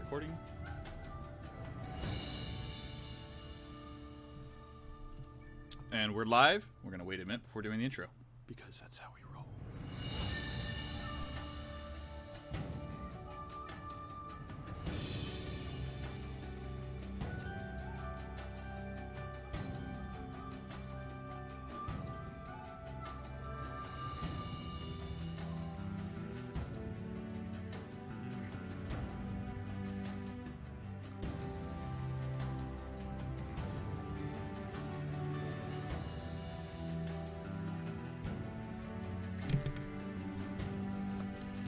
recording. And we're live. We're going to wait a minute before doing the intro, because that's how we roll.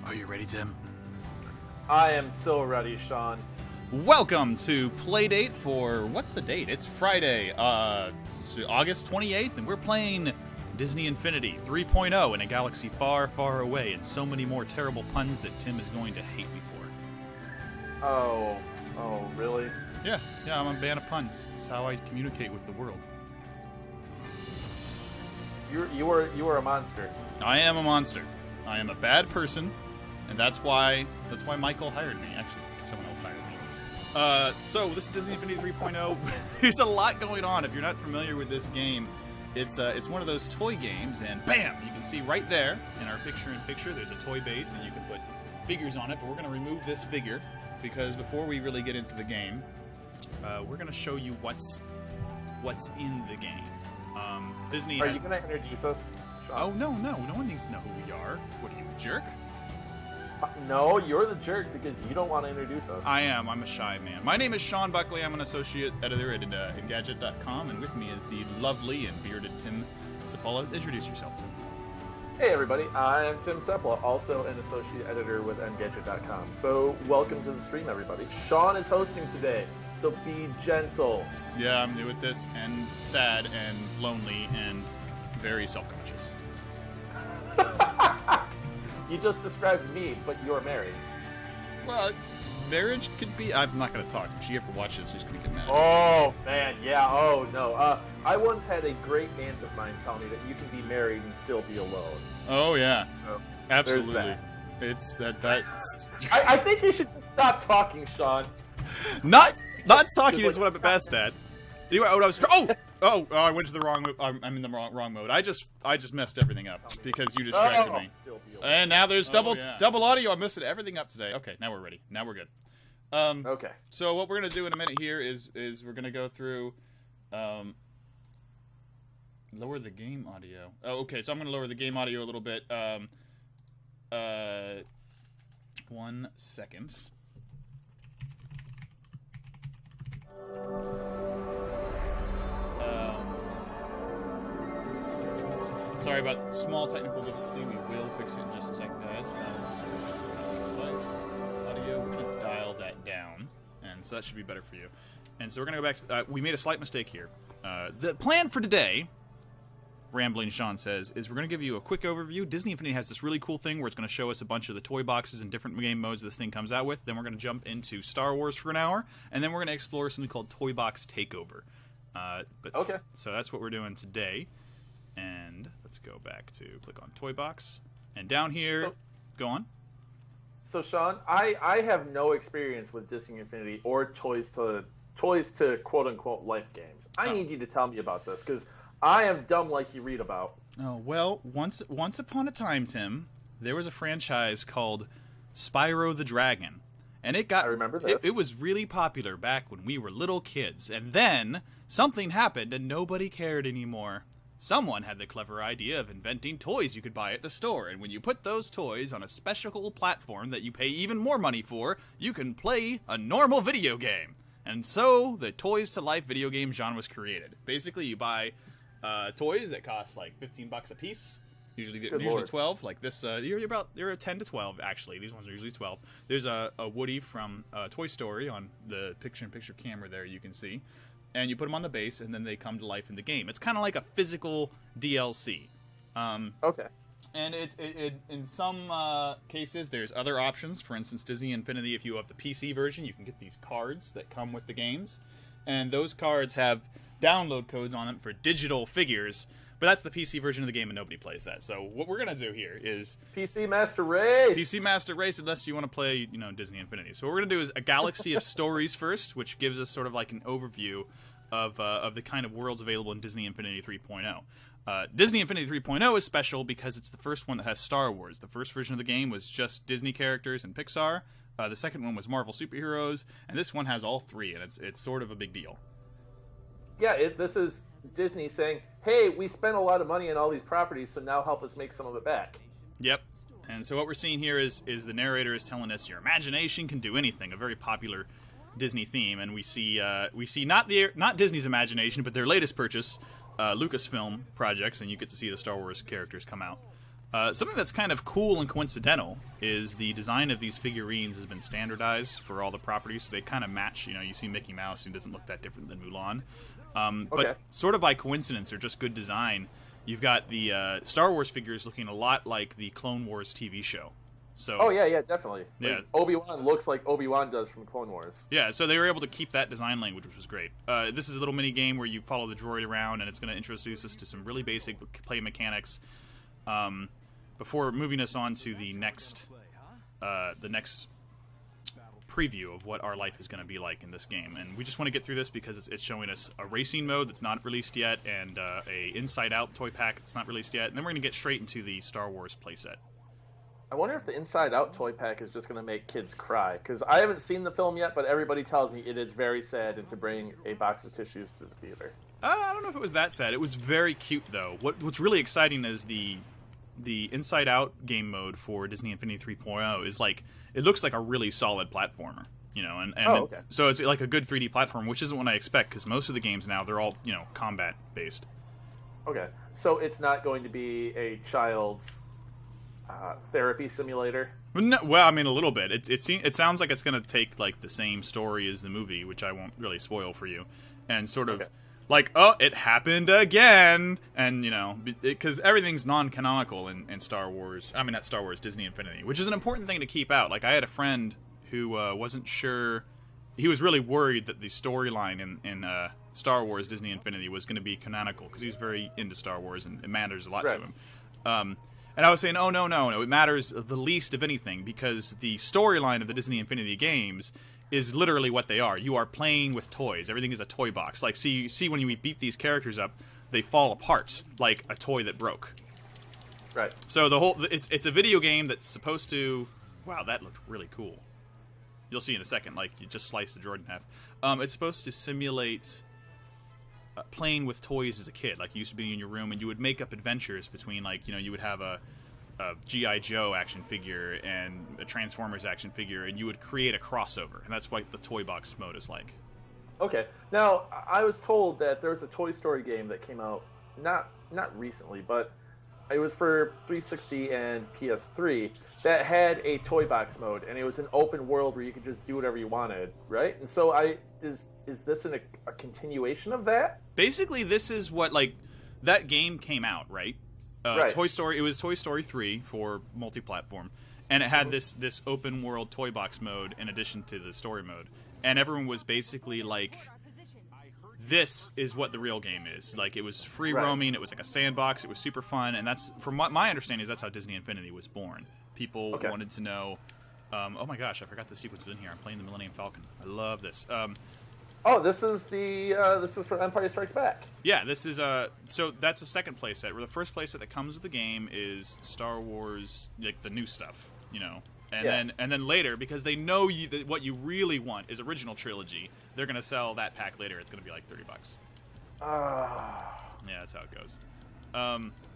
Are you ready, Tim? I am so ready, Sean. Welcome to Playdate for, what's the date? It's Friday, it's August 28th, and we're playing Disney Infinity 3.0 in a galaxy far, far away, and so many more terrible puns that Tim is going to hate me for. Oh, really? Yeah, I'm a fan of puns. It's how I communicate with the world. You are a monster. I am a monster. I am a bad person, and that's why Michael hired me. Actually, someone else hired me. So this is Disney Infinity 3.0. There's a lot going on. If you're not familiar with this game, it's one of those toy games, and bam, you can see right there in our picture-in-picture, there's a toy base, and you can put figures on it. But we're going to remove this figure because before we really get into the game, we're going to show you what's in the game. Disney. Are you going to introduce us, Sean? Oh no one needs to know who we are. What are you, a jerk? No, you're the jerk because you don't want to introduce us. I'm a shy man. My name is Sean Buckley. I'm an associate editor at Engadget.com, and with me is the lovely and bearded Tim Cipolla. Introduce yourself, Tim. Hey everybody, I'm Tim Sepla, also an associate editor with Engadget.com. So welcome to the stream, everybody. Sean is hosting today, so be gentle. Yeah, I'm new at this, and sad, and lonely, and very self-conscious. You just described me, but you're married. Well, marriage could be... I'm not going to talk. If she ever watches, she's going to get mad. Oh, man, yeah, oh, no. I once had a great aunt of mine tell me that you can be married and still be alone. Oh, yeah. So, absolutely. That. It's that's... I think you should just stop talking, Sean. Not talking is what I'm best at. Anyway, I went to the wrong mode. I'm in the wrong mode. I just messed everything up because you distracted me. And now there's double audio. I messed everything up today. Okay, now we're ready. Now we're good. Okay. So what we're gonna do in a minute here is we're gonna go through lower the game audio. Oh, okay. So I'm gonna lower the game audio a little bit. 1 second. Sorry about small technical difficulty. We will fix it in just a second, guys. Device, audio. We're going to dial that down, and so that should be better for you. And so we're going to go back to... we made a slight mistake here. The plan for today, Rambling Sean says, is we're going to give you a quick overview. Disney Infinity has this really cool thing where it's going to show us a bunch of the toy boxes and different game modes this thing comes out with. Then we're going to jump into Star Wars for an hour, and then we're going to explore something called Toy Box Takeover. Okay. So that's what we're doing today. And let's go back to click on Toy Box. And down here, go on. So, Sean, I have no experience with Disney Infinity or toys to quote-unquote life games. I need you to tell me about this, because I am dumb like you read about. Oh, well, once upon a time, Tim, there was a franchise called Spyro the Dragon. And I remember this. It was really popular back when we were little kids. And then something happened and nobody cared anymore. Someone had the clever idea of inventing toys you could buy at the store, and when you put those toys on a special platform that you pay even more money for, you can play a normal video game. And so, the Toys to Life video game genre was created. Basically, you buy toys that cost like $15 a piece, usually 12. Like this, you're 10 to 12 actually. These ones are usually 12. There's a Woody from Toy Story on the picture-in-picture camera there. You can see. And you put them on the base, and then they come to life in the game. It's kind of like a physical DLC. Okay. And in some cases, there's other options. For instance, Disney Infinity, if you have the PC version, you can get these cards that come with the games. And those cards have download codes on them for digital figures. But that's the PC version of the game, and nobody plays that. So what we're gonna do here is PC Master Race. PC Master Race, unless you want to play, Disney Infinity. So what we're gonna do is a galaxy of stories first, which gives us sort of like an overview of the kind of worlds available in Disney Infinity 3.0. Disney Infinity 3.0 is special because it's the first one that has Star Wars. The first version of the game was just Disney characters and Pixar. The second one was Marvel superheroes, and this one has all three, and it's sort of a big deal. Yeah, this is Disney saying, hey, we spent a lot of money on all these properties, so now help us make some of it back. Yep. And so what we're seeing here is the narrator is telling us your imagination can do anything, a very popular Disney theme, and we see not Disney's imagination, but their latest purchase, Lucasfilm projects, and you get to see the Star Wars characters come out. Something that's kind of cool and coincidental is the design of these figurines has been standardized for all the properties, so they kind of match. You see Mickey Mouse, who doesn't look that different than Mulan. But sort of by coincidence, or just good design, you've got the Star Wars figures looking a lot like the Clone Wars TV show. So, oh, yeah, definitely. Yeah. Like, Obi-Wan looks like Obi-Wan does from Clone Wars. Yeah, so they were able to keep that design language, which was great. This is a little mini-game where you follow the droid around, and it's going to introduce us to some really basic play mechanics before moving us on to the next preview of what our life is going to be like in this game. And we just want to get through this because it's showing us a racing mode that's not released yet, and a Inside Out toy pack that's not released yet, and then we're going to get straight into the Star Wars playset. I wonder if the Inside Out toy pack is just going to make kids cry, because I haven't seen the film yet, but everybody tells me it is very sad and to bring a box of tissues to the theater. I don't know if it was that sad. It was very cute, though. What's really exciting is the Inside Out game mode for Disney Infinity 3.0 is like, it looks like a really solid platformer, okay. So it's like a good 3D platform, which isn't what I expect, because most of the games now, they're all, combat based. Okay, so it's not going to be a child's therapy simulator? No, well, I mean, a little bit. It sounds like it's going to take like the same story as the movie, which I won't really spoil for you, and sort of like, oh, it happened again, and because everything's non-canonical in Star Wars. I mean, not Star Wars, Disney Infinity, which is an important thing to keep out. Like, I had a friend who wasn't sure. He was really worried that the storyline in Star Wars Disney Infinity was going to be canonical, because he's very into Star Wars and it matters a lot to him. And I was saying, oh, no, it matters the least of anything, because the storyline of the Disney Infinity games is literally what they are. You are playing with toys. Everything is a toy box. Like, you see when you beat these characters up, they fall apart like a toy that broke. Right. So it's a video game that's supposed to... Wow, that looked really cool. You'll see in a second. Like, you just slice the droid in half. It's supposed to simulate playing with toys as a kid. Like, you used to be in your room, and you would make up adventures between, like, you would have a G.I. Joe action figure and a Transformers action figure, and you would create a crossover, and that's what the toy box mode is like. Okay. Now, I was told that there was a Toy Story game that came out not recently, but it was for 360 and PS3 that had a toy box mode, and it was an open world where you could just do whatever you wanted, right? And so is this a continuation of that? Basically, this is what, like, that game came out, right? Right. Toy Story. It was Toy Story 3 for multi-platform, and it had this open world toy box mode in addition to the story mode, and everyone was basically like, this is what the real game is. Like, it was free roaming, it was like a sandbox, it was super fun, and that's, from my understanding, is that's how Disney Infinity was born. People wanted to know, oh my gosh, I forgot the sequence was in here. I'm playing the Millennium Falcon. I love this. This is for Empire Strikes Back. Yeah, this is so that's a second playset. Where the first playset that comes with the game is Star Wars, like the new stuff, and then later, because they know that what you really want is original trilogy, they're gonna sell that pack later. It's gonna be like $30. Yeah, that's how it goes.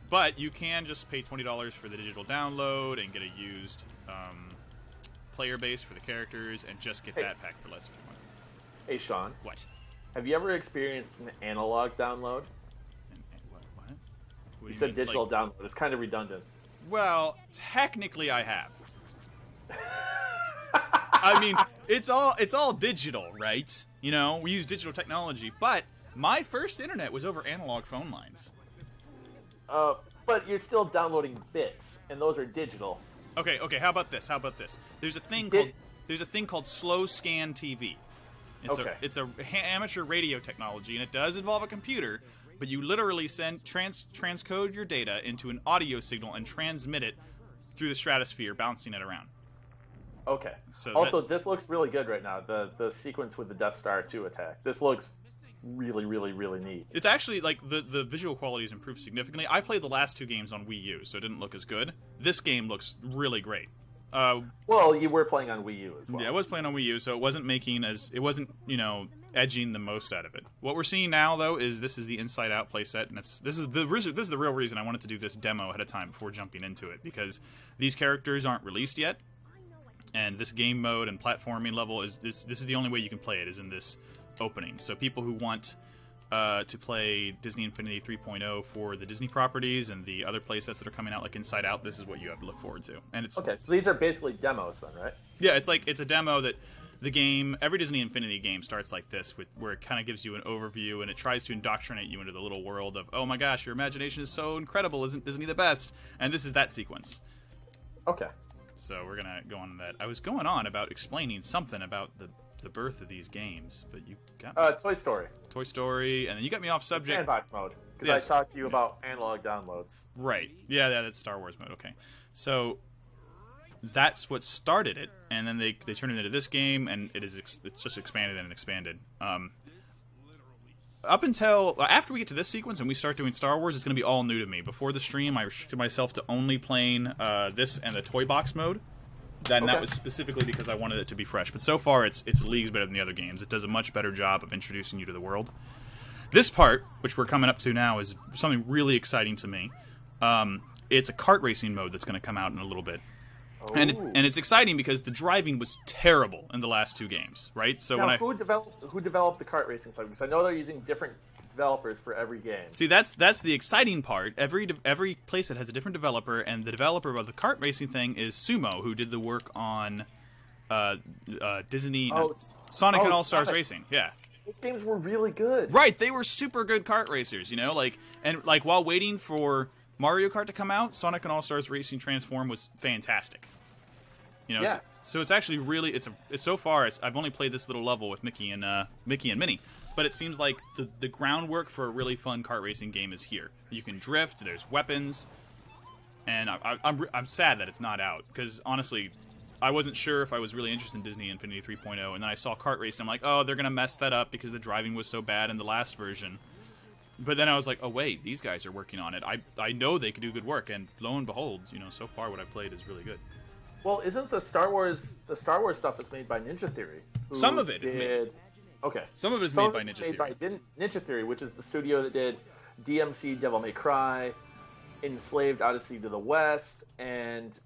But you can just pay $20 for the digital download and get a used player base for the characters, and just get that pack for less if you want. Hey, Sean. What? Have you ever experienced an analog download? What? You said digital download. It's kind of redundant. Well, technically I have. I mean, it's all digital, right? We use digital technology, but my first internet was over analog phone lines. But you're still downloading bits, and those are digital. Okay, how about this? There's a thing called slow scan TV. It's a amateur radio technology, and it does involve a computer, but you literally transcode your data into an audio signal and transmit it through the stratosphere, bouncing it around. Okay. So also, this looks really good right now. The sequence with the Death Star 2 attack. This looks really, really, really neat. It's actually, like, the visual quality has improved significantly. I played the last 2 games on Wii U, so it didn't look as good. This game looks really great. Well, you were playing on Wii U as well. Yeah, I was playing on Wii U, so it wasn't edging the most out of it. What we're seeing now, though, is this is the Inside Out playset, and this is the real reason I wanted to do this demo ahead of time before jumping into it, because these characters aren't released yet, and this game mode and platforming level is this is the only way you can play it, is in this opening. So people who want to play Disney Infinity 3.0 for the Disney properties and the other playsets that are coming out, like Inside Out, this is what you have to look forward to. And it's okay. So these are basically demos, then, right? Yeah, it's a demo that the game, every Disney Infinity game starts like this, where it kind of gives you an overview and it tries to indoctrinate you into the little world of, oh my gosh, your imagination is so incredible, isn't Disney the best? And this is that sequence. Okay. So we're gonna go on to that. I was going on about explaining something about the birth of these games, but you got me. Toy Story. Toy Story, and then you got me off subject. The sandbox mode, because Yes. I talked to you about analog downloads. Right. Yeah, that's Star Wars mode. Okay. So that's what started it, and then they turned it into this game, and it's just expanded and expanded. Up until after we get to this sequence and we start doing Star Wars, it's going to be all new to me. Before the stream, I restricted myself to only playing this and the toy box mode. And that was specifically because I wanted it to be fresh. But so far, it's leagues better than the other games. It does a much better job of introducing you to the world. This part, which we're coming up to now, is something really exciting to me. It's a kart racing mode that's going to come out in a little bit. Oh. And it's exciting because the driving was terrible in the last 2 games, right? So now, who developed the kart racing side? Because I know they're using different developers for every game. See, that's the exciting part. Every playset has a different developer, and the developer of the kart racing thing is Sumo, who did the work on Disney Sonic and All Stars Racing. Yeah. Those games were really good. Right, they were super good kart racers, while waiting for Mario Kart to come out, Sonic and All Stars Racing Transform was fantastic. Yeah. So it's actually really so far I've only played this little level with Mickey and Minnie, but it seems like the groundwork for a really fun kart racing game is here. You can drift, there's weapons, and I'm sad that it's not out, because honestly, I wasn't sure if I was really interested in Disney Infinity 3.0, and then I saw kart racing. I'm like, oh, they're gonna mess that up because the driving was so bad in the last version. But then I was like, oh wait, these guys are working on it. I know they could do good work, and lo and behold, so far what I played is really good. Well, isn't the Star Wars stuff is made by Ninja Theory? Some of it is made. Okay. Some of it is made by Ninja Theory. By Ninja Theory, which is the studio that did DMC, Devil May Cry, Enslaved Odyssey to the West, and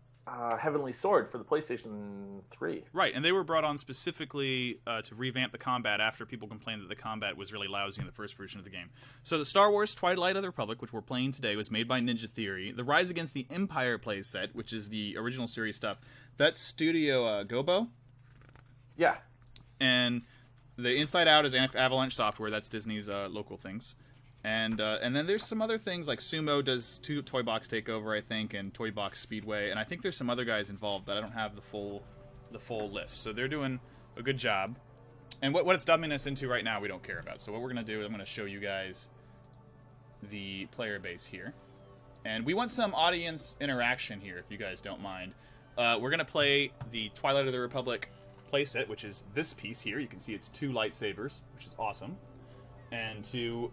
Heavenly Sword for the PlayStation 3. Right, and they were brought on specifically to revamp the combat after people complained that the combat was really lousy in the first version of the game. So the Star Wars Twilight of the Republic, which we're playing today, was made by Ninja Theory. The Rise Against the Empire playset, which is the original series stuff, that's Studio Gobo. Yeah. And the Inside Out is Avalanche Software, that's Disney's local things. And then there's some other things, like Sumo does Toy Box Takeover, I think, and Toy Box Speedway, and I think there's some other guys involved, but I don't have the full list. So they're doing a good job. And what it's dubbing us into right now, we don't care about. So what we're going to do is I'm going to show you guys the player base here. And we want some audience interaction here, if you guys don't mind. We're going to play the Twilight of the Republic playset, which is this piece here. You can see it's 2 lightsabers, which is awesome. And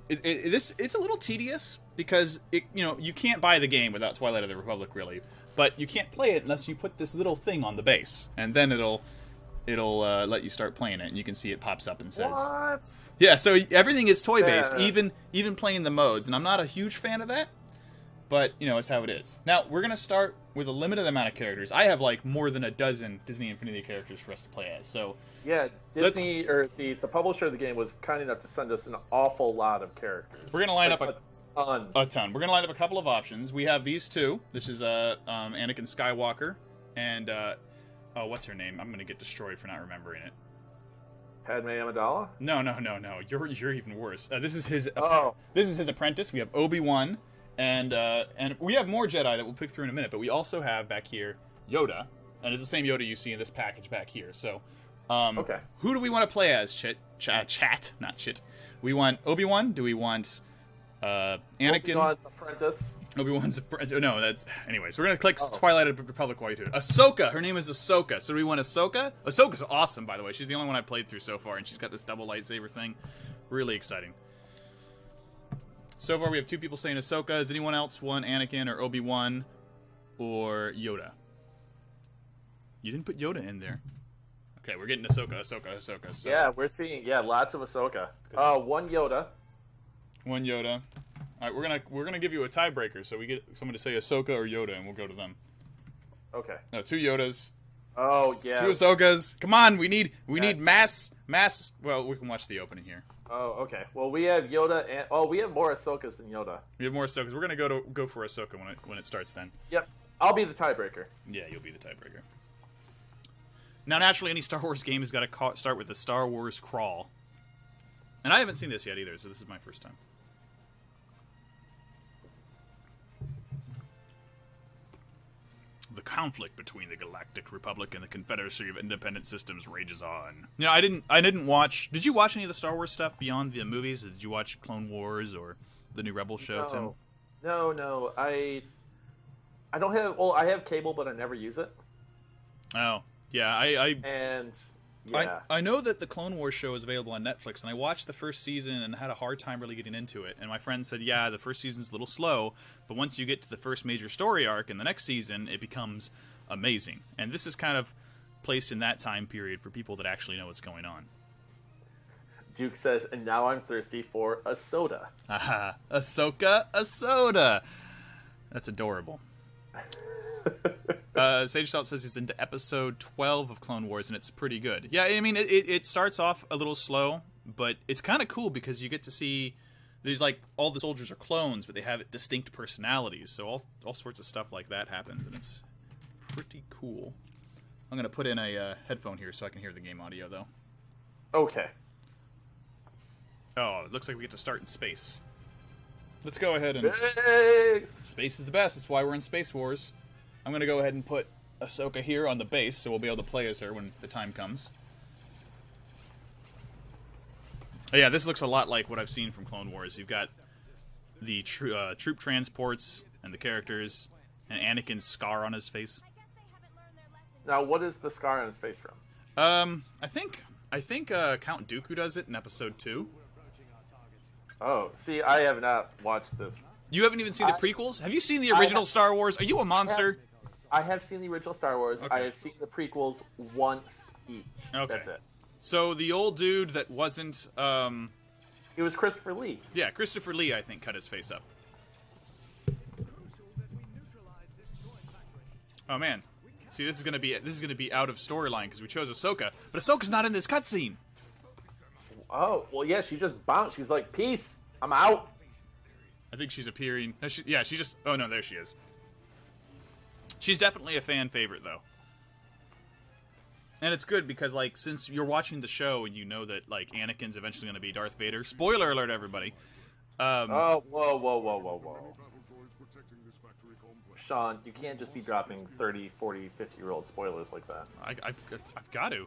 it's a little tedious because you can't buy the game without Twilight of the Republic, really, but you can't play it unless you put this little thing on the base, and then it'll let you start playing it, and you can see it pops up and says, "What?" Yeah, so everything is toy based, even playing the modes, and I'm not a huge fan of that, but it's how it is. Now we're gonna start with a limited amount of characters. I have more than a dozen Disney Infinity characters for us to play as. So yeah, Disney or the publisher of the game was kind enough to send us an awful lot of characters. We're gonna line up a ton. We're gonna line up a couple of options. We have these 2. This is Anakin Skywalker and what's her name? I'm gonna get destroyed for not remembering it. Padme Amidala? No. You're even worse. This is his apprentice. We have Obi-Wan. And we have more Jedi that we'll pick through in a minute, but we also have back here Yoda, and it's the same Yoda you see in this package back here. So, okay. Who do we want to play as? Chat, not chit. We want Obi-Wan. Do we want Anakin. Obi-Wan's apprentice. Obi-Wan's apprentice. No, that's... Anyways, we're going to click Twilight Republic while you do it. Ahsoka. Her name is Ahsoka. So do we want Ahsoka? Ahsoka's awesome, by the way. She's the only one I played through so far, and she's got this double lightsaber thing. Really exciting. So far, we have 2 people saying Ahsoka. Does anyone else want Anakin or Obi-Wan or Yoda? You didn't put Yoda in there. Okay, we're getting Ahsoka. So. Yeah, we're seeing lots of Ahsoka. One Yoda. One Yoda. All right, we're gonna give you a tiebreaker, so we get someone to say Ahsoka or Yoda, and we'll go to them. Okay. No, 2 Yodas. Oh yeah. 2 Ahsokas. Come on, we need mass. Well, we can watch the opening here. Oh, okay. Well, we have Yoda, and we have more Ahsokas than Yoda. We have more Ahsokas. We're gonna go for Ahsoka when it starts. Then. Yep. I'll be the tiebreaker. Yeah, you'll be the tiebreaker. Now, naturally, any Star Wars game has got to start with a Star Wars crawl, and I haven't seen this yet either, so this is my first time. The conflict between the Galactic Republic and the Confederacy of Independent Systems rages on. You know, I didn't watch... Did you watch any of the Star Wars stuff beyond the movies? Did you watch Clone Wars or the new Rebel show, Tim? No. I don't have... Well, I have cable, but I never use it. Oh, yeah. I know that the Clone Wars show is available on Netflix, and I watched the first season and had a hard time really getting into it. And my friend said, yeah, the first season's a little slow, but once you get to the first major story arc in the next season, it becomes amazing. And this is kind of placed in that time period for people that actually know what's going on. Duke says, and now I'm thirsty for a soda. Aha, Ahsoka, a soda. That's adorable. Sage Salt says he's into episode 12 of Clone Wars, and it's pretty good. Yeah, I mean, it starts off a little slow, but it's kind of cool because you get to see there's like all the soldiers are clones, but they have distinct personalities. So all sorts of stuff like that happens, and it's pretty cool. I'm gonna put in a headphone here so I can hear the game audio, though. Okay. Oh, it looks like we get to start in space. Let's go ahead and... Space is the best. That's why we're in Space Wars. I'm going to go ahead and put Ahsoka here on the base, so we'll be able to play as her when the time comes. Oh, yeah, this looks a lot like what I've seen from Clone Wars. You've got the troop transports and the characters, and Anakin's scar on his face. Now, what is the scar on his face from? I think Count Dooku does it in episode 2. Oh, see, I have not watched this. You haven't even seen the prequels? Have you seen the original Star Wars? Are you a monster? I have seen the original Star Wars. Okay. I have seen the prequels once each. Okay. That's it. So the old dude that wasn't... It was Christopher Lee. Yeah, Christopher Lee, I think, cut his face up. Oh, man. See, this is gonna be out of storyline because we chose Ahsoka, but Ahsoka's not in this cutscene. Oh, well, yeah, she just bounced. She was like, peace, I'm out. I think she's appearing. No, she just... Oh, no, there she is. She's definitely a fan favorite, though. And it's good because, like, since you're watching the show and you know that, like, Anakin's eventually going to be Darth Vader. Spoiler alert, everybody. Oh, whoa. Sean, you can't just be dropping 30, 40, 50-year-old spoilers like that. I've got to.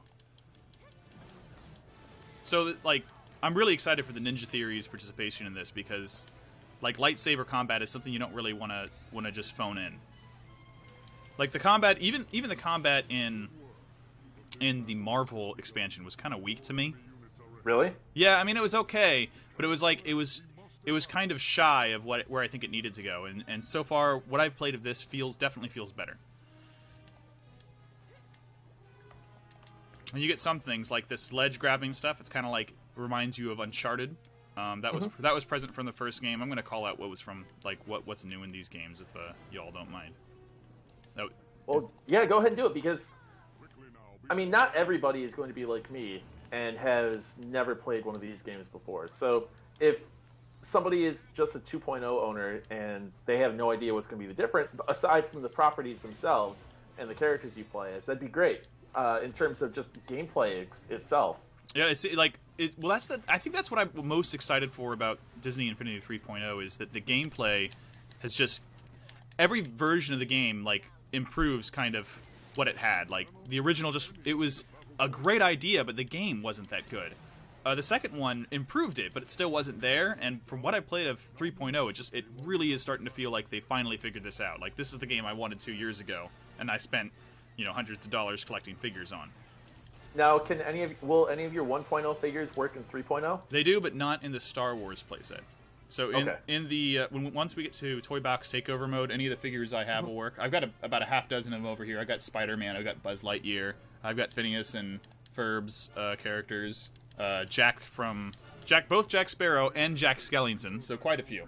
So, like, I'm really excited for the Ninja Theory's participation in this because, like, lightsaber combat is something you don't really want to just phone in. Like, the combat, even the combat in the Marvel expansion was kind of weak to me. Really? Yeah, I mean, it was okay, but it was like, it was kind of shy of where I think it needed to go. And so far, what I've played of this definitely feels better. And you get some things like this ledge grabbing stuff. It's kind of like reminds you of Uncharted. That was present from the first game. I'm going to call out what was from like what's new in these games if y'all don't mind. Well, yeah, go ahead and do it because I mean, not everybody is going to be like me and has never played one of these games before. So if somebody is just a 2.0 owner and they have no idea what's going to be the difference, aside from the properties themselves and the characters you play as, that'd be great. In terms of just gameplay itself. Yeah, it's like I think that's what I'm most excited for about Disney Infinity 3.0 is that the gameplay has just every version of the game like improves kind of what it had. Like the original it was a great idea, but the game wasn't that good. The second one improved it, but it still wasn't there. And from what I played of 3.0, it really is starting to feel like they finally figured this out. Like, this is the game I wanted 2 years ago, and I spent, hundreds of dollars collecting figures on. Now, will any of your 1.0 figures work in 3.0? They do, but not in the Star Wars playset. So in the once we get to Toy Box Takeover mode, any of the figures I have will work. I've got about a half dozen of them over here. I've got Spider-Man, I've got Buzz Lightyear, I've got Phineas and Ferb's characters. Both Jack Sparrow and Jack Skellington, so quite a few.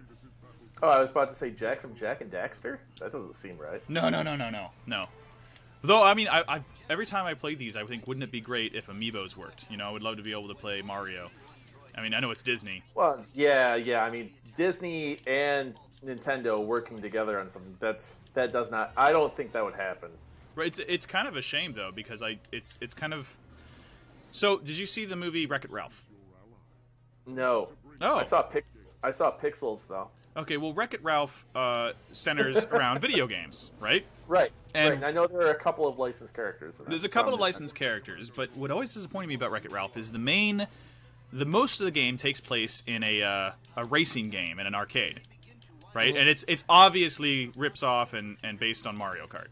Oh, I was about to say Jack from Jack and Daxter? That doesn't seem right. No. Though, I mean, I every time I play these, I think, wouldn't it be great if Amiibos worked? I would love to be able to play Mario. I mean, I know it's Disney. Well, yeah. I mean, Disney and Nintendo working together on something, that does not... I don't think that would happen. Right, it's kind of a shame, though, because it's kind of... So, did you see the movie Wreck-It Ralph? No. Oh. I saw Pixels, though. Okay, well, Wreck-It Ralph centers around video games, right? Right. And I know there are a couple of licensed characters. There's a couple of licensed characters, but what always disappointed me about Wreck-It Ralph is the most of the game takes place in a racing game in an arcade, right? Mm-hmm. And it's obviously rips off and based on Mario Kart,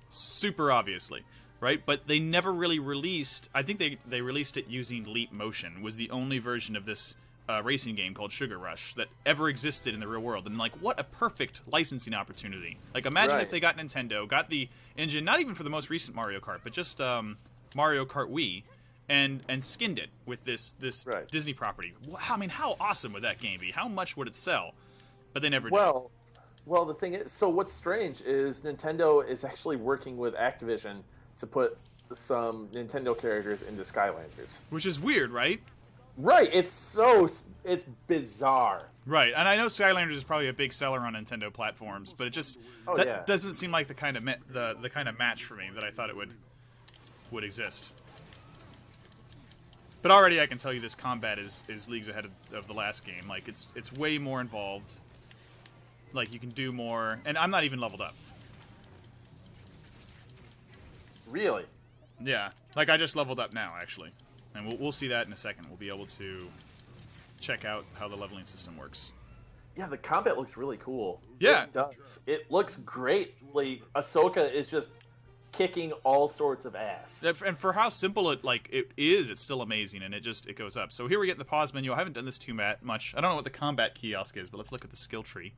super obviously. Right, but they never really released... I think they released it using Leap Motion, was the only version of this racing game called Sugar Rush that ever existed in the real world. And, like, what a perfect licensing opportunity. Like, imagine if they got Nintendo, got the engine, not even for the most recent Mario Kart, but just Mario Kart Wii, and skinned it with this Disney property. I mean, how awesome would that game be? How much would it sell? But they never did. Well, the thing is... So what's strange is Nintendo is actually working with Activision to put some Nintendo characters into Skylanders. Which is weird, right? Right, it's bizarre. Right, and I know Skylanders is probably a big seller on Nintendo platforms, but it just doesn't seem like the kind of the kind of match for me that I thought it would exist. But already I can tell you this combat is leagues ahead of the last game. Like, it's way more involved. Like, you can do more, and I'm not even leveled up. Really? Yeah. Like, I just leveled up now, actually. And we'll see that in a second. We'll be able to check out how the leveling system works. Yeah, the combat looks really cool. Yeah. It does. It looks great. Like, Ahsoka is just kicking all sorts of ass. And for how simple it is, it's still amazing, and it goes up. So here we get the pause menu. I haven't done this too much. I don't know what the combat kiosk is, but let's look at the skill tree.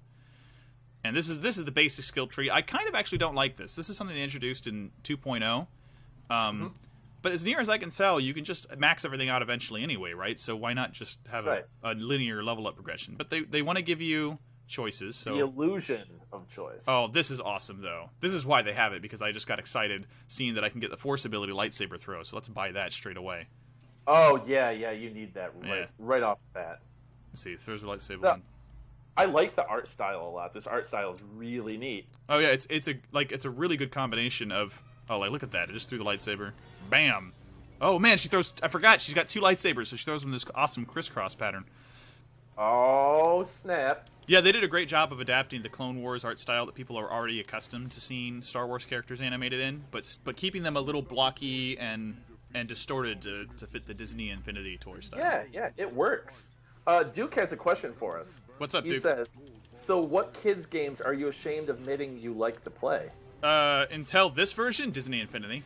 And this is the basic skill tree. I kind of actually don't like this. This is something they introduced in 2.0. But as near as I can tell, you can just max everything out eventually anyway, right? So why not just have a linear level up progression? But they want to give you choices. So the illusion of choice. Oh, this is awesome, though. This is why they have it, because I just got excited seeing that I can get the Force ability lightsaber throw. So let's buy that straight away. Oh, yeah, you need that right off the bat. Let's see, throws a lightsaber on. I like the art style a lot. This art style is really neat. Oh yeah, it's a really good combination of look at that. It just threw the lightsaber. Bam. Oh man, she throws. I forgot she's got two lightsabers, so she throws them in this awesome crisscross pattern. Oh snap! Yeah, they did a great job of adapting the Clone Wars art style that people are already accustomed to seeing Star Wars characters animated in, but keeping them a little blocky and distorted to fit the Disney Infinity toy style. Yeah, it works. Duke has a question for us. What's up, Duke? He says, so what kids' games are you ashamed of admitting you like to play? Until this version, Disney Infinity.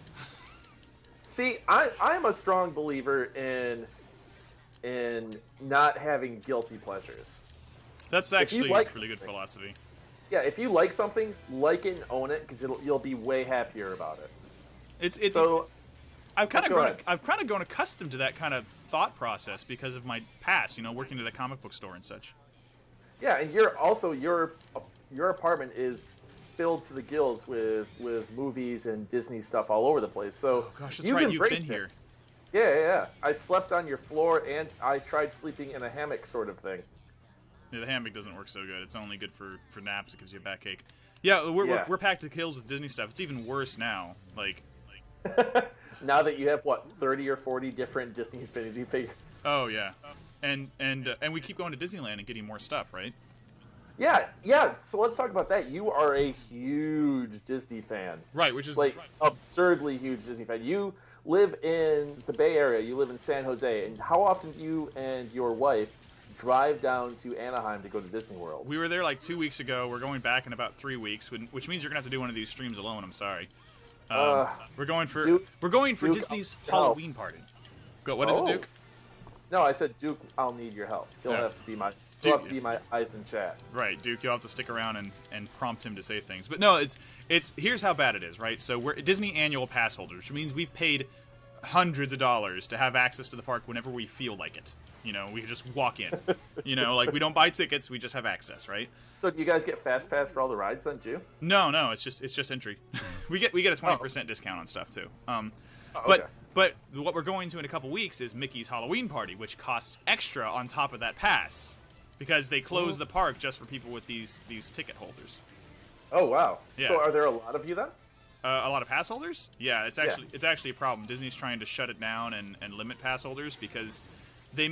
See, I'm a strong believer in not having guilty pleasures. That's actually a really good philosophy. Yeah, if you like something, like it and own it, because you'll be way happier about it. So I've kind of grown accustomed to that kind of thought process because of my past, working at a comic book store and such. Yeah, and your apartment is filled to the gills with movies and Disney stuff all over the place. So gosh, that's right. You've been here. Yeah. I slept on your floor, and I tried sleeping in a hammock, sort of thing. Yeah, the hammock doesn't work so good. It's only good for naps. It gives you a backache. Yeah, we're packed to the gills with Disney stuff. It's even worse now. Like. Now that you have 30 or 40 different Disney Infinity figures. Oh yeah, and we keep going to Disneyland and getting more stuff, right? Yeah. So let's talk about that. You are a huge Disney fan. Right, which is like absurdly huge Disney fan. You live in the Bay Area. You live in San Jose. And how often do you and your wife drive down to Anaheim to go to Disney World? We were there like 2 weeks ago. We're going back in about 3 weeks, which means you're gonna have to do one of these streams alone. I'm sorry. We're going for Duke, Disney's Halloween party. What is it, Duke? No, I said Duke. I'll need your help. He'll have to be my. He'll have to be my eyes in chat. Right, Duke. You'll have to stick around and prompt him to say things. But no, it's here's how bad it is. Right, so we're Disney annual pass holders, which means we've paid hundreds of dollars to have access to the park whenever we feel like it. You know, we just walk in. You know, like we don't buy tickets, we just have access, right? So do you guys get fast pass for all the rides then too? No, it's just entry. we get a 20% discount on stuff too. Okay. But what we're going to in a couple weeks is Mickey's Halloween party, which costs extra on top of that pass because they close the park just for people with these ticket holders. Oh wow! Yeah. So are there a lot of you then? A lot of pass holders? Yeah, it's actually a problem. Disney's trying to shut it down and limit pass holders because they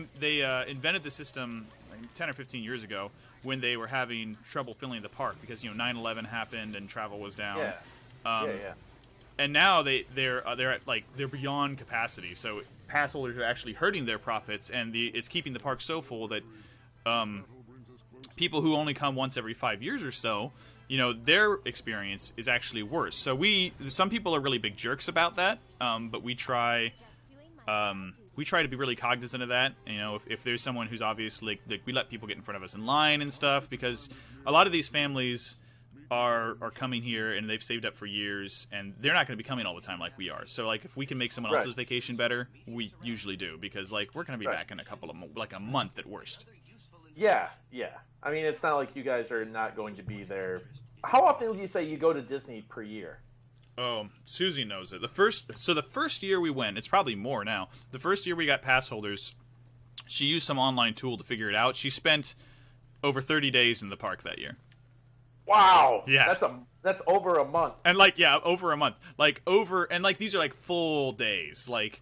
invented the system like 10 or 15 years ago when they were having trouble filling the park because 9/11 happened and travel was down. Yeah. And now they're beyond capacity. So pass holders are actually hurting their profits, and it's keeping the park so full that people who only come once every 5 years or so, their experience is actually worse. So some people are really big jerks about that, but we try to be really cognizant of that. If there's someone who's obviously like we let people get in front of us in line and stuff because a lot of these families are coming here and they've saved up for years and they're not going to be coming all the time like we are. So like if we can make someone else's vacation better, we usually do because like we're going to be back in a month at worst. Yeah. I mean, it's not like you guys are not going to be there. How often would you say you go to Disney per year? Oh, Susie knows it. The first year we went, it's probably more now. The first year we got pass holders, she used some online tool to figure it out. She spent over 30 days in the park that year. Wow. Yeah. That's over a month. And over a month. These are like full days, like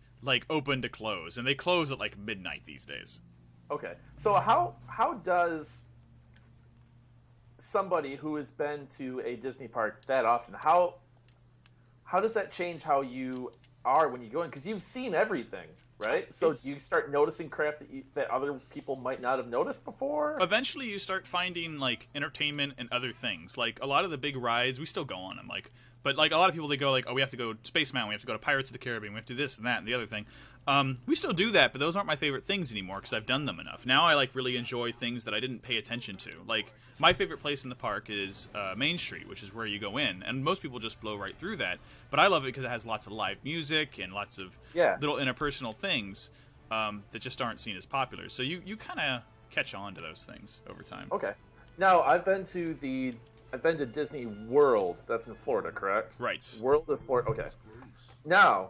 open to close, and they close at like midnight these days. Okay. So how does somebody who has been to a Disney park that often, how does that change how you are when you go in? Because you've seen everything, right? So you start noticing crap that other people might not have noticed before? Eventually you start finding, like, entertainment and other things. Like, a lot of the big rides, we still go on them. But a lot of people, they go, like, oh, we have to go to Space Mountain, we have to go to Pirates of the Caribbean, we have to do this and that and the other thing. We still do that, but those aren't my favorite things anymore because I've done them enough. Now I, really enjoy things that I didn't pay attention to. Like, my favorite place in the park is Main Street, which is where you go in. And most people just blow right through that. But I love it because it has lots of live music and lots of little interpersonal things that just aren't seen as popular. So you kind of catch on to those things over time. Okay. Now, I've been to Disney World. That's in Florida, correct? Right. World of Florida. Okay. Now,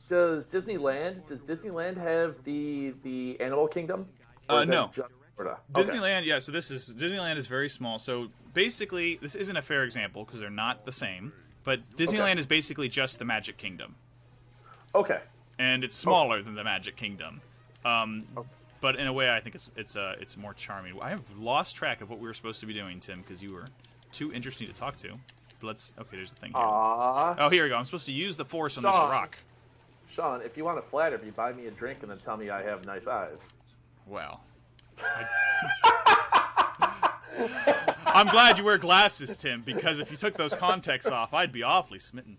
does Disneyland have the Animal Kingdom? Or is no. Just Florida? Disneyland, yeah. So Disneyland is very small. So basically, this isn't a fair example because they're not the same. But Disneyland is basically just the Magic Kingdom. Okay. And it's smaller than the Magic Kingdom. But in a way, I think it's more charming. I have lost track of what we were supposed to be doing, Tim, because you were too interesting to talk to. But there's the thing here. Oh, here we go. I'm supposed to use the force on this rock. Sean, if you want to flatter me, buy me a drink and then tell me I have nice eyes. Well. I'm glad you wear glasses, Tim, because if you took those contacts off, I'd be awfully smitten.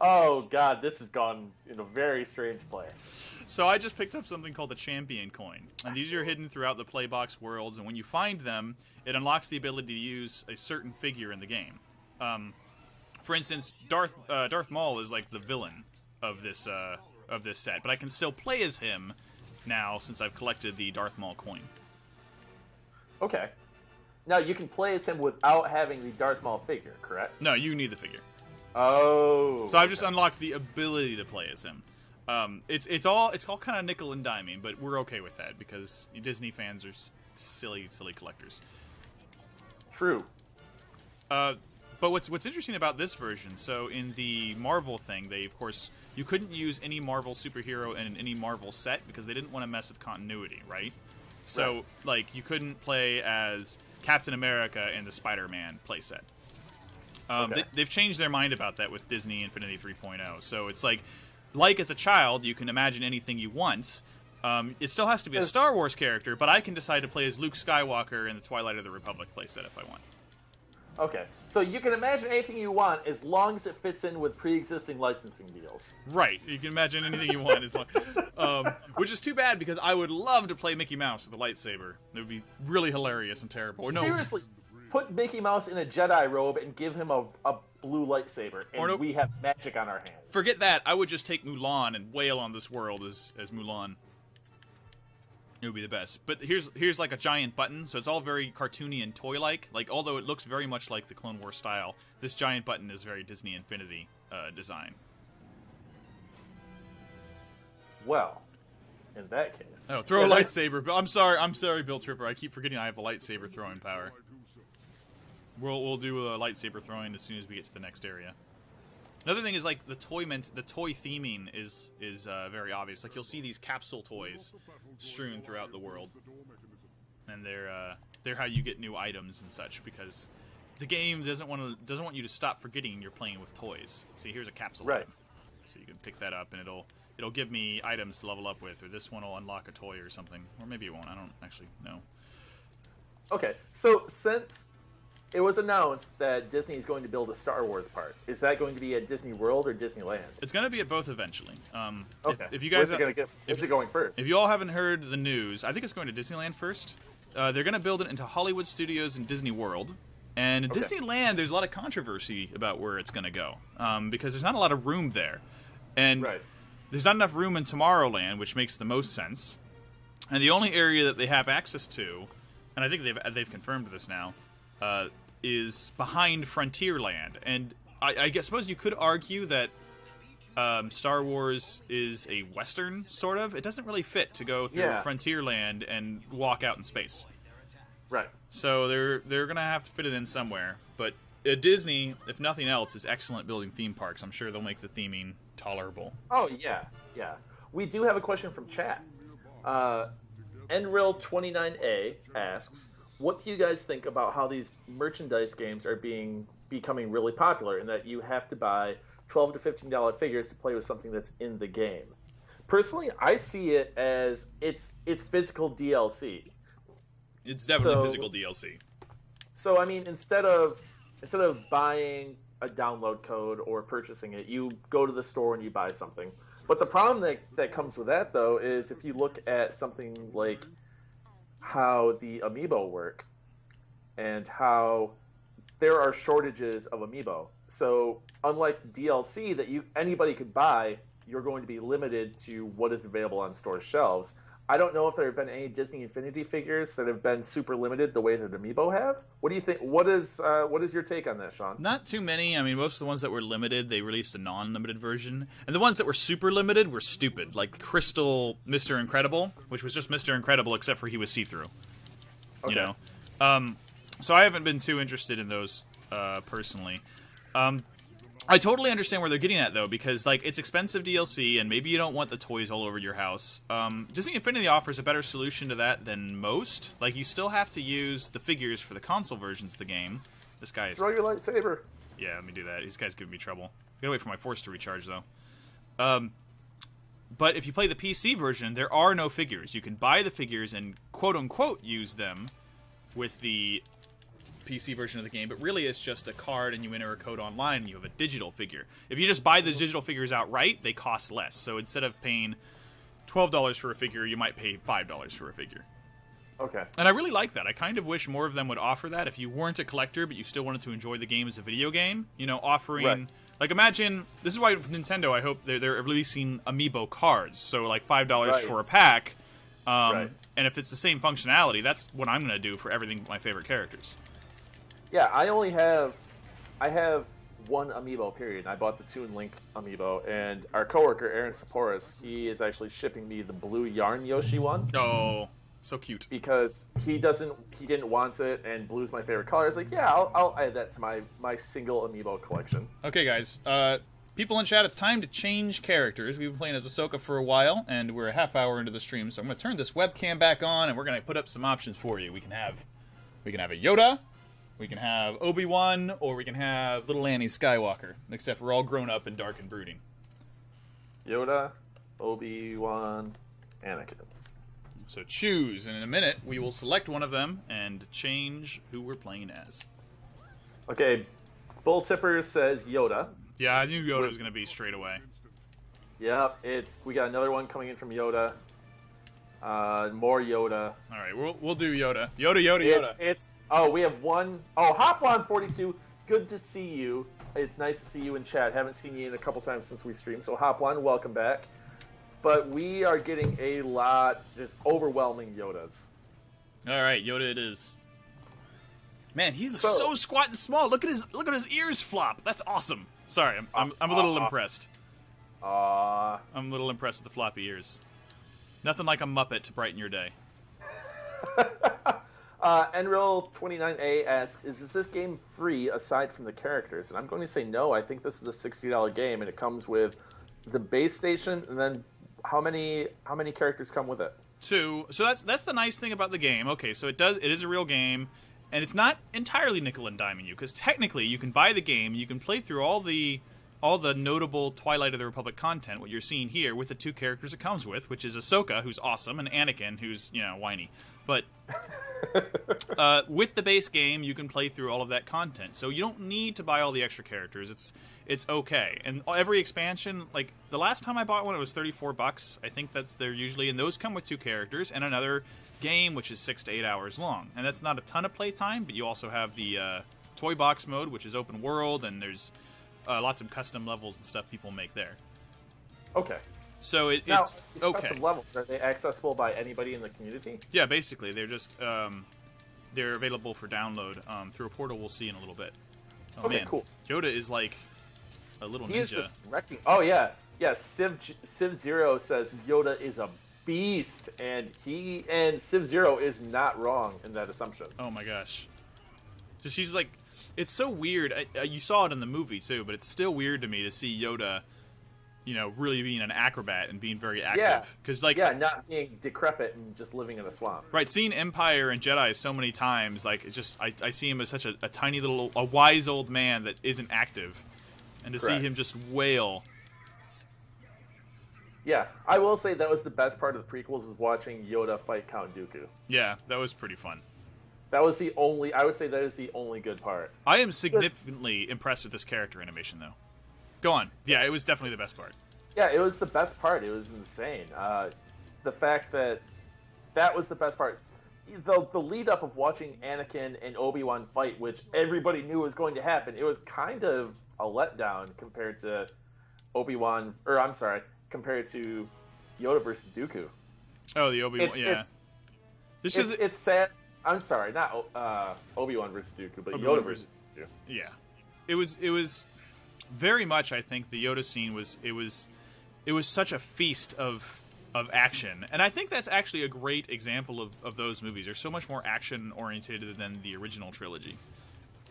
Oh, God, this has gone in a very strange place. So I just picked up something called the Champion Coin, and these are hidden throughout the Playbox worlds, and when you find them, it unlocks the ability to use a certain figure in the game. For instance, Darth Maul is like the villain of this set, but I can still play as him now since I've collected the Darth Maul coin. Okay. Now, you can play as him without having the Darth Maul figure, correct? No, you need the figure. Oh. So I've just unlocked the ability to play as him. It's all kind of nickel and diming, but we're okay with that because Disney fans are silly collectors. True. But what's interesting about this version, so in the Marvel thing, they, of course, you couldn't use any Marvel superhero in any Marvel set because they didn't want to mess with continuity, right? So, like, you couldn't play as Captain America in the Spider-Man playset. They've changed their mind about that with Disney Infinity 3.0. So it's like as a child, you can imagine anything you want. It still has to be a Star Wars character, but I can decide to play as Luke Skywalker in the Twilight of the Republic playset if I want. Okay, so you can imagine anything you want as long as it fits in with pre-existing licensing deals. Right, you can imagine anything you want, as long, which is too bad because I would love to play Mickey Mouse with a lightsaber. It would be really hilarious and terrible. Or Seriously, put Mickey Mouse in a Jedi robe and give him a blue lightsaber, and we have magic on our hands. Forget that. I would just take Mulan and wail on this world as Mulan. It would be the best. But here's like a giant button, so it's all very cartoony and toy-like. Like, although it looks very much like the Clone Wars style, this giant button is very Disney Infinity design. Well, in that case... Oh, throw a lightsaber. I'm sorry, Bill Tripper. I keep forgetting I have the lightsaber throwing power. We'll do a lightsaber throwing as soon as we get to the next area. Another thing is, like, the toy theming is very obvious. Like, you'll see these capsule toys strewn throughout the world, and they're how you get new items and such, because the game doesn't want you to stop forgetting you're playing with toys. See, here's a capsule item, so you can pick that up, and it'll give me items to level up with, or this one will unlock a toy or something, or maybe it won't. I don't actually know. Okay, so since it was announced that Disney is going to build a Star Wars park, is that going to be at Disney World or Disneyland? It's going to be at both eventually. Okay. If you guys, where's it going first? If you all haven't heard the news, I think it's going to Disneyland first. They're going to build it into Hollywood Studios and Disney World. And in Disneyland, there's a lot of controversy about where it's going to go, because there's not a lot of room there. And there's not enough room in Tomorrowland, which makes the most sense. And the only area that they have access to, and I think they've confirmed this now, is behind Frontierland. And I suppose you could argue that Star Wars is a Western, sort of. It doesn't really fit to go through Frontierland and walk out in space. Right. So they're going to have to fit it in somewhere. But Disney, if nothing else, is excellent building theme parks. I'm sure they'll make the theming tolerable. Oh, yeah. We do have a question from chat. Enril29A asks, what do you guys think about how these merchandise games are becoming really popular, and that you have to buy $12 to $15 figures to play with something that's in the game? Personally, I see it as it's physical DLC. It's definitely physical DLC. So I mean, instead of buying a download code or purchasing it, you go to the store and you buy something. But the problem that comes with that, though, is if you look at something like how the amiibo work and how there are shortages of amiibo. So unlike DLC that anybody could buy, you're going to be limited to what is available on store shelves. I don't know if there have been any Disney Infinity figures that have been super limited the way that amiibo have. What do you think? What is your take on that, Sean? Not too many. I mean, most of the ones that were limited, they released a non-limited version. And the ones that were super limited were stupid. Like Crystal Mr. Incredible, which was just Mr. Incredible except for he was see-through. Okay. You know? So I haven't been too interested in those personally. I totally understand where they're getting at, though, because, like, it's expensive DLC, and maybe you don't want the toys all over your house. Disney Infinity offers a better solution to that than most. Like, you still have to use the figures for the console versions of the game. This guy is... Throw your lightsaber. Yeah, let me do that. This guy's giving me trouble. I gotta wait for my Force to recharge, though. But if you play the PC version, there are no figures. You can buy the figures and, quote-unquote, use them with the PC version of the game, but really it's just a card and you enter a code online and you have a digital figure. If you just buy the digital figures outright, they cost less. So instead of paying $12 for a figure, you might pay $5 for a figure. Okay. And I really like that. I kind of wish more of them would offer that. If you weren't a collector, but you still wanted to enjoy the game as a video game, you know, offering... Right. Like, imagine... This is why Nintendo, I hope, they're releasing amiibo cards. So, like, $5 for a pack. And if it's the same functionality, that's what I'm going to do for everything my favorite characters. Yeah, I have one amiibo, period. I bought the Toon Link amiibo, and our coworker, Aaron Saporis, he is actually shipping me the blue Yarn Yoshi one. Oh, So cute. because he didn't want it, and blue's my favorite color. I was like, yeah, I'll add that to my single amiibo collection. Okay, guys. People in chat, it's time to change characters. We've been playing as Ahsoka for a while, and we're a half hour into the stream, so I'm going to turn this webcam back on, and we're going to put up some options for you. We can have a Yoda, we can have Obi-Wan, or we can have little Annie Skywalker, except we're all grown up and dark and brooding. Yoda, Obi-Wan, Anakin. So choose, and in a minute, we will select one of them and change who we're playing as. Okay, Bull Tipper says Yoda. Yeah, I knew Yoda was going to be straight away. Yep, we got another one coming in from Yoda. More Yoda. All right, we'll do Yoda. Yoda. We have one. Oh, Hoplon42, good to see you. It's nice to see you in chat. Haven't seen you in a couple times since we streamed. So Hoplon, welcome back. But we are getting a lot, just overwhelming Yodas. All right, Yoda it is. Man, he's so squat and small. Look at his ears flop. That's awesome. Sorry, I'm a little impressed. I'm a little impressed with the floppy ears. Nothing like a Muppet to brighten your day. Enreal29A asks, is this game free aside from the characters? And I'm going to say no. I think this is a $60 game, and it comes with the base station, and then how many characters come with it? 2. So that's the nice thing about the game. Okay, so it is a real game. And it's not entirely nickel and diming you, because technically you can buy the game, you can play through all the notable Twilight of the Republic content, what you're seeing here, with the 2 characters it comes with, which is Ahsoka, who's awesome, and Anakin, who's, whiny. But with the base game, you can play through all of that content. So you don't need to buy all the extra characters. It's okay. And every expansion, like, the last time I bought one, it was $34. I think that's there usually, and those come with 2 characters, and another game, which is 6 to 8 hours long, and that's not a ton of playtime. But you also have the toy box mode, which is open world, and there's lots of custom levels and stuff people make there. Okay. So it's okay. Custom levels, are they accessible by anybody in the community? Yeah, basically they're just they're available for download through a portal we'll see in a little bit. Oh, okay, man. Cool. Yoda is like a little ninja. He is just wrecking. Oh yeah. Civ Zero says Yoda is a beast, and Civ Zero is not wrong in that assumption. Oh my gosh, just he's like, it's so weird. You saw it in the movie too, but it's still weird to me to see Yoda, really being an acrobat and being very active. Because not being decrepit and just living in a swamp. Right, seeing Empire and Jedi so many times, like it's just I see him as such a tiny little wise old man that isn't active, and to see him just wail. Yeah, I will say that was the best part of the prequels, is watching Yoda fight Count Dooku. Yeah, that was pretty fun. I would say that is the only good part. I am significantly impressed with this character animation, though. Go on. Yeah, it was definitely the best part. Yeah, it was the best part. It was insane. The fact that was the best part. The lead up of watching Anakin and Obi-Wan fight, which everybody knew was going to happen, it was kind of a letdown compared to compared to Yoda versus Dooku. Oh, the Obi-Wan, yeah. It's sad. I'm sorry, not Obi-Wan versus Dooku, but Yoda versus Dooku. Yeah. It was very much, I think, the Yoda scene was such a feast of action. And I think that's actually a great example of those movies. They're so much more action-oriented than the original trilogy.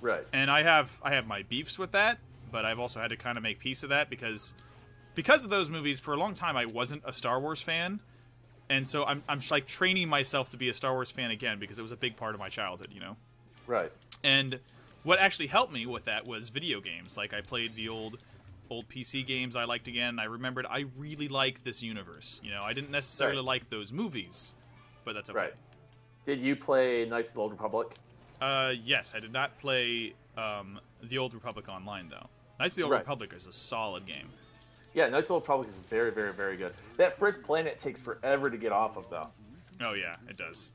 Right. And I have my beefs with that, but I've also had to kind of make peace of that because of those movies. For a long time, I wasn't a Star Wars fan, and so I'm like training myself to be a Star Wars fan again because it was a big part of my childhood, Right. And what actually helped me with that was video games. Like I played the old PC games I liked again. I remembered I really like this universe. I didn't necessarily like those movies, but that's okay. Right. Did you play Knights of the Old Republic? Yes, I did not play the Old Republic Online though. Knights of the Old Republic is a solid game. Yeah, Knights of the Old Republic is very, very, very good. That first planet takes forever to get off of, though. Oh yeah, it does.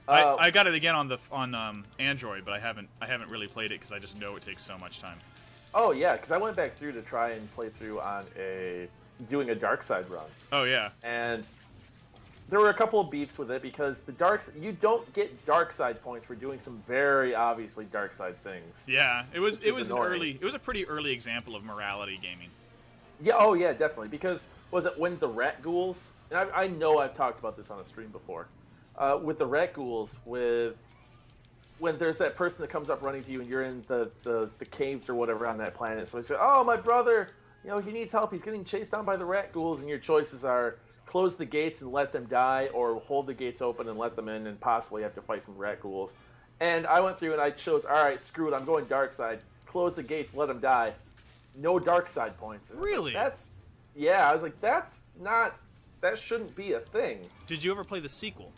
I got it again on Android, but I haven't really played it because I just know it takes so much time. Oh yeah, because I went back through to try and play through on doing a dark side run. Oh yeah, and there were a couple of beefs with it because you don't get dark side points for doing some very obviously dark side things. Yeah, it was a pretty early example of morality gaming. Yeah, oh yeah, definitely. Because was it when the rat ghouls? And I know I've talked about this on a stream before. with the rat ghouls, with when there's that person that comes up running to you and you're in the caves or whatever on that planet. So they say, "Oh, my brother, he needs help. He's getting chased down by the rat ghouls," and your choices are close the gates and let them die, or hold the gates open and let them in and possibly have to fight some rat ghouls. And I went through and I chose, all right, screw it, I'm going dark side. Close the gates, let them die. No dark side points. Really? I was like, that shouldn't be a thing. Did you ever play the sequel?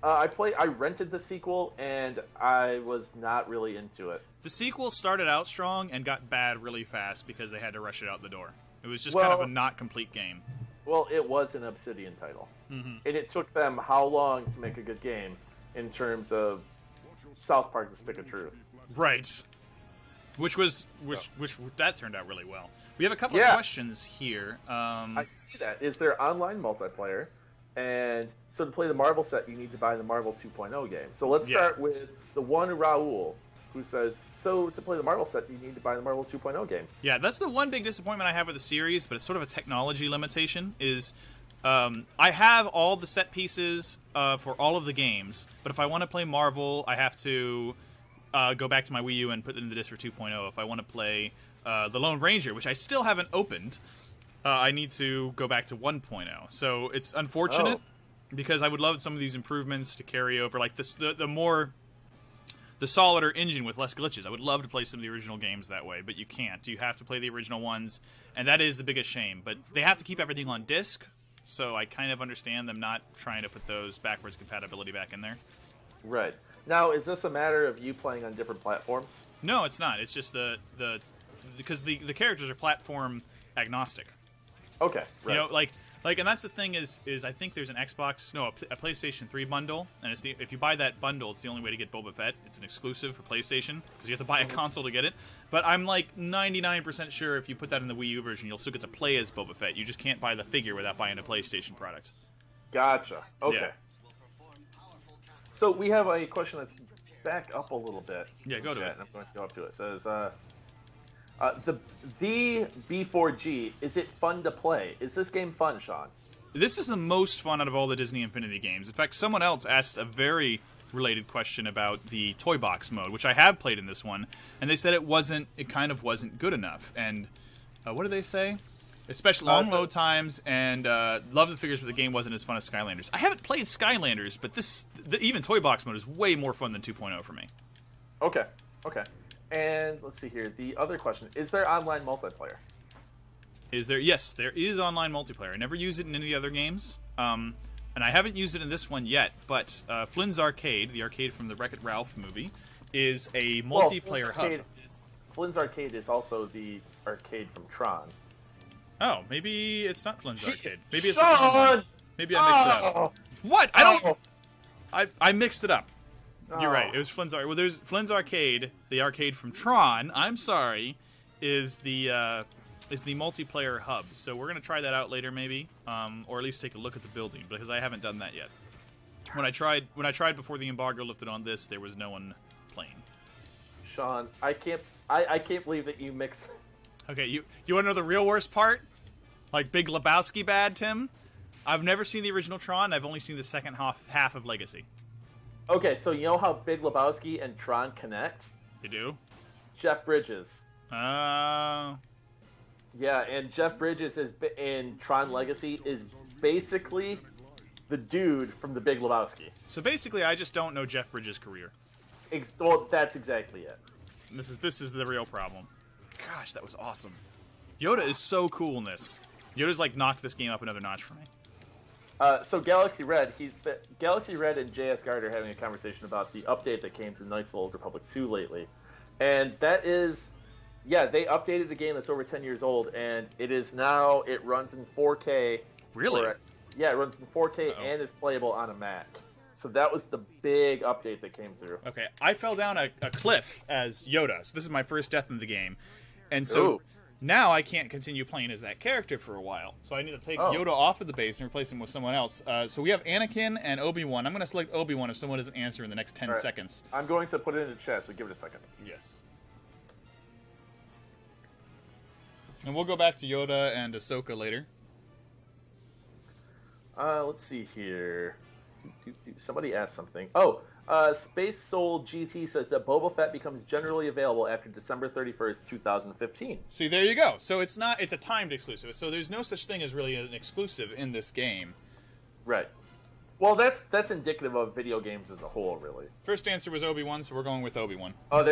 I rented the sequel, and I was not really into it. The sequel started out strong and got bad really fast because they had to rush it out the door. It was just kind of a not complete game. Well, it was an Obsidian title. And it took them how long to make a good game in terms of South Park: The Stick of Truth. Right. Which that turned out really well. We have a couple of questions here. I see that. Is there online multiplayer? And so to play the Marvel set, you need to buy the Marvel 2.0 game. So let's start with the one Raul, who says, so to play the Marvel set, you need to buy the Marvel 2.0 game. Yeah, that's the one big disappointment I have with the series, but it's sort of a technology limitation, is I have all the set pieces for all of the games, but if I want to play Marvel, I have to go back to my Wii U and put it in the disc for 2.0. If I want to play The Lone Ranger, which I still haven't opened, I need to go back to 1.0. So it's unfortunate because I would love some of these improvements to carry over, like the solider engine with less glitches. I would love to play some of the original games that way, but you can't. You have to play the original ones, and that is the biggest shame. But they have to keep everything on disc, so I kind of understand them not trying to put those backwards compatibility back in there. Right. Now, is this a matter of you playing on different platforms? No, it's not. It's just because the characters are platform agnostic. Okay, right. And that's the thing is I think there's a PlayStation 3 bundle, and if you buy that bundle, it's the only way to get Boba Fett. It's an exclusive for PlayStation because you have to buy a console to get it. But I'm like 99% sure if you put that in the Wii U version, you'll still get to play as Boba Fett. You just can't buy the figure without buying a PlayStation product. Gotcha. Okay. Yeah. So we have a question that's back up a little bit. Yeah, go to it. I'm going to go up to it. It says, the B4G, is it fun to play? Is this game fun, Sean? This is the most fun out of all the Disney Infinity games. In fact, someone else asked a very related question about the toy box mode, which I have played in this one, and they said it kind of wasn't good enough. And what did they say? Especially long load times, and love the figures, but the game wasn't as fun as Skylanders. I haven't played Skylanders, but even toy box mode is way more fun than 2.0 for me. Okay. And let's see here. The other question, is there online multiplayer? Yes, there is online multiplayer. I never use it in any of the other games. And I haven't used it in this one yet, but Flynn's Arcade, the arcade from the Wreck-It Ralph movie, is a multiplayer hub. Flynn's Arcade is also the arcade from Tron. Oh, maybe it's not Flynn's Arcade. Maybe it's Sean! Maybe I mixed it up. What? I mixed it up. You're right. It was Flynn's Arcade. Well, there's Flynn's Arcade, the arcade from Tron. I'm sorry, is the multiplayer hub. So we're gonna try that out later, maybe, or at least take a look at the building because I haven't done that yet. When I tried before the embargo lifted on this, there was no one playing. Sean, I can't believe that you mixed. Okay, you want to know the real worst part? Like Big Lebowski bad, Tim? I've never seen the original Tron. I've only seen the second half of Legacy. Okay, so you know how Big Lebowski and Tron connect? You do? Jeff Bridges. Oh. Yeah, and Jeff Bridges in Tron Legacy is basically the dude from the Big Lebowski. So basically, I just don't know Jeff Bridges' career. Well, that's exactly it. This is the real problem. Gosh, that was awesome. Yoda is so cool in this. Yoda's like knocked this game up another notch for me. So Galaxy Red and J.S. Gard are having a conversation about the update that came to Knights of the Old Republic 2 lately. And that is, they updated the game that's over 10 years old, and it runs in 4K. Really? It runs in 4K and is playable on a Mac. So that was the big update that came through. Okay, I fell down a cliff as Yoda, so this is my first death in the game. And so now I can't continue playing as that character for a while. So I need to take Yoda off of the base and replace him with someone else. So we have Anakin and Obi-Wan. I'm going to select Obi-Wan if someone doesn't answer in the next 10 seconds. I'm going to put it in the chat, so give it a second. Yes. And we'll go back to Yoda and Ahsoka later. Let's see here. Somebody asked something. Oh, Space Soul GT says that Boba Fett becomes generally available after December 31st, 2015. See, there you go. So it's a timed exclusive. So there's no such thing as really an exclusive in this game. Right. Well, that's indicative of video games as a whole, really. First answer was Obi-Wan, so we're going with Obi-Wan. Oh,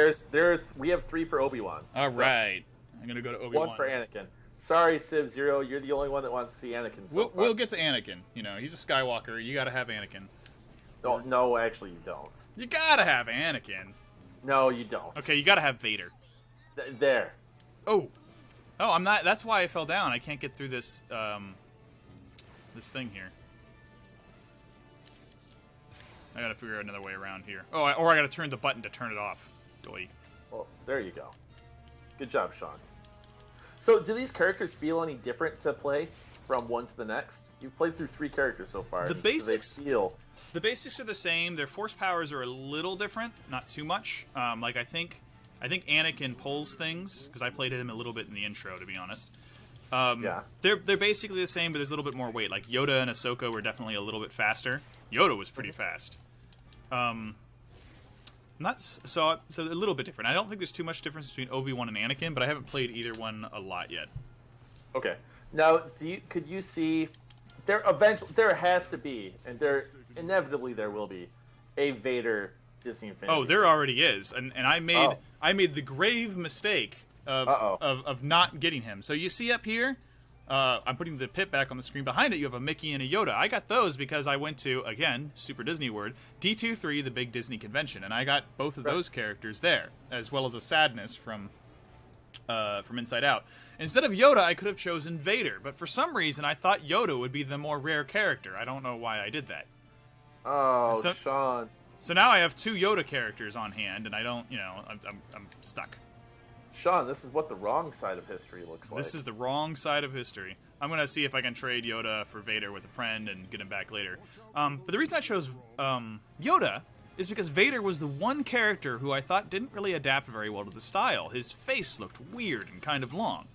we have 3 for Obi-Wan. All right. I'm going to go to Obi-Wan. 1 for Anakin. Sorry, Civ Zero, you're the only one that wants to see Anakin so far. We'll get to Anakin. You know, he's a Skywalker. You got to have Anakin. No, actually, you don't. You got to have Anakin. No, you don't. Okay, you got to have Vader. There. Oh, I'm not. That's why I fell down. I can't get through this this thing here. I gotta figure out another way around here. Oh, or I gotta turn the button to turn it off. Doy. Well, there you go. Good job, Sean. So, do these characters feel any different to play from one to the next? You've played through 3 characters so far. The basics. The basics are the same. Their force powers are a little different, not too much. Like I think Anakin pulls things because I played him a little bit in the intro, to be honest. Yeah. They're basically the same, but there's a little bit more weight. Like Yoda and Ahsoka were definitely a little bit faster. Yoda was pretty fast. Not so a little bit different. I don't think there's too much difference between Obi-Wan and Anakin, but I haven't played either one a lot yet. Okay. Now, could you see there has to be, and inevitably there will be, a Vader Disney Infinity. Oh, there already is, and I made the grave mistake of not getting him. So you see up here, I'm putting the pit back on the screen. Behind it, you have a Mickey and a Yoda. I got those because I went to, again, super Disney word, D23, the big Disney convention, and I got both of those characters there, as well as a Sadness from Inside Out. Instead of Yoda, I could have chosen Vader, but for some reason, I thought Yoda would be the more rare character. I don't know why I did that. Oh, Sean. So now I have 2 Yoda characters on hand, and I don't, I'm stuck. Sean, this is what the wrong side of history looks like. This is the wrong side of history. I'm going to see if I can trade Yoda for Vader with a friend and get him back later. But the reason I chose Yoda is because Vader was the one character who I thought didn't really adapt very well to the style. His face looked weird and kind of long.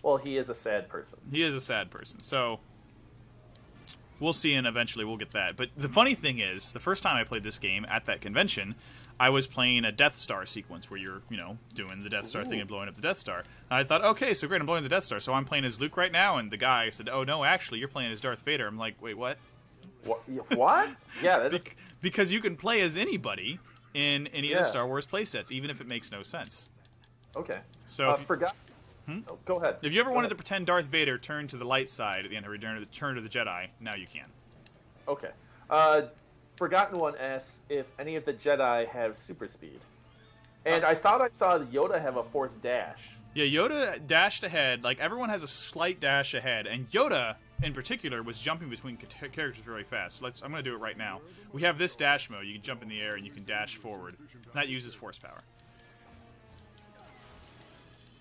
Well, he is a sad person. He is a sad person, so we'll see, and eventually we'll get that. But the funny thing is, the first time I played this game at that convention, I was playing a Death Star sequence where you're, doing the Death Star thing and blowing up the Death Star. And I thought, okay, so great, I'm blowing the Death Star, so I'm playing as Luke right now, and the guy said, oh, no, actually, you're playing as Darth Vader. I'm like, wait, what? What? Yeah, that is... Because you can play as anybody in any of the Star Wars playsets, even if it makes no sense. Okay. So forgot... Oh, go ahead. If you ever wanted to pretend Darth Vader turned to the light side at the end of Return of the Jedi, now you can. Okay. Forgotten One asks if any of the Jedi have super speed. And I thought I saw Yoda have a Force dash. Yeah, Yoda dashed ahead. Like, everyone has a slight dash ahead. And Yoda, in particular, was jumping between characters really fast. So I'm going to do it right now. We have this dash mode. You can jump in the air and you can dash forward. That uses Force power.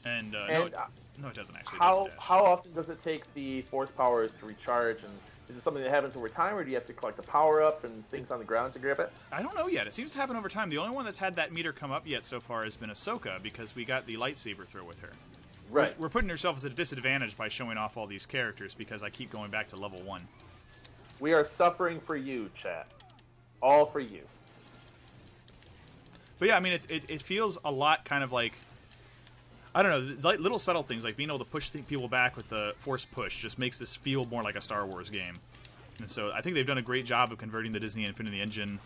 And no, it doesn't actually. How often does it take the Force powers to recharge? And is it something that happens over time, or do you have to collect a power-up and things on the ground to grab it? I don't know yet. It seems to happen over time. The only one that's had that meter come up yet so far has been Ahsoka, because we got the lightsaber throw with her. Right. We're putting ourselves at a disadvantage by showing off all these characters, because I keep going back to level 1. We are suffering for you, chat. All for you. But yeah, I mean, it feels a lot kind of like, I don't know, little subtle things like being able to push people back with the Force push just makes this feel more like a Star Wars game. And so I think they've done a great job of converting the Disney Infinity Engine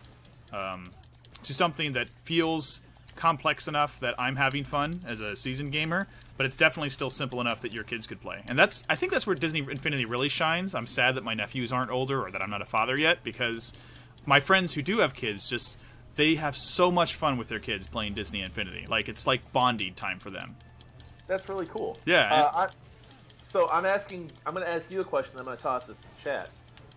to something that feels complex enough that I'm having fun as a seasoned gamer, but it's definitely still simple enough that your kids could play. And I think that's where Disney Infinity really shines. I'm sad that my nephews aren't older or that I'm not a father yet, because my friends who do have kids, they have so much fun with their kids playing Disney Infinity. Like, it's like bonding time for them. That's really cool. Yeah. So I'm going to ask you a question. I'm going to toss this to chat.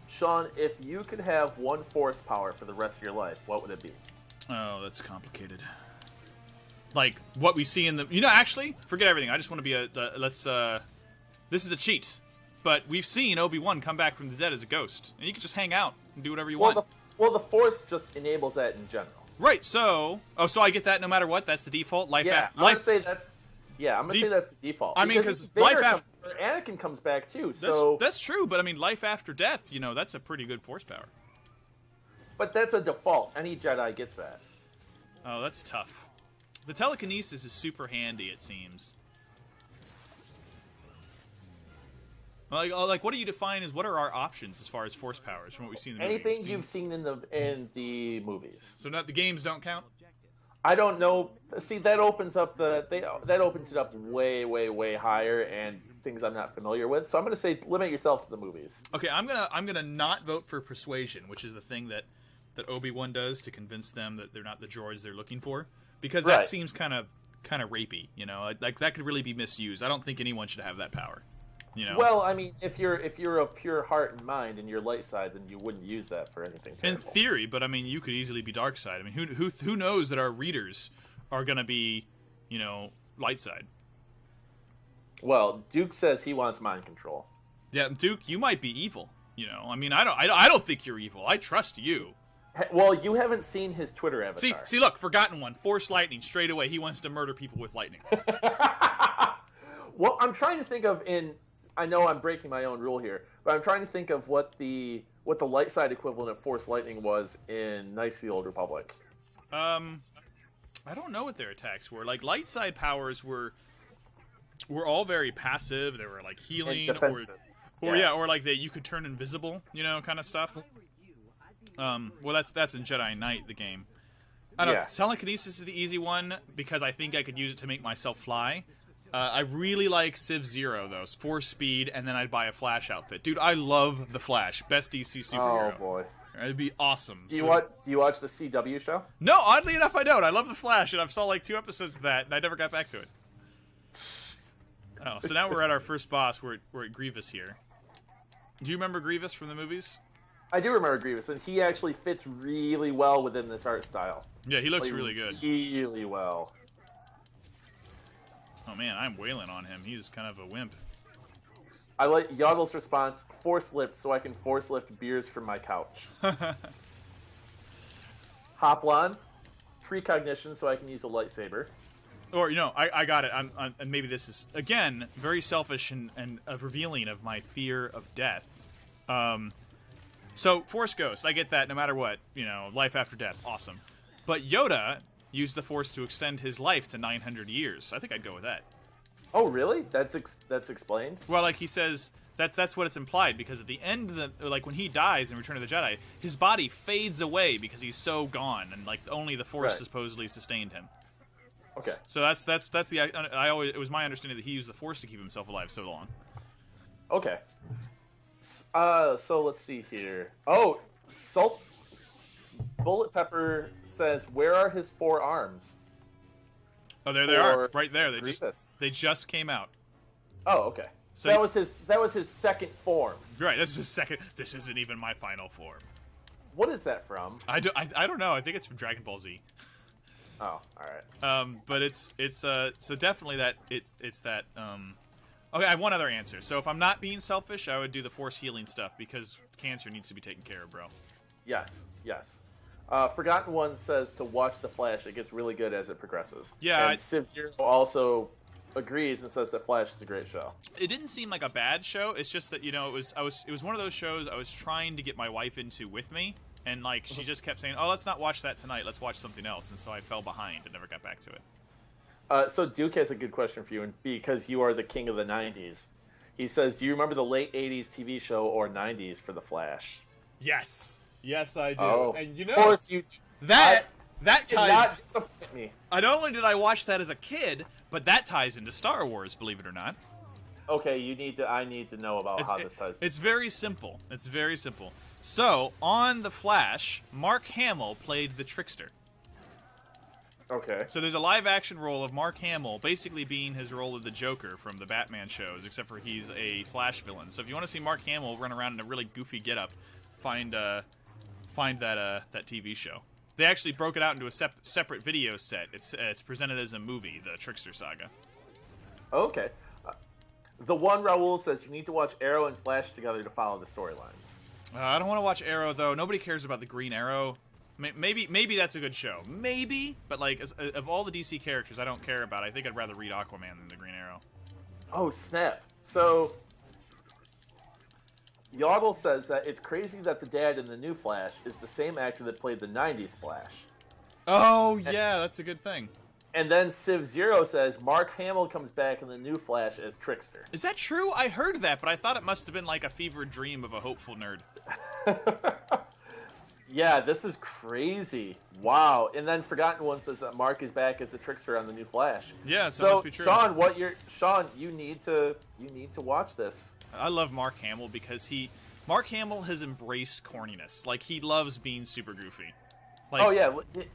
Sean, if you could have one Force power for the rest of your life, what would it be? Oh, that's complicated. Like, what we see in the... actually, forget everything. I just want to be this is a cheat. But we've seen Obi-Wan come back from the dead as a ghost. And you can just hang out and do whatever you want. Well, the Force just enables that in general. Right, so... Oh, so I get that no matter what? That's the default? I'm going to say that's... Yeah, I'm going to say that's the default. I mean, because Anakin comes back, too, so... That's true, but I mean, life after death, that's a pretty good Force power. But that's a default. Any Jedi gets that. Oh, that's tough. The telekinesis is super handy, it seems. Like, what do you define as what are our options as far as force powers from what we've seen in the Anything movies? you've seen in the movies. So not the games don't count? I don't know. See, that opens up that opens it up way, way, way higher and things I'm not familiar with. So I'm going to say limit yourself to the movies. Okay, I'm gonna not vote for persuasion, which is the thing that Obi-Wan does to convince them that they're not the droids they're looking for, because that seems kind of rapey, you know, like that could really be misused. I don't think anyone should have that power, you know. Well, I mean, if you're of pure heart and mind and you're light side, then you wouldn't use that for anything terrible. In theory, but I mean, you could easily be dark side. I mean, who knows that our readers are gonna be, you know, light side. Well, Duke says he wants mind control. Yeah, Duke, you might be evil. You know, I mean, I don't think you're evil. I trust you. Well, you haven't seen his Twitter avatar. See, look, forgotten one. Force lightning straight away. He wants to murder people with lightning. Well, I'm trying to think of I know I'm breaking my own rule here, but I'm trying to think of what the light side equivalent of Force lightning was in Knights of the Old Republic. I don't know what their attacks were. Like, light side powers were all very passive. They were like healing or like you could turn invisible, you know, kind of stuff. Well, that's in Jedi Knight, the game. I don't know. Telekinesis is the easy one because I think I could use it to make myself fly. I really like Civ Zero, though. Force speed, and then I'd buy a Flash outfit. Dude, I love the Flash. Best DC superhero. Oh, boy. It'd be awesome. Do you watch the CW show? No, oddly enough, I don't. I love the Flash, and I've saw like 2 episodes of that, and I never got back to it. Oh, so now we're at our first boss. We're at Grievous here. Do you remember Grievous from the movies? I do remember Grievous, and he actually fits really well within this art style. Yeah, he looks really good. Really well. Oh man, I'm wailing on him. He's kind of a wimp. I like Yoddle's response, force lift so I can force lift beers from my couch. Hoplon, precognition so I can use a lightsaber. Or, you know, I got it. And maybe this is, again, very selfish and revealing of my fear of death. So, Force Ghost, I get that no matter what. You know, life after death, awesome. But Yoda used the Force to extend his life to 900 years. I think I'd go with that. Oh, really? That's explained? Well, like he says, that's what it's implied, because at the end of like when he dies in Return of the Jedi, his body fades away because he's so gone, and like only the Force supposedly sustained him. Okay. So that's the it was my understanding that he used the Force to keep himself alive so long. Okay. So let's see here. Oh, Bullet Pepper says, "Where are his 4 arms?" Oh, there they are, right there. They just came out. Oh, okay. So that was his second form. Right, that's his second. This isn't even my final form. What is that from? I don't know. I think it's from Dragon Ball Z. Oh, all right. But it's so definitely that it's that. Okay, I have one other answer. So if I'm not being selfish, I would do the Force healing stuff because cancer needs to be taken care of, bro. Yes. Forgotten One says to watch The Flash. It gets really good as it progresses. Yeah. And Civ Zero also agrees and says that Flash is a great show. It didn't seem like a bad show. It's just that, you know, it was one of those shows I was trying to get my wife into with me, and like she just kept saying, "Oh, let's not watch that tonight. Let's watch something else." And so I fell behind and never got back to it. So Duke has a good question for you, and because you are the king of the 90s. He says, do you remember the late 80s TV show or 90s for The Flash? Yes, I do. Oh, and you know, of course you do. That did ties. Not disappoint me. Not only did I watch that as a kid, but that ties into Star Wars, believe it or not. Okay, I need to know about how this ties. It's very simple. So, on The Flash, Mark Hamill played the Trickster. Okay. So there's a live-action role of Mark Hamill basically being his role of the Joker from the Batman shows, except for he's a Flash villain. So if you want to see Mark Hamill run around in a really goofy getup, find that TV show. They actually broke it out into a separate video set. It's presented as a movie, the Trickster Saga. Okay. The one Raul says you need to watch Arrow and Flash together to follow the storylines. I don't want to watch Arrow, though. Nobody cares about the Green Arrow. Maybe that's a good show. Maybe, but like of all the DC characters, I don't care about. I think I'd rather read Aquaman than the Green Arrow. Oh snap! So Yaddle says that it's crazy that the dad in the new Flash is the same actor that played the 90s Flash. Oh, yeah, that's a good thing. And then Civ Zero says Mark Hamill comes back in the new Flash as Trickster. Is that true? I heard that, but I thought it must have been like a fevered dream of a hopeful nerd. Yeah, this is crazy. Wow. And then Forgotten One says that Mark is back as the Trickster on the new Flash. Yeah, so must be true. Sean, you need to watch this. I love Mark Hamill because Mark Hamill has embraced corniness. Like, he loves being super goofy. Like, oh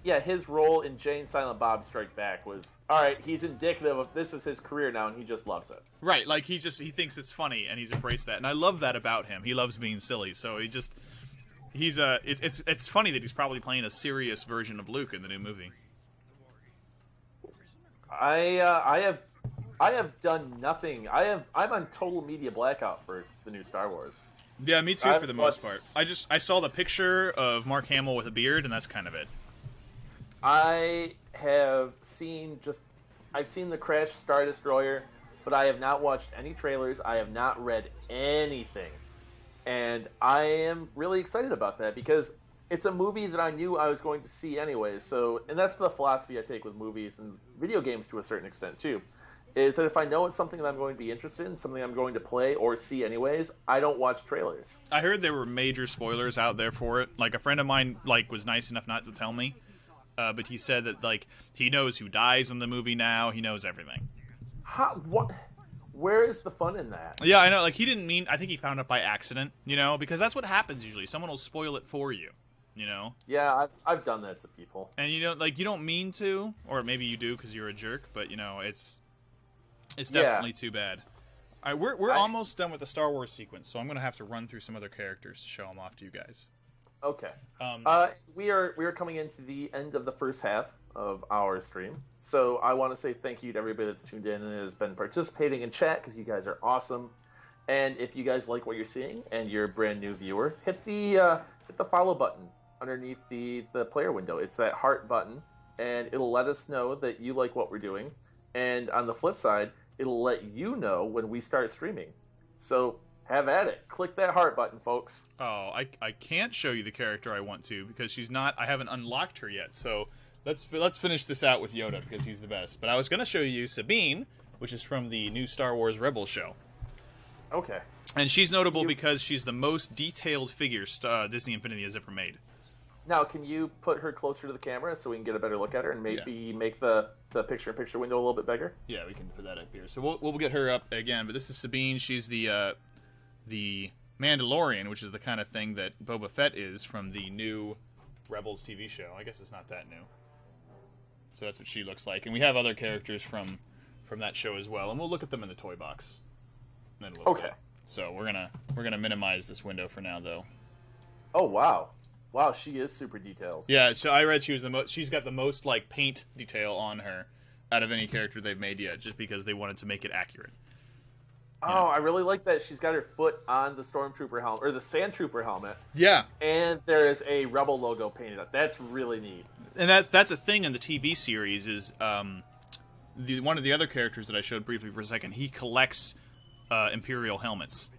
yeah, his role in Jay and Silent Bob Strike Back was all right. He's indicative of this is his career now, and he just loves it. Right, like he thinks it's funny, and he's embraced that, and I love that about him. He loves being silly, so it's funny that he's probably playing a serious version of Luke in the new movie. I have done nothing. I'm on total media blackout for the new Star Wars. Yeah, me too, for the most part. I saw the picture of Mark Hamill with a beard, and that's kind of it. I have seen I've seen the Crash Star Destroyer, but I have not watched any trailers. I have not read anything. And I am really excited about that because it's a movie that I knew I was going to see anyway. So, and that's the philosophy I take with movies and video games to a certain extent too. Is that if I know it's something that I'm going to be interested in, something I'm going to play or see anyways, I don't watch trailers. I heard there were major spoilers out there for it. Like, a friend of mine, was nice enough not to tell me, but he said that, he knows who dies in the movie now. He knows everything. What? Where is the fun in that? Yeah, I know. Like, he didn't mean... I think he found it by accident, because that's what happens usually. Someone will spoil it for you, Yeah, I've done that to people. And, you don't mean to, or maybe you do because you're a jerk, but, it's definitely too bad. All right, we're almost done with the Star Wars sequence, so I'm going to have to run through some other characters to show them off to you guys. Okay. We are coming into the end of the first half of our stream, so I want to say thank you to everybody that's tuned in and has been participating in chat because you guys are awesome. And if you guys like what you're seeing and you're a brand new viewer, hit the follow button underneath the player window. It's that heart button, and it'll let us know that you like what we're doing. And on the flip side, it'll let you know when we start streaming. So have at it. Click that heart button, folks. Oh, I can't show you the character I want to because she's not. I haven't unlocked her yet. So let's finish this out with Yoda because he's the best. But I was going to show you Sabine, which is from the new Star Wars Rebels show. Okay. And she's notable because she's the most detailed figure Disney Infinity has ever made. Now, can you put her closer to the camera so we can get a better look at her and maybe make the picture-in-picture window a little bit bigger? Yeah, we can put that up here. So we'll get her up again. But this is Sabine. She's the Mandalorian, which is the kind of thing that Boba Fett is from the new Rebels TV show. I guess it's not that new. So that's what she looks like. And we have other characters from that show as well. And we'll look at them in the toy box. Okay. So we're gonna minimize this window for now, though. Oh wow. Wow, she is super detailed. Yeah, so I read she's got the most paint detail on her out of any character they've made yet, just because they wanted to make it accurate. Oh, I really like that she's got her foot on the Stormtrooper helmet or the Sandtrooper helmet. Yeah. And there is a Rebel logo painted up. That's really neat. And that's a thing in the TV series is one of the other characters that I showed briefly for a second, he collects Imperial helmets.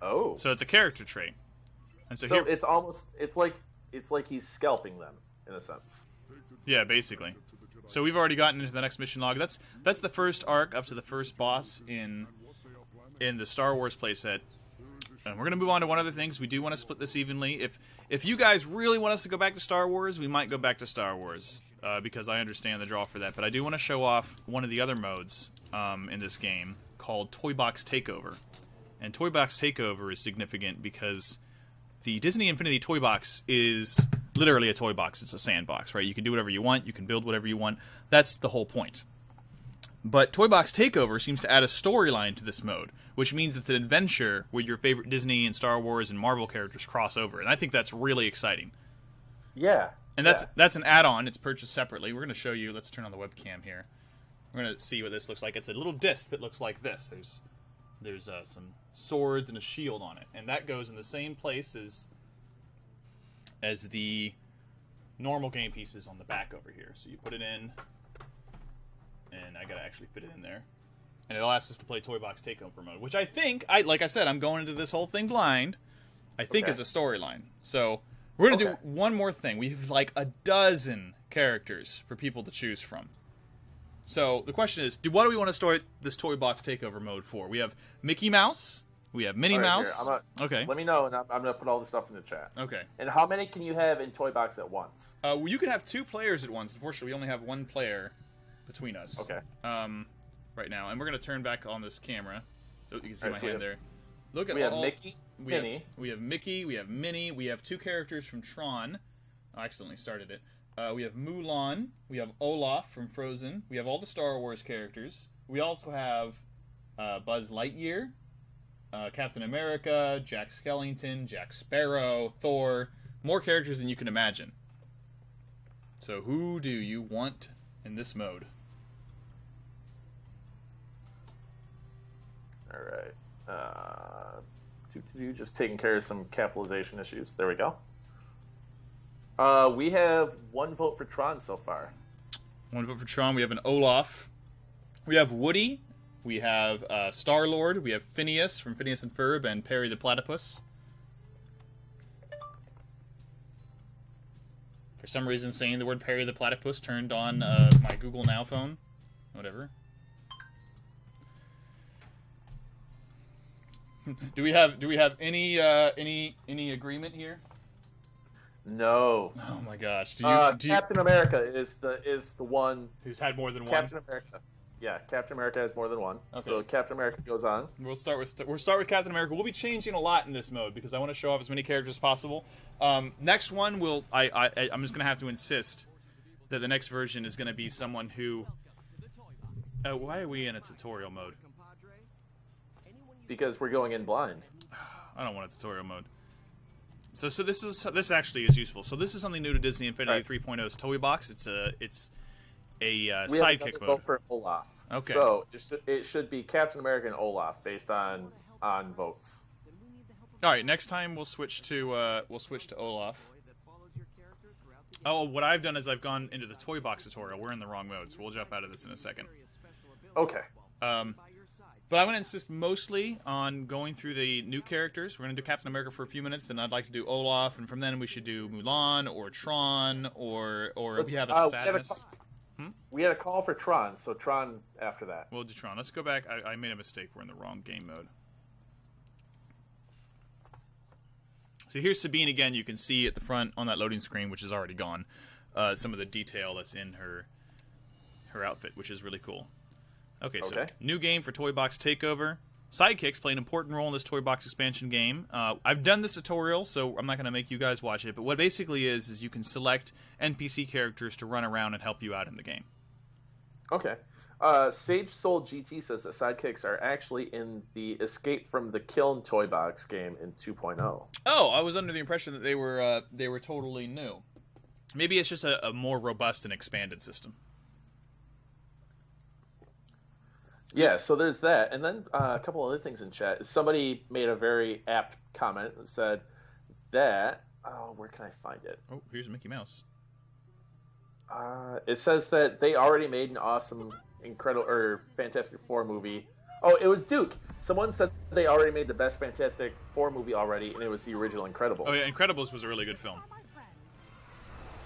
Oh. So it's a character trait. And so here, it's like he's scalping them in a sense. Yeah, basically. So we've already gotten into the next mission log. That's the first arc up to the first boss in the Star Wars playset. And we're gonna move on to one other thing. We do want to split this evenly. If you guys really want us to go back to Star Wars, we might go back to Star Wars because I understand the draw for that. But I do want to show off one of the other modes in this game called Toy Box Takeover. And Toy Box Takeover is significant because the Disney Infinity Toy Box is literally a toy box. It's a sandbox, right? You can do whatever you want. You can build whatever you want. That's the whole point. But Toy Box Takeover seems to add a storyline to this mode, which means it's an adventure where your favorite Disney and Star Wars and Marvel characters cross over. And I think that's really exciting. Yeah. And that's an add-on. It's purchased separately. We're going to show you. Let's turn on the webcam here. We're going to see what this looks like. It's a little disc that looks like this. There's some swords and a shield on it, and that goes in the same place as the normal game pieces on the back over here. So you put it in, and I gotta actually fit it in there. and it'll ask us to play Toy Box Takeover mode, which I think, like I said, I'm going into this whole thing blind. I think is a storyline. So we're gonna do one more thing. We have like a dozen characters for people to choose from. So the question is, what do we want to start this Toy Box Takeover mode for? We have Mickey Mouse. We have Minnie Mouse. Okay. Let me know, and I'm going to put all the stuff in the chat. Okay. And how many can you have in Toy Box at once? Well, you can have 2 players at once. Unfortunately, we only have 1 player between us. Okay. Right now, and we're going to turn back on this camera so you can see my hand there. Look at we have Mickey, Minnie. We have Mickey. We have Minnie. We have 2 characters from Tron. I accidentally started it. We have Mulan. We have Olaf from Frozen. We have all the Star Wars characters. We also have Buzz Lightyear, Captain America, Jack Skellington, Jack Sparrow, Thor. More characters than you can imagine. So who do you want in this mode? All right. Just taking care of some capitalization issues. There we go. We have 1 vote for Tron so far. 1 vote for Tron. We have an Olaf. We have Woody. We have Star-Lord. We have Phineas from Phineas and Ferb and Perry the Platypus. For some reason, saying the word Perry the Platypus turned on my Google Now phone. Whatever. Do we have any agreement here? No. Oh my gosh. Captain America is the one who's had more than Captain America. Yeah, Captain America has more than 1. Okay. So Captain America goes on. We'll start with Captain America. We'll be changing a lot in this mode because I want to show off as many characters as possible. Next one I'm just gonna have to insist that the next version is gonna be someone who. Why are we in a tutorial mode? Because we're going in blind. I don't want a tutorial mode. So this actually is useful. So this is something new to Disney Infinity 3.0's Toy Box. It's a sidekick mode. Vote for Olaf. Okay. So it should be Captain America and Olaf based on votes. All right. Next time we'll switch to Olaf. Oh, what I've done is I've gone into the Toy Box tutorial. We're in the wrong mode, so we'll jump out of this in a second. Okay. But I'm going to insist mostly on going through the new characters. We're going to do Captain America for a few minutes, then I'd like to do Olaf, and from then we should do Mulan or Tron or we have a Sadness. We had a call for Tron, so Tron after that. We'll do Tron. Let's go back. I made a mistake. We're in the wrong game mode. So here's Sabine again. You can see at the front on that loading screen, which is already gone, some of the detail that's in her outfit, which is really cool. Okay, so new game for Toy Box Takeover. Sidekicks play an important role in this Toy Box expansion game. I've done this tutorial, so I'm not going to make you guys watch it, but what it basically is you can select NPC characters to run around and help you out in the game. Okay. Sage Soul GT says that Sidekicks are actually in the Escape from the Kiln Toy Box game in 2.0. Oh, I was under the impression that they were totally new. Maybe it's just a more robust and expanded system. Yeah, so there's that. And then a couple other things in chat. Somebody made a very apt comment that said that... Oh, where can I find it? Oh, here's Mickey Mouse. It says that they already made an awesome, incredible, or Fantastic Four movie. Oh, it was Duke. Someone said they already made the best Fantastic Four movie already, and it was the original Incredibles. Oh, yeah, Incredibles was a really good film.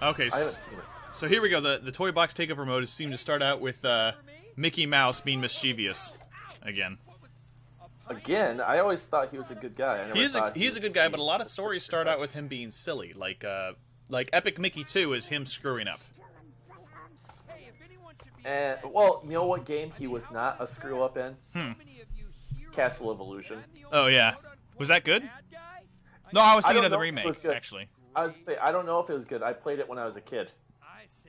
Okay, I haven't seen it. So here we go. The Toy Box Takeover mode seemed to start out with... Mickey Mouse being mischievous again. Again, I always thought he was a good guy. He is a good guy, but a lot of stories start out with him being silly, like Epic Mickey 2 is him screwing up. And well, you know what game he was not a screw up in? Castle of Illusion. Oh yeah, was that good? No, I was thinking of the remake actually. I was say I don't know if it was good. I played it when I was a kid.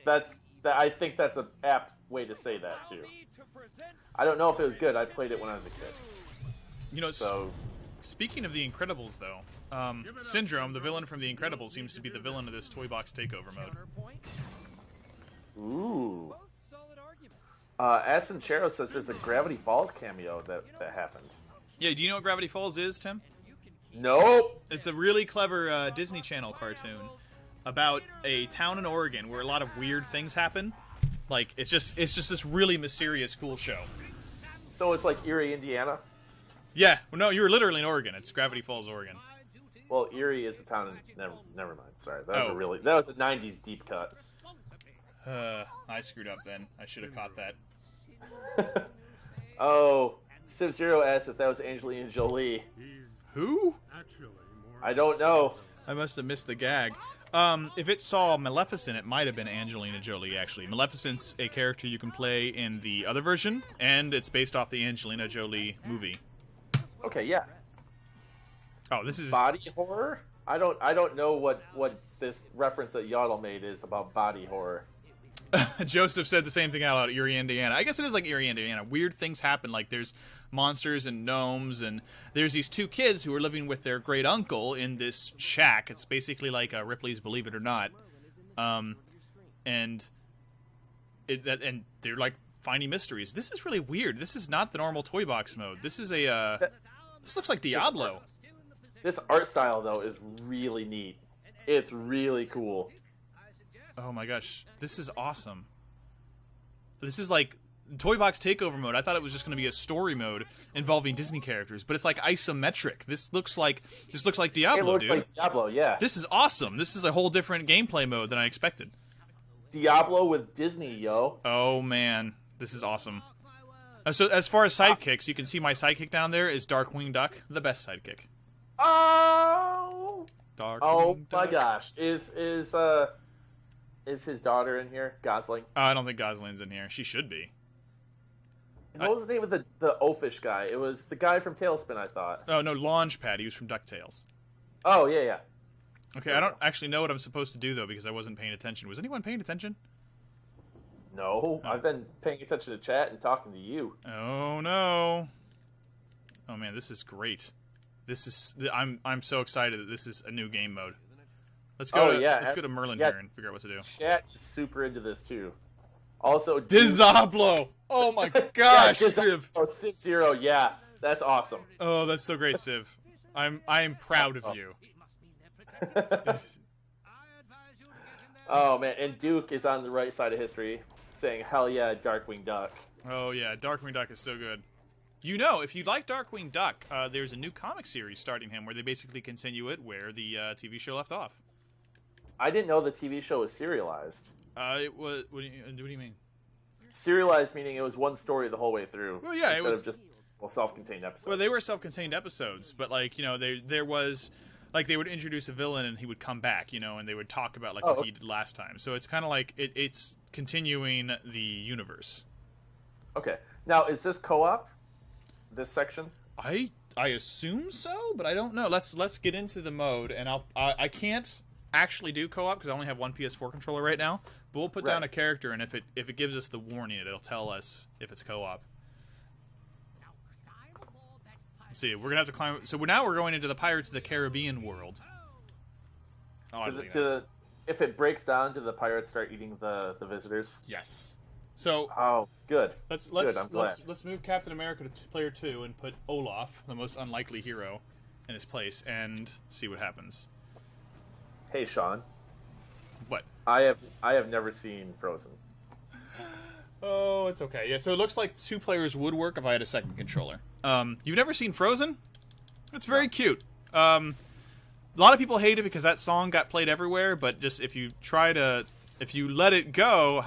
I think that's an apt way to say that too. I don't know if it was good. I played it when I was a kid. You know, speaking of the Incredibles, though, Syndrome, the villain from the Incredibles, seems to be the villain of this Toy Box Takeover mode. Ooh. Aston Chero says there's a Gravity Falls cameo that happened. Yeah, do you know what Gravity Falls is, Tim? Nope. It's a really clever Disney Channel cartoon about a town in Oregon where a lot of weird things happen. Like, it's just this really mysterious, cool show. So it's like Erie, Indiana? Yeah. Well, no, you're literally in Oregon. It's Gravity Falls, Oregon. Well, Erie is a town in... Never mind. Sorry. That was a 90s deep cut. I screwed up then. I should have caught that. Oh, Civ-Zero asked if that was Angelina Jolie. Who? I don't know. I must have missed the gag. If it saw Maleficent, it might have been Angelina Jolie, actually. Maleficent's a character you can play in the other version, and it's based off the Angelina Jolie movie. Okay, yeah. Oh, this is... Body horror? I don't know what this reference that Yaddle made is about body horror. Joseph said the same thing out loud, Erie, Indiana. I guess it is like Erie, Indiana. Weird things happen, like there's monsters and gnomes, and there's these two kids who are living with their great uncle in this shack. It's basically like Ripley's Believe It or Not. And they're like finding mysteries. This is really weird. This is not the normal toy box mode. This is this looks like Diablo. This art style, though, is really neat. It's really cool. Oh my gosh, this is awesome. This is like Toy Box Takeover mode. I thought it was just going to be a story mode involving Disney characters, but it's like isometric. This looks like Diablo, It looks dude. like Diablo, yeah. This is awesome. This is a whole different gameplay mode than I expected. Diablo with Disney, yo. Oh man, this is awesome. So as far as sidekicks, you can see my sidekick down there is Darkwing Duck, the best sidekick. Oh! Darkwing my Duck. gosh. Is his daughter in here? Gosling? I don't think Gosling's in here. She should be. And what was the name of the oafish guy? It was the guy from Tailspin, I thought. Oh, no, Launchpad. He was from DuckTales. Oh, yeah. Okay, I don't actually know what I'm supposed to do, though, because I wasn't paying attention. Was anyone paying attention? No, I've been paying attention to chat and talking to you. Oh, no. Oh, man, this is great. I'm so excited that this is a new game mode. Let's go to Merlin here and figure out what to do. Chat is super into this, too. Also, Diablo! Oh my gosh, Civ! Oh, Civ-Zero, yeah. That's awesome. Oh, that's so great, Civ. I am proud of you. Oh, man, and Duke is on the right side of history, saying, hell yeah, Darkwing Duck. Oh, yeah, Darkwing Duck is so good. You know, if you like Darkwing Duck, there's a new comic series starting him where they basically continue it where the TV show left off. I didn't know the TV show was serialized. It was. What do you mean? Serialized meaning it was one story the whole way through. Well, yeah, instead it was of just self-contained episodes. Well, they were self-contained episodes, but like there was like they would introduce a villain and he would come back, and they would talk about like what he did last time. So it's kind of like it's continuing the universe. Okay, now is this co-op? This section? I assume so, but I don't know. Let's get into the mode, and I can't actually do co-op because I only have one PS4 controller right now. But we'll put down a character, and if it gives us the warning, it'll tell us if it's co-op. Let's see, we're gonna have to climb. So now we're going into the Pirates of the Caribbean world. If it breaks down, do the pirates start eating the visitors? Yes. So good. Let's move Captain America to player 2 and put Olaf, the most unlikely hero, in his place, and see what happens. Hey, Sean. What? I have never seen Frozen. Oh, it's okay. Yeah, so it looks like 2 players would work if I had a second controller. You've never seen Frozen? It's very cute. A lot of people hate it because that song got played everywhere, but just if you let it go,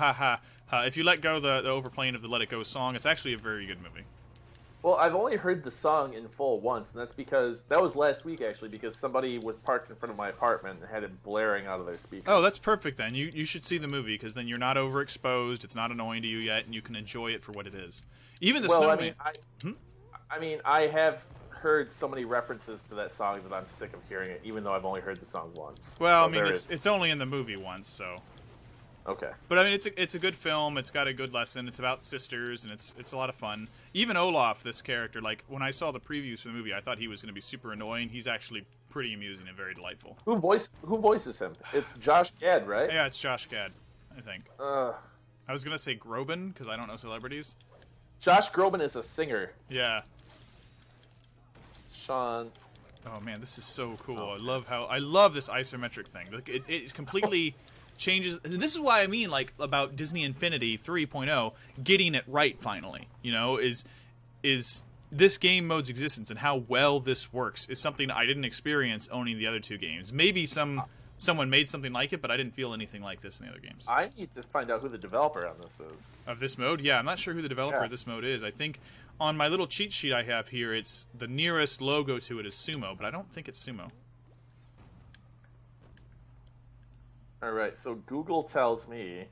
if you let go the overplaying of the Let It Go song, it's actually a very good movie. Well, I've only heard the song in full once, and that's because that was last week actually, because somebody was parked in front of my apartment and had it blaring out of their speakers. Oh, that's perfect then. You should see the movie because then you're not overexposed. It's not annoying to you yet, and you can enjoy it for what it is. Even the snowman. I have heard so many references to that song that I'm sick of hearing it, even though I've only heard the song once. Well, so it's only in the movie once, so. Okay. But I mean, it's a good film. It's got a good lesson. It's about sisters, and it's a lot of fun. Even Olaf, this character, like when I saw the previews for the movie, I thought he was going to be super annoying. He's actually pretty amusing and very delightful. Who voices him? It's Josh Gad, right? Yeah, it's Josh Gad, I think. I was going to say Groban because I don't know celebrities. Josh Groban is a singer. Yeah. Sean. Oh man, this is so cool. I love this isometric thing. Like it's completely changes. And this is why I mean like about Disney Infinity 3.0 getting it right finally. Is is this game mode's existence and how well this works is something I didn't experience owning the other two games. Maybe someone made something like it, but I didn't feel anything like this in the other games. I need to find out who the developer on this is. Of this mode? Yeah, I'm not sure who the developer of this mode is. I think on my little cheat sheet I have here, it's the nearest logo to it is Sumo, but I don't think it's Sumo. All right, so Google tells me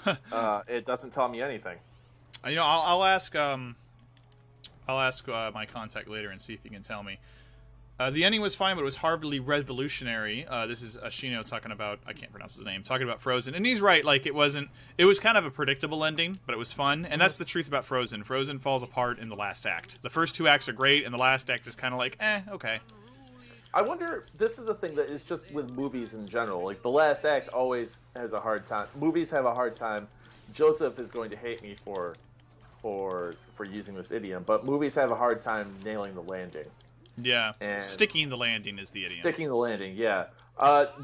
it doesn't tell me anything. You know, I'll ask my contact later and see if he can tell me. The ending was fine, but it was hardly revolutionary. This is Ashino talking about, I can't pronounce his name, talking about Frozen. And he's right, like, it was kind of a predictable ending, but it was fun. And that's the truth about Frozen. Frozen falls apart in the last act. The first two acts are great, and the last act is kind of like, okay. I wonder, this is the thing that is just with movies in general. Like, the last act always has a hard time. Movies have a hard time. Joseph is going to hate me for using this idiom, but movies have a hard time nailing the landing. Yeah, and sticking the landing is the idiom. Sticking the landing, yeah.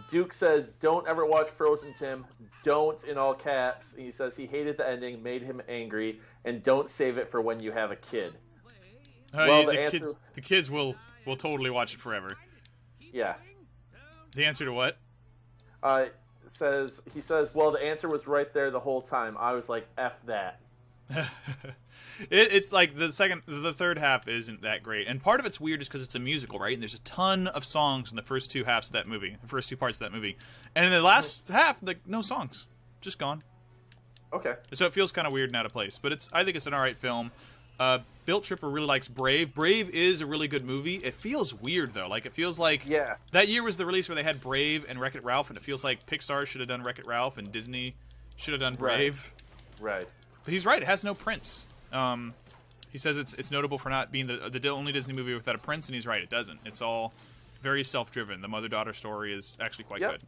Duke says, don't ever watch Frozen, Tim. Don't, in all caps. He says he hated the ending, made him angry, and don't save it for when you have a kid. Well, the kids will totally watch it forever. Yeah. The answer to what? He says, well, the answer was right there the whole time. I was like, F that. It's like the third half isn't that great, and part of it's weird just because it's a musical, right? And there's a ton of songs in the first two halves of that movie, the first two parts of that movie, and in the last half, like, no songs, just gone. Okay. So it feels kind of weird and out of place, but I think it's an alright film. Built Tripper really likes Brave. Brave is a really good movie. It feels weird though, like it feels like that year was the release where they had Brave and Wreck-It Ralph, and it feels like Pixar should have done Wreck-It Ralph and Disney should have done Brave. Right. But he's right. It has no prince. He says it's notable for not being the only Disney movie without a prince, and he's right. It doesn't. It's all very self-driven. The mother-daughter story is actually quite good.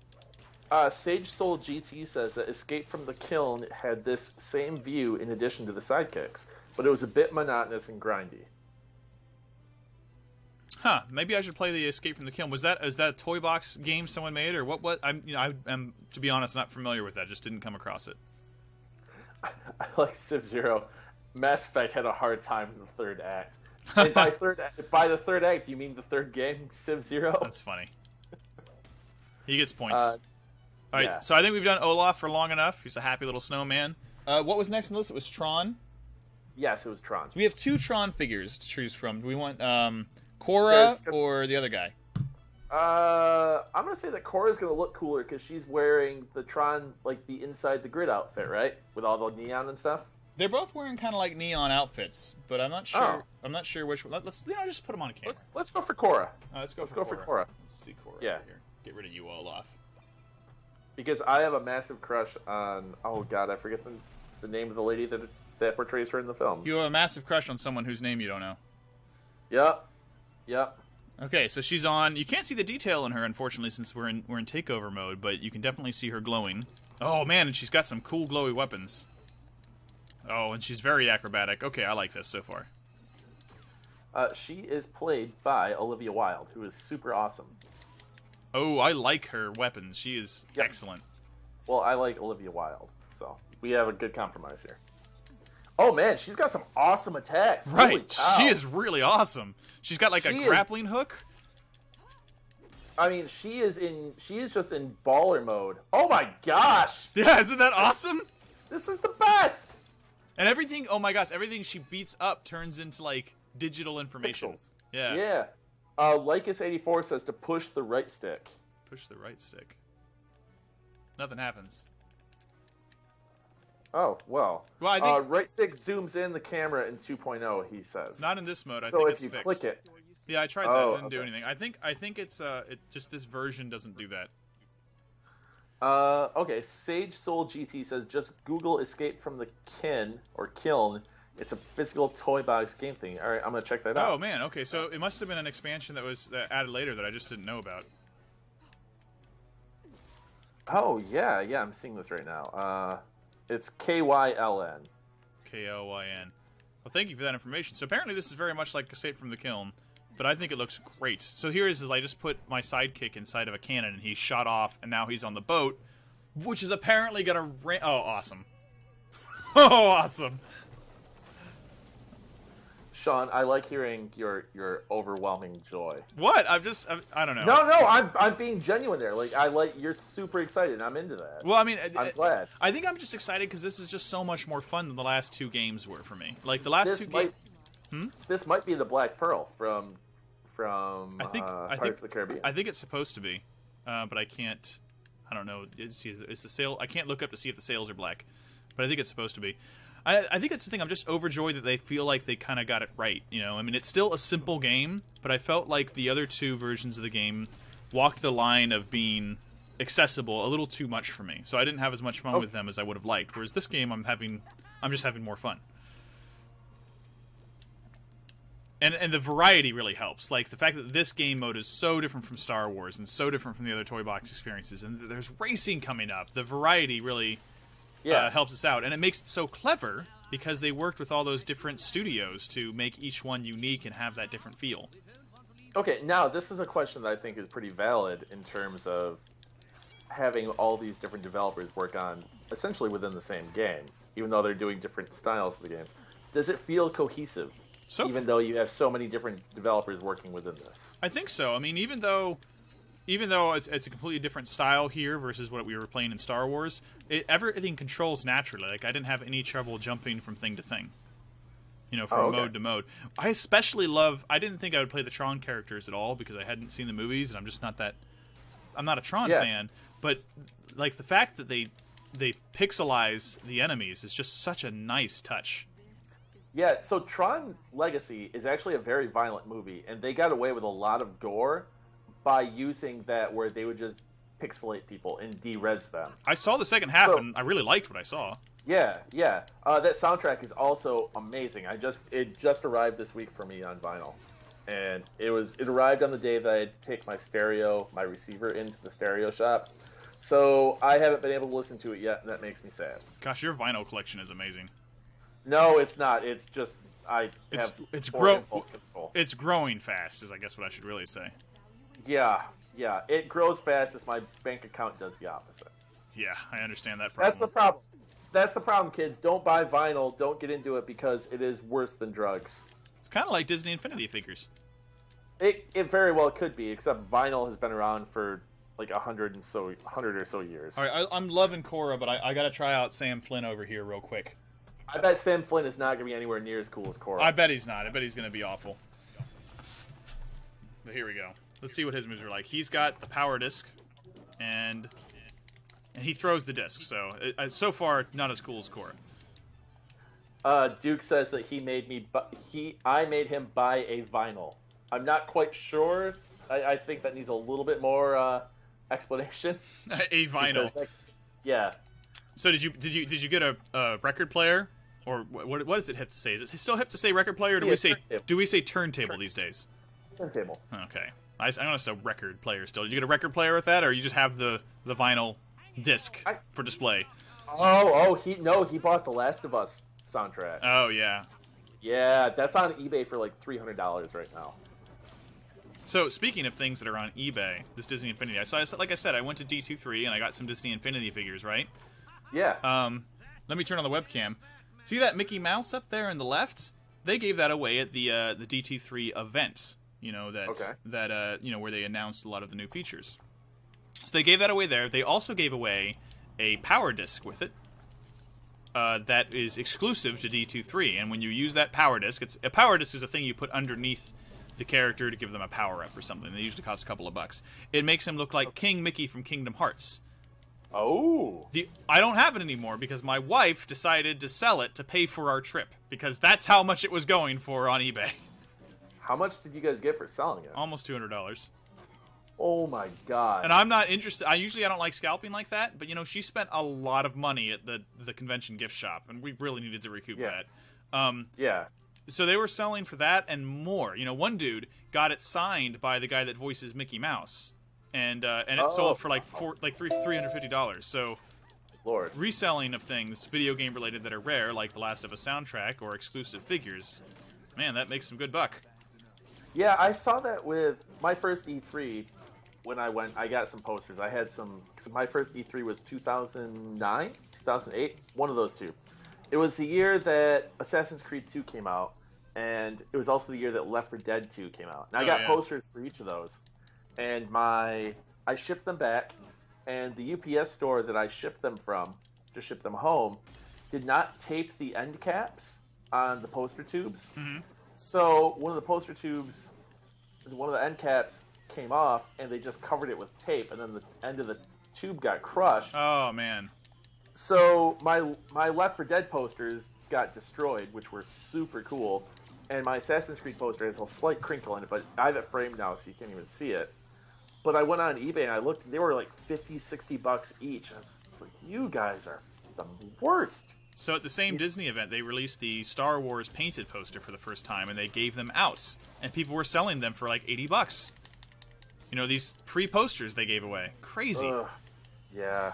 Sage Soul GT says that Escape from the Kiln had this same view in addition to the sidekicks, but it was a bit monotonous and grindy. Huh? Maybe I should play the Escape from the Kiln. Is that a toy box game someone made, or what? I'm to be honest not familiar with that. Just didn't come across it. I like Sub-Zero. Mass Effect had a hard time in the third act. And by the third act, you mean the third game, Sub-Zero? That's funny. He gets points. All right, so I think we've done Olaf for long enough. He's a happy little snowman. What was next on the list? It was Tron? Yes, it was Tron. So we have two Tron figures to choose from. Do we want Korra or the other guy? I'm going to say that Korra's going to look cooler because she's wearing the Tron, like the inside the grid outfit, right? With all the neon and stuff. They're both wearing kind of like neon outfits, but I'm not sure. Oh. I'm not sure which one. Let's just put them on a camera. Let's go for Korra. Let's go for Korra. Let's see Korra. Yeah. Right here. Get rid of you all off. Because I have a massive crush on. Oh God, I forget the name of the lady that portrays her in the films. You have a massive crush on someone whose name you don't know. Yep. Okay, so she's on. You can't see the detail in her, unfortunately, since we're in takeover mode. But you can definitely see her glowing. Oh man, and she's got some cool glowy weapons. Oh, and she's very acrobatic. Okay, I like this so far. She is played by Olivia Wilde, who is super awesome. Oh, I like her weapons. She is excellent. Well, I like Olivia Wilde, so we have a good compromise here. Oh man, she's got some awesome attacks. Right, she is really awesome. She's got like a grappling hook. I mean, she is just in baller mode. Oh my gosh! Yeah, isn't that awesome? This is the best. And everything, oh my gosh, everything she beats up turns into, like, digital information. Pixels. Yeah. Yeah. Lycus84 says to push the right stick. Push the right stick. Nothing happens. Oh, well. I think... right stick zooms in the camera in 2.0, he says. Not in this mode. I so think if it's you fixed. click it... Yeah, I tried that. It didn't do anything. I think it's, just this version doesn't do that. Okay, Sage Soul GT says, just Google Escape from the Kiln. It's a physical toy box game thing. All right, I'm going to check that out. Oh, man, okay, so it must have been an expansion that was added later that I just didn't know about. Oh, yeah, I'm seeing this right now. It's KYLN. KLYN. Well, thank you for that information. So apparently this is very much like Escape from the Kiln, but I think it looks great. So here is I just put my sidekick inside of a cannon, and he shot off, and now he's on the boat, which is apparently going to... Oh, awesome. Oh, awesome. Sean, I like hearing your overwhelming joy. What? I don't know. No, I'm being genuine there. Like you're super excited. And I'm into that. Well, I mean, I'm glad. I think I'm just excited because this is just so much more fun than the last 2 games were for me. Like the last 2 games. This might be the Black Pearl from Pirates of the Caribbean. I think it's supposed to be, but I can't. I don't know. Is the sail? I can't look up to see if the sails are black, but I think it's supposed to be. I think it's the thing. I'm just overjoyed that they feel like they kind of got it right. You know, I mean, it's still a simple game, but I felt like the other 2 versions of the game walked the line of being accessible a little too much for me. So I didn't have as much fun with them as I would have liked. Whereas this game, I'm just having more fun. And the variety really helps. Like, the fact that this game mode is so different from Star Wars and so different from the other Toy Box experiences, and there's racing coming up. The variety really helps us out. And it makes it so clever because they worked with all those different studios to make each one unique and have that different feel. Okay, now this is a question that I think is pretty valid in terms of having all these different developers work on essentially within the same game, even though they're doing different styles of the games. Does it feel cohesive? Even though you have so many different developers working within this. I think so. I mean, even though it's a completely different style here versus what we were playing in Star Wars, everything controls naturally. Like, I didn't have any trouble jumping from thing to thing. You know, from mode to mode. I especially love... I didn't think I would play the Tron characters at all because I hadn't seen the movies, and I'm just not that... I'm not a Tron fan, but, like, the fact that they pixelize the enemies is just such a nice touch. Yeah, so Tron Legacy is actually a very violent movie, and they got away with a lot of gore by using that where they would just pixelate people and de-res them. I saw the second half, and I really liked what I saw. Yeah. That soundtrack is also amazing. It just arrived this week for me on vinyl, and it arrived on the day that I take my receiver into the stereo shop. So I haven't been able to listen to it yet, and that makes me sad. Gosh, your vinyl collection is amazing. No, it's not. It's just it's growing fast, is I guess what I should really say. Yeah. It grows fast as my bank account does the opposite. Yeah, I understand that problem. That's the problem, kids. Don't buy vinyl. Don't get into it because it is worse than drugs. It's kind of like Disney Infinity figures. It very well could be, except vinyl has been around for like 100 or so years. All right, I'm loving Korra, but I got to try out Sam Flynn over here real quick. I bet Sam Flynn is not going to be anywhere near as cool as Korra. I bet he's not. I bet he's going to be awful. But here we go. Let's see what his moves are like. He's got the power disc, and he throws the disc. So so far, not as cool as Korra. Duke says that I made him buy a vinyl. I'm not quite sure. I think that needs a little bit more explanation. A vinyl. Yeah. So did you get a record player, or what does it hip to say? Is it still hip to say record player, or do we say turntable these days? Turntable. Okay, I don't know record player still. Did you get a record player with that, or you just have the vinyl disc for display? He bought the Last of Us soundtrack. Oh yeah. Yeah, that's on eBay for like $300 right now. So, speaking of things that are on eBay, this Disney Infinity, like I said, I went to D23 and I got some Disney Infinity figures, right? Yeah. Let me turn on the webcam. See that Mickey Mouse up there in the left? They gave that away at the DT3 event. You know where they announced a lot of the new features. So they gave that away there. They also gave away a power disc with it. That is exclusive to D23, and when you use that power disc, a power disc is a thing you put underneath the character to give them a power up or something. They usually cost a couple of bucks. It makes him look like King Mickey from Kingdom Hearts. Oh. I don't have it anymore because my wife decided to sell it to pay for our trip, because that's how much it was going for on eBay. How much did you guys get for selling it? Almost $200. Oh my god. And I'm not interested. I don't like scalping like that, but she spent a lot of money at the convention gift shop, and we really needed to recoup that. Yeah. So they were selling for that and more. One dude got it signed by the guy that voices Mickey Mouse, and it sold for like $350. So, Lord, reselling of things video game related that are rare, like the Last of Us soundtrack or exclusive figures, man, that makes some good buck. Yeah, I saw that with my first E3. When I went, I got some posters. I had some. So my first E3 was 2009, 2008, one of those two. It was the year that Assassin's Creed 2 came out, and it was also the year that Left 4 Dead 2 came out. And I got posters for each of those, and I shipped them back, and the UPS store that I shipped them from, to ship them home, did not tape the end caps on the poster tubes. Mm-hmm. So one of the poster tubes, one of the end caps came off, and they just covered it with tape, and then the end of the tube got crushed. Oh, man. So my Left 4 Dead posters got destroyed, which were super cool, and my Assassin's Creed poster has a slight crinkle in it, but I have it framed now, so you can't even see it. But I went on eBay and I looked, and they were like $50-$60 each. I was like, you guys are the worst. So at the same Disney event, they released the Star Wars painted poster for the first time, and they gave them out, and people were selling them for like $80. You know, these free posters they gave away. Crazy. Ugh, yeah.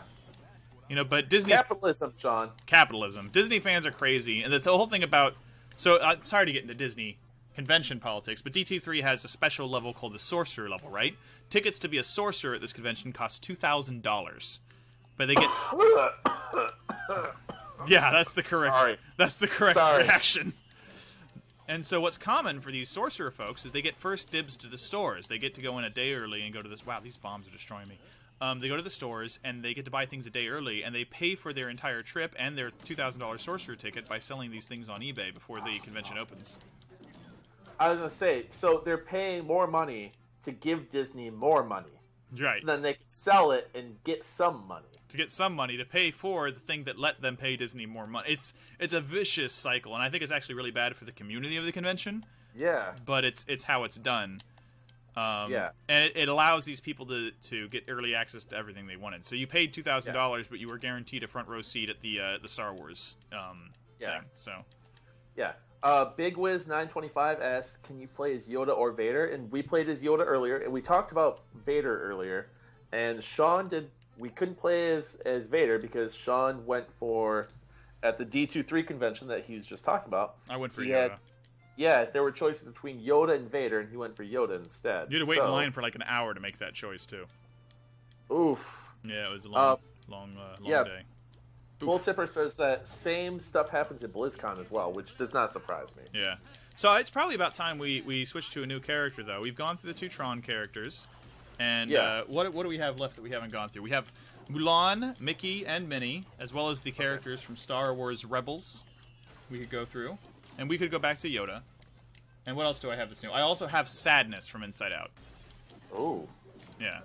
You know, but Disney... Capitalism, Sean. Capitalism. Disney fans are crazy, and the whole thing about... So, sorry to get into Disney convention politics, but DT3 has a special level called the Sorcerer level, right? Tickets to be a sorcerer at this convention cost $2,000. But they get... Yeah, that's the correct... Sorry. That's the correct reaction. And so what's common for these sorcerer folks is they get first dibs to the stores. They get to go in a day early and go to this... Wow, these bombs are destroying me. They go to the stores, and they get to buy things a day early, and they pay for their entire trip and their $2,000 sorcerer ticket by selling these things on eBay before the convention opens. I was going to say, so they're paying more money to give Disney more money. Right. So then they can sell it and get some money. To get some money to pay for the thing that let them pay Disney more money. It's a vicious cycle, and I think it's actually really bad for the community of the convention. Yeah. But it's how it's done. Yeah. And it allows these people to get early access to everything they wanted. So you paid $2,000, but you were guaranteed a front row seat at the Star Wars thing. So. Yeah. Big Wiz 925 asks, "Can you play as Yoda or Vader?" And we played as Yoda earlier, and we talked about Vader earlier. And Sean did. We couldn't play as Vader because Sean went for at the D23 convention that he was just talking about. I went for Yoda. Yeah, there were choices between Yoda and Vader, and he went for Yoda instead. You had to wait in line for like an hour to make that choice, too. Oof. Yeah, it was a long day. Bull Tipper says that same stuff happens at BlizzCon as well, which does not surprise me. Yeah. So it's probably about time we switch to a new character, though. We've gone through the two Tron characters, and what do we have left that we haven't gone through? We have Mulan, Mickey, and Minnie, as well as the characters from Star Wars Rebels we could go through. And we could go back to Yoda. And what else do I have that's new? I also have Sadness from Inside Out. Oh. Yeah.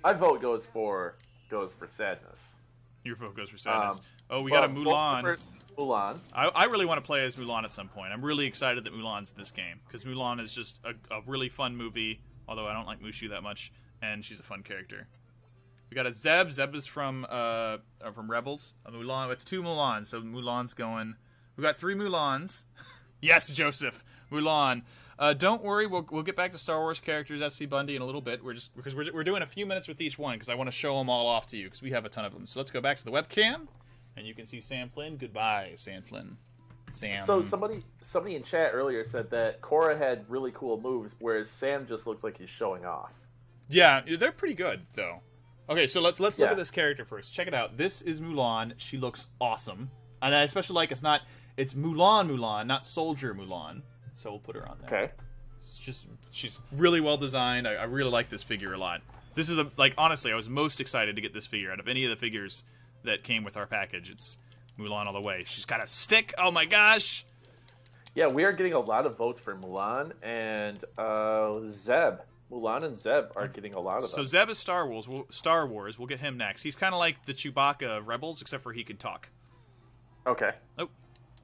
My vote goes for Sadness. Your vote goes for Sadness. We got a Mulan. Mulan. I really want to play as Mulan at some point. I'm really excited that Mulan's in this game. Because Mulan is just a really fun movie. Although I don't like Mushu that much. And she's a fun character. We got a Zeb. Zeb is from Rebels. A Mulan. It's two Mulans, so Mulan's going. We got three Mulans. Yes, Joseph. Mulan. Don't worry, we'll get back to Star Wars characters, FC Bundy, in a little bit. We're doing a few minutes with each one because I want to show them all off to you because we have a ton of them. So let's go back to the webcam, and you can see Sam Flynn. Goodbye, Sam Flynn. Sam. So somebody in chat earlier said that Korra had really cool moves, whereas Sam just looks like he's showing off. Yeah, they're pretty good though. Okay, so let's look at this character first. Check it out. This is Mulan. She looks awesome, and I especially like it's Mulan, not Soldier Mulan. So we'll put her on there. Okay. She's really well designed. I really like this figure a lot. This is honestly, I was most excited to get this figure out of any of the figures that came with our package. It's Mulan all the way. She's got a stick. Oh my gosh. Yeah, we are getting a lot of votes for Mulan and Zeb. Mulan and Zeb are getting a lot of them. So Zeb is Star Wars. We'll get him next. He's kind of like the Chewbacca of Rebels, except for he can talk. Okay. Oh,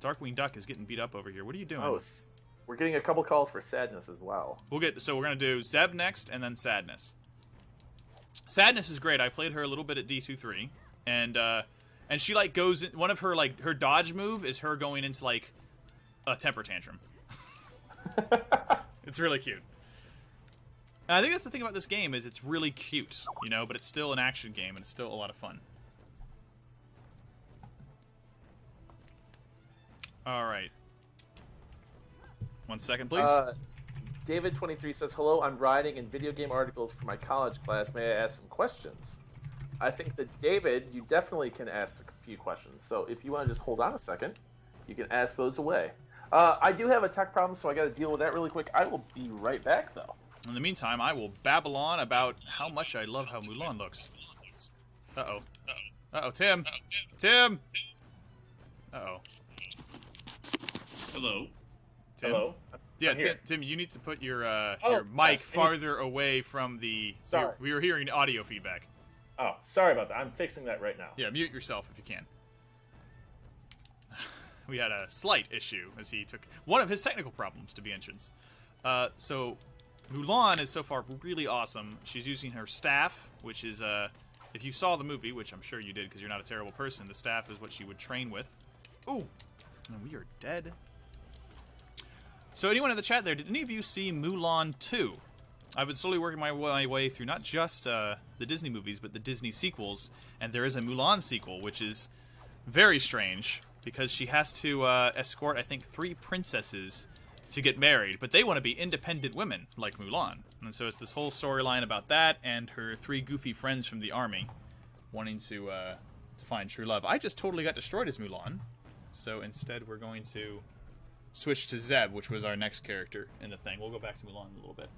Darkwing Duck is getting beat up over here. What are you doing? Oh, we're getting a couple calls for Sadness as well. So we're gonna do Zeb next, and then Sadness. Sadness is great. I played her a little bit at D23, and she goes in, one of her her dodge move is her going into a temper tantrum. It's really cute. And I think that's the thing about this game is it's really cute, but it's still an action game and it's still a lot of fun. All right. 1 second, please. David23 says, "Hello, I'm writing in video game articles for my college class. May I ask some questions?" I think that, David, you definitely can ask a few questions. So if you want to just hold on a second, you can ask those away. I do have a tech problem, so I got to deal with that really quick. I will be right back, though. In the meantime, I will babble on about how much I love how Mulan looks. Uh-oh. Uh-oh, Tim. Tim! Uh-oh. Hello. Tim? Hello? Yeah, I'm here. Tim, you need to put your mic yes. farther away from the... Sorry. We were hearing audio feedback. Oh, sorry about that. I'm fixing that right now. Yeah, mute yourself if you can. We had a slight issue as he took one of his technical problems to be entrance. So Mulan is so far really awesome. She's using her staff, which is, if you saw the movie, which I'm sure you did because you're not a terrible person, the staff is what she would train with. Ooh, and we are dead. So anyone in the chat there, did any of you see Mulan 2? I've been slowly working my way through not just the Disney movies, but the Disney sequels, and there is a Mulan sequel, which is very strange, because she has to escort, I think, 3 princesses to get married, but they want to be independent women, like Mulan. And so it's this whole storyline about that, and her 3 goofy friends from the army wanting to find true love. I just totally got destroyed as Mulan, so instead we're going to switch to Zeb, which was our next character in the thing. We'll go back to Mulan in a little bit.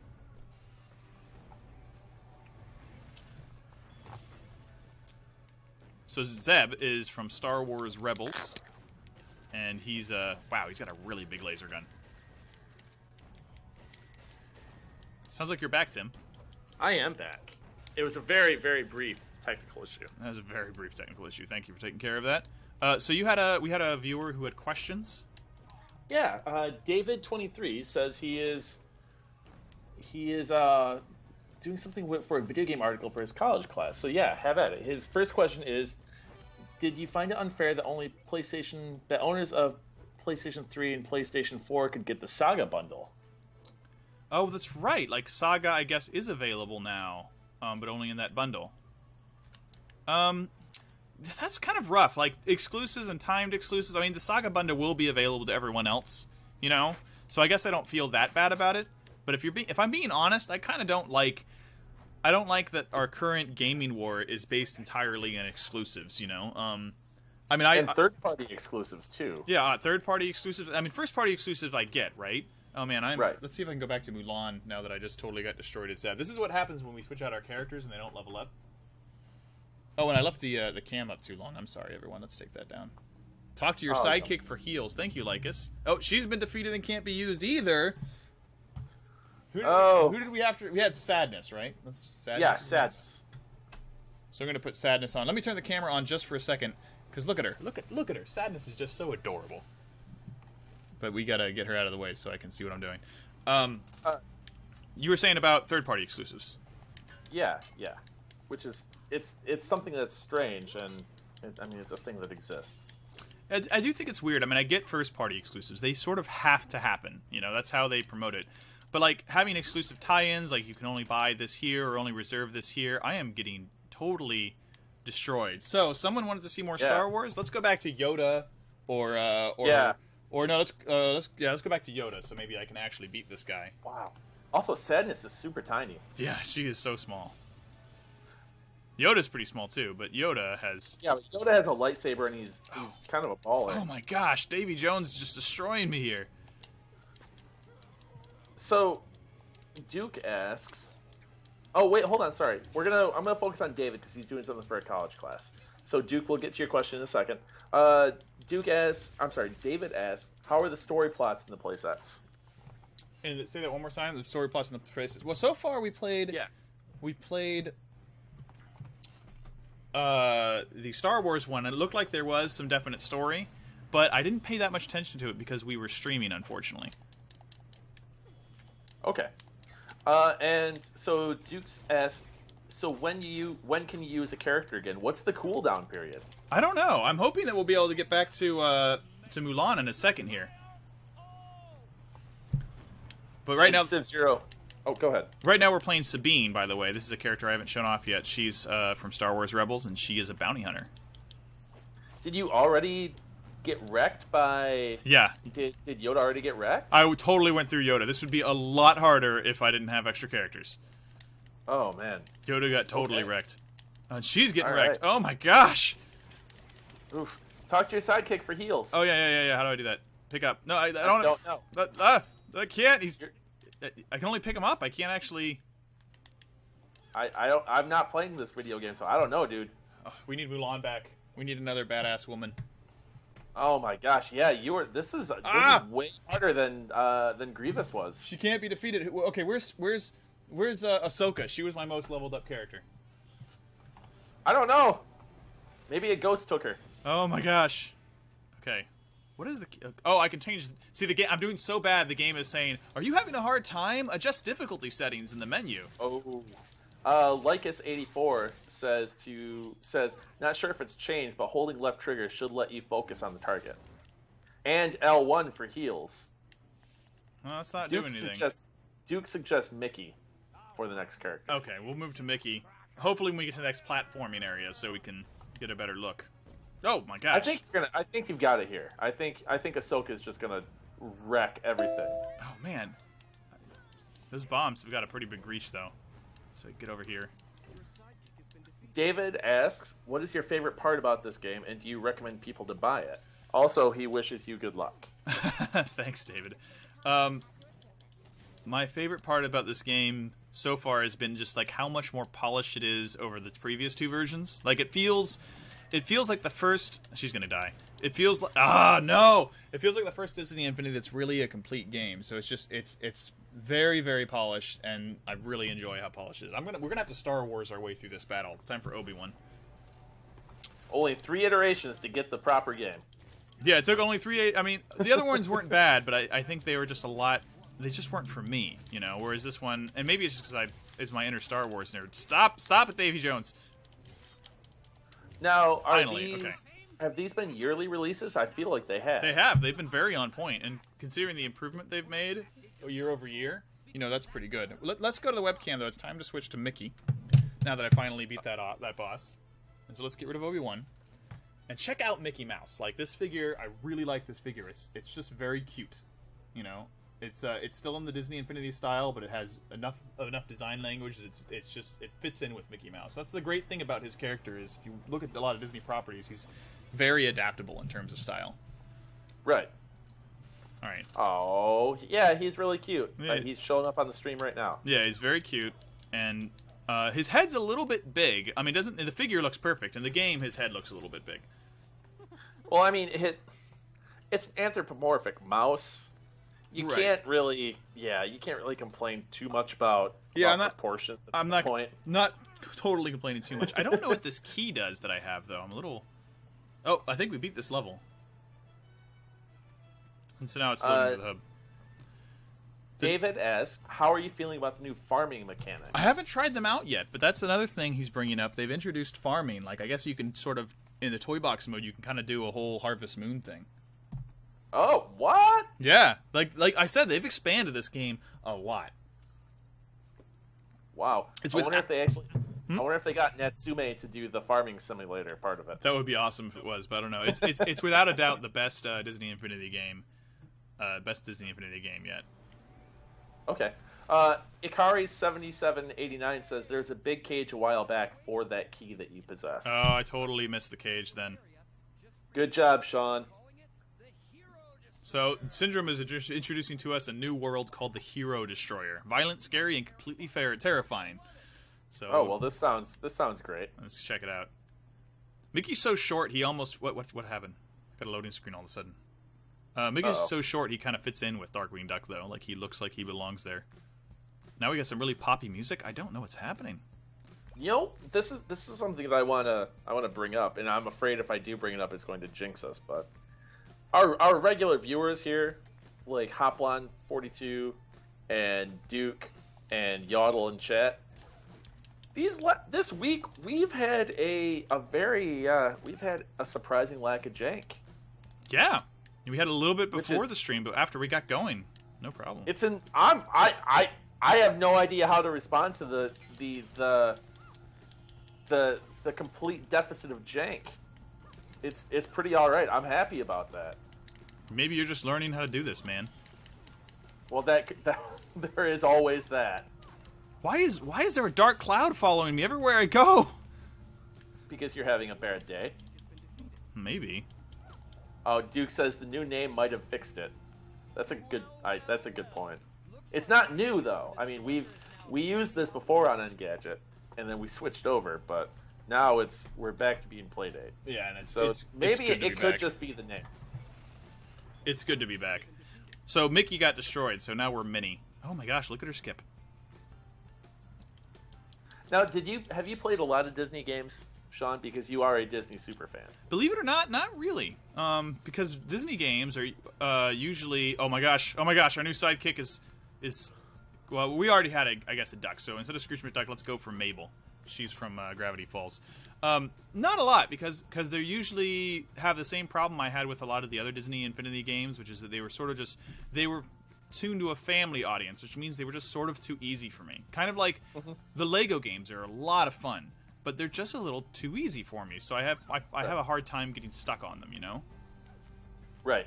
So Zeb is from Star Wars Rebels, and he's wow, he's got a really big laser gun. Sounds like you're back, Tim. I am back. It was a very, very brief technical issue. That was a very brief technical issue. Thank you for taking care of that. So we had a viewer who had questions. Yeah, David23 says he is doing something for a video game article for his college class. So yeah, have at it. His first question is, did you find it unfair that that owners of PlayStation 3 and PlayStation 4 could get the Saga bundle? Oh, that's right. Like, Saga, I guess, is available now, but only in that bundle. That's kind of rough. Like, exclusives and timed exclusives. I mean, the Saga bundle will be available to everyone else, you know? So I guess I don't feel that bad about it. But if I'm being honest, I kind of don't like... I don't like that our current gaming war is based entirely on exclusives, you know? I mean, and third-party exclusives, too. Yeah, third-party exclusives. I mean, first-party exclusives I get, right? Oh, man, Right. Let's see if I can go back to Mulan now that I just totally got destroyed at Zeb. This is what happens when we switch out our characters and they don't level up. Oh, and I left the cam up too long. I'm sorry, everyone. Let's take that down. Talk to your sidekick for heals. Thank you, Lycus. Oh, she's been defeated and can't be used either. Who did we have to... We had Sadness, right? That's Sadness. Yeah, Sadness. So we're going to put Sadness on. Let me turn the camera on just for a second, because look at her. Look at her. Sadness is just so adorable. But we got to get her out of the way so I can see what I'm doing. You were saying about third-party exclusives. Yeah. Which is... It's something that's strange, and I mean, it's a thing that exists. I do think it's weird. I mean, I get first-party exclusives. They sort of have to happen. You know, that's how they promote it. But, like, having exclusive tie-ins, like you can only buy this here or only reserve this here, I am getting totally destroyed. So, someone wanted to see more Star Wars? Let's go back to Yoda, or no, let's go back to Yoda, so maybe I can actually beat this guy. Wow. Also, Sadness is super tiny. Yeah, she is so small. Yoda's pretty small, too, but Yoda has... Yeah, but Yoda has a lightsaber, and he's kind of a baller. Oh my gosh, Davy Jones is just destroying me here. So, Duke asks... Oh, wait, hold on, sorry. I'm gonna focus on David, because he's doing something for a college class. So, Duke, we'll get to your question in a second. David asks, how are the story plots in the playsets? And say that one more time, the story plots in the playsets. Well, so far we played... Yeah. We played... the Star Wars one, and it looked like there was some definite story, but I didn't pay that much attention to it because we were streaming, unfortunately. Okay. And so Duke's asked, so when can you use a character again? What's the cooldown period? I don't know. I'm hoping that we'll be able to get back to Mulan in a second here. But right now, Civ Zero. Oh, go ahead. Right now we're playing Sabine, by the way. This is a character I haven't shown off yet. She's from Star Wars Rebels, and she is a bounty hunter. Did you already get wrecked by... Yeah. Did Yoda already get wrecked? I totally went through Yoda. This would be a lot harder if I didn't have extra characters. Oh, man. Yoda got totally wrecked. And she's getting All wrecked. right. Oh, my gosh. Oof. Talk to your sidekick for heals. Oh yeah. How do I do that? Pick up. No, I don't know. I can't. I can only pick him up. I can't actually. I'm not playing this video game, so I don't know, dude. Oh, we need Mulan back. We need another badass woman. Oh my gosh, yeah, This is way harder than Grievous was. She can't be defeated. Okay, where's Ahsoka? She was my most leveled up character. I don't know. Maybe a ghost took her. Oh my gosh. Okay. What is the... Oh, I can change... See, the game... I'm doing so bad, the game is saying, are you having a hard time? Adjust difficulty settings in the menu. Oh. Lycus84 says, not sure if it's changed, but holding left trigger should let you focus on the target. And L1 for heals. Well, that's not doing anything. Duke suggests Mickey for the next character. Okay, we'll move to Mickey. Hopefully when we get to the next platforming area so we can get a better look. Oh my gosh. I think you've got it here. I think Ahsoka's just gonna wreck everything. Oh man. Those bombs have got a pretty big reach though. So get over here. David asks, what is your favorite part about this game, and do you recommend people to buy it? Also, he wishes you good luck. Thanks, David. My favorite part about this game so far has been just like how much more polished it is over the previous two versions. Like it feels like the first... She's gonna die. It feels like... no! It feels like the first Disney Infinity that's really a complete game. So it's just... It's very, very polished, and I really enjoy how polished it is. We're gonna have to Star Wars our way through this battle. It's time for Obi-Wan. Only 3 iterations to get the proper game. Yeah, it took only 3... I mean, the other ones weren't bad, but I think they were just a lot... They just weren't for me, you know? Whereas this one... And maybe it's just because it's my inner Star Wars nerd. Stop it, Davy Jones! Now, have these been yearly releases? I feel like they have. They have. They've been very on point, and considering the improvement they've made year over year, you know, that's pretty good. Let's go to the webcam, though. It's time to switch to Mickey, now that I finally beat that boss. And so let's get rid of Obi-Wan. And check out Mickey Mouse. Like, this figure, I really like this figure. It's just very cute, you know? It's still in the Disney Infinity style, but it has enough design language that it fits in with Mickey Mouse. That's the great thing about his character is if you look at a lot of Disney properties, he's very adaptable in terms of style. Right. All right. Oh, yeah, he's really cute. Yeah. He's showing up on the stream right now. Yeah, he's very cute, and his head's a little bit big. I mean, the figure looks perfect. In the game, his head looks a little bit big. Well, I mean, it's an anthropomorphic mouse. You can't really complain too much about proportions. I'm not totally complaining too much. I don't know what this key does that I have though. I'm a little. Oh, I think we beat this level. And so now it's loading to the hub. David asks, how are you feeling about the new farming mechanics? I haven't tried them out yet, but that's another thing he's bringing up. They've introduced farming. Like I guess you can sort of in the toy box mode, you can kind of do a whole Harvest Moon thing. Oh, what? Yeah, like I said, they've expanded this game a lot. Wow. I wonder if they got Natsume to do the farming simulator part of it. That would be awesome if it was, but I don't know. It's without a doubt the best Disney Infinity game. Best Disney Infinity game yet. Okay. Ikari7789 says there's a big cage a while back for that key that you possess. Oh, I totally missed the cage then. Good job, Sean. So, Syndrome is introducing to us a new world called the Hero Destroyer. Violent, scary, and completely terrifying. So, oh well, this sounds great. Let's check it out. Mickey's so short, he almost what happened? Got a loading screen all of a sudden. Mickey's so short, he kind of fits in with Darkwing Duck though. Like he looks like he belongs there. Now we got some really poppy music. I don't know what's happening. You know, this is something that I wanna bring up, and I'm afraid if I do bring it up, it's going to jinx us, but. Our regular viewers here, like Hoplon42 and Duke and Yodel in chat, this week we've had a surprising lack of jank. Yeah, we had a little bit before the stream, but after we got going, no problem. I have no idea how to respond to the complete deficit of jank. It's pretty all right. I'm happy about that. Maybe you're just learning how to do this, man. Well, that there is always that. Why is there a dark cloud following me everywhere I go? Because you're having a bad day. Maybe. Oh, Duke says the new name might have fixed it. That's a good point. It's not new though. I mean, we used this before on Engadget, and then we switched over, but now we're back to being Playdate. Yeah, and maybe it could back. just be the name. It's good to be back. So Mickey got destroyed, so now we're Minnie. Oh my gosh, look at her skip. Now, have you played a lot of Disney games, Sean? Because you are a Disney super fan. Believe it or not really. Because Disney games are usually. Oh my gosh, our new sidekick is. Well, we already had a duck. So instead of Scrooge McDuck, let's go for Mabel. She's from Gravity Falls. Not a lot because they usually have the same problem I had with a lot of the other Disney Infinity games, which is that they were sort of they were tuned to a family audience, which means they were just sort of too easy for me. Kind of like the Lego games are a lot of fun, but they're just a little too easy for me. So I have a hard time getting stuck on them, you know? Right.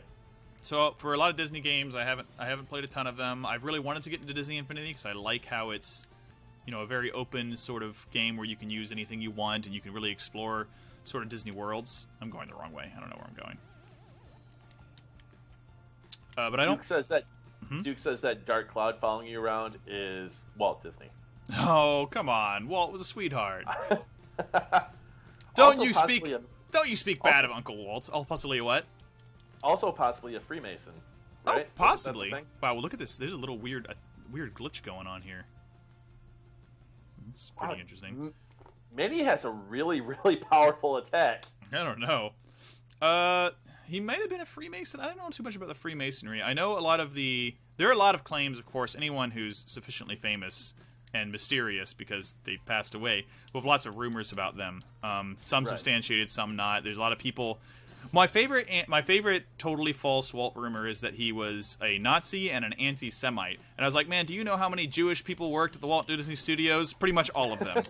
So for a lot of Disney games, I haven't played a ton of them. I've really wanted to get into Disney Infinity because I like how it's, you know, a very open sort of game where you can use anything you want and you can really explore sort of Disney worlds. I'm going the wrong way. I don't know where I'm going. But I don't. Duke says that Dark Cloud following you around is Walt Disney. Oh, come on. Walt was a sweetheart. Don't you speak bad of Uncle Walt. Possibly a what? Also possibly a Freemason. Right? Oh, possibly. Wow, well, look at this. There's a little weird glitch going on here. It's pretty interesting. Minnie has a really, really powerful attack. I don't know. He might have been a Freemason. I don't know too much about the Freemasonry. I know there are a lot of claims, of course. Anyone who's sufficiently famous and mysterious because they've passed away, we have lots of rumors about them. Some substantiated, some not. There's a lot of people. My favorite totally false Walt rumor is that he was a Nazi and an anti-Semite. And I was like, man, do you know how many Jewish people worked at the Walt Disney Studios? Pretty much all of them.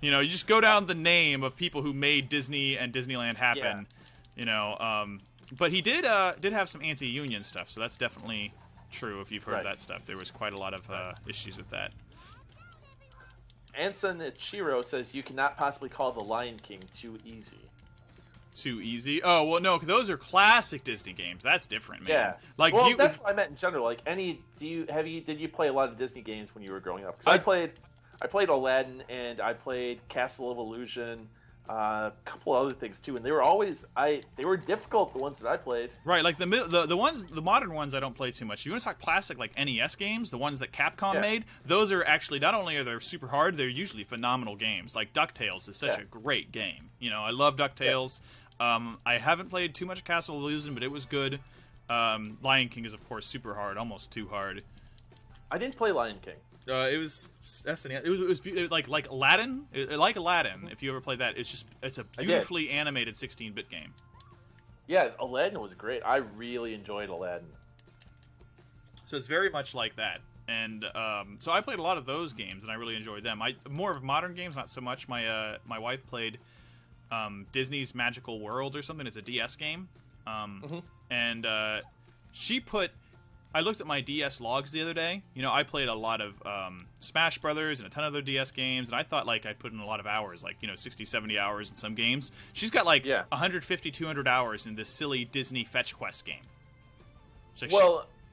You know, you just go down the name of people who made Disney and Disneyland happen. Yeah. You know, but he did have some anti-union stuff, so that's definitely true. If you've heard of that stuff, there was quite a lot of issues with that. Anson Chiro says you cannot possibly call The Lion King too easy. Too easy? Oh well, no, those are classic Disney games. That's different, man. Yeah, that's what I meant in general. Like, did you play a lot of Disney games when you were growing up? Because I played Aladdin and I played Castle of Illusion, a couple other things too, and they were difficult. The ones that I played, right? Like the modern ones, I don't play too much. You want to talk classic like NES games, the ones that Capcom made? Those are actually not only are they super hard, they're usually phenomenal games. Like DuckTales is such a great game. You know, I love DuckTales. I haven't played too much Castle of Illusion, but it was good. Lion King is of course super hard, almost too hard. I didn't play Lion King. It was SNES. It was like Aladdin. Like Aladdin, if you ever played that, it's a beautifully animated 16-bit game. Yeah, Aladdin was great. I really enjoyed Aladdin. So it's very much like that, and so I played a lot of those games, and I really enjoyed them. More of modern games, not so much. My wife played Disney's Magical World or something. It's a DS game, and she put. I looked at my DS logs the other day. You know, I played a lot of Smash Brothers and a ton of other DS games, and I thought, like, I'd put in a lot of hours, like, 60, 70 hours in some games. She's got, 150, 200 hours in this silly Disney Fetch Quest game.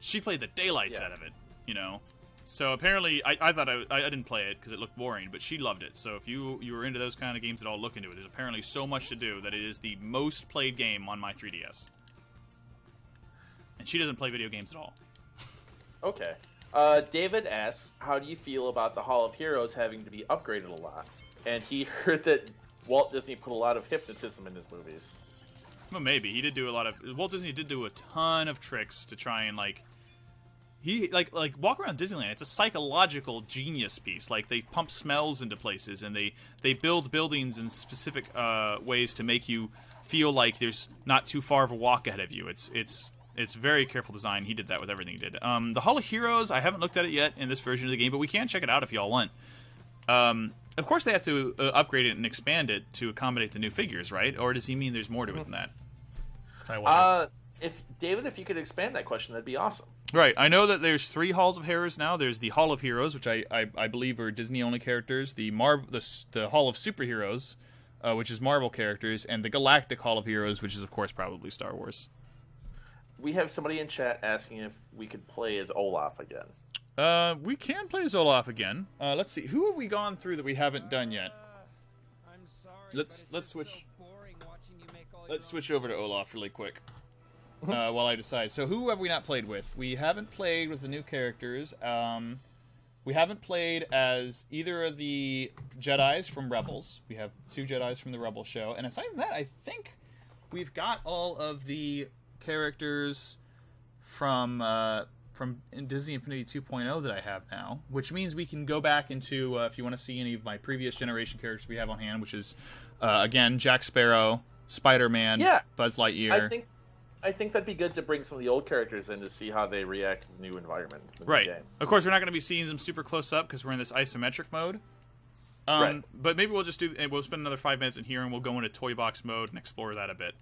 She played the daylights out of it, you know? So apparently, I thought I didn't play it because it looked boring, but she loved it. So if you were into those kind of games at all, look into it. There's apparently so much to do that it is the most played game on my 3DS. And she doesn't play video games at all. Okay. David asks, how do you feel about the Hall of Heroes having to be upgraded a lot? And he heard that Walt Disney put a lot of hypnotism in his movies. Well, maybe. He did do a lot of... Walt Disney did do a ton of tricks to try and, He, walk around Disneyland. It's a psychological genius piece. Like, they pump smells into places, and they build buildings in specific ways to make you feel like there's not too far of a walk ahead of you. It's very careful design. He did that with everything he did. The Hall of Heroes, I haven't looked at it yet in this version of the game, but we can check it out if y'all want. Of course, they have to upgrade it and expand it to accommodate the new figures, right? Or does he mean there's more to it than that? I wonder. If you could expand that question, that'd be awesome. Right. I know that there's 3 Halls of Heroes now. There's the Hall of Heroes, which I believe are Disney-only characters. The Hall of Superheroes, which is Marvel characters, and the Galactic Hall of Heroes, which is, of course, probably Star Wars. We have somebody in chat asking if we could play as Olaf again. We can play as Olaf again. Let's see. Who have we gone through that we haven't done yet? I'm sorry. Let's but it's switch. So boring watching you make all Let's your switch over to Olaf really quick. While I decide. So who have we not played with? We haven't played with the new characters. We haven't played as either of the Jedis from Rebels. We have 2 Jedis from the Rebel show. And aside from that, I think we've got all of the characters from Disney Infinity 2.0 that I have now, which means we can go back into, if you want to see any of my previous generation characters we have on hand, which is, again, Jack Sparrow, Spider-Man, Buzz Lightyear. I think that'd be good to bring some of the old characters in to see how they react to the new environment. Right. New game. Of course, we're not going to be seeing them super close up because we're in this isometric mode. Right. But maybe we'll just we'll spend another 5 minutes in here and we'll go into Toy Box mode and explore that a bit.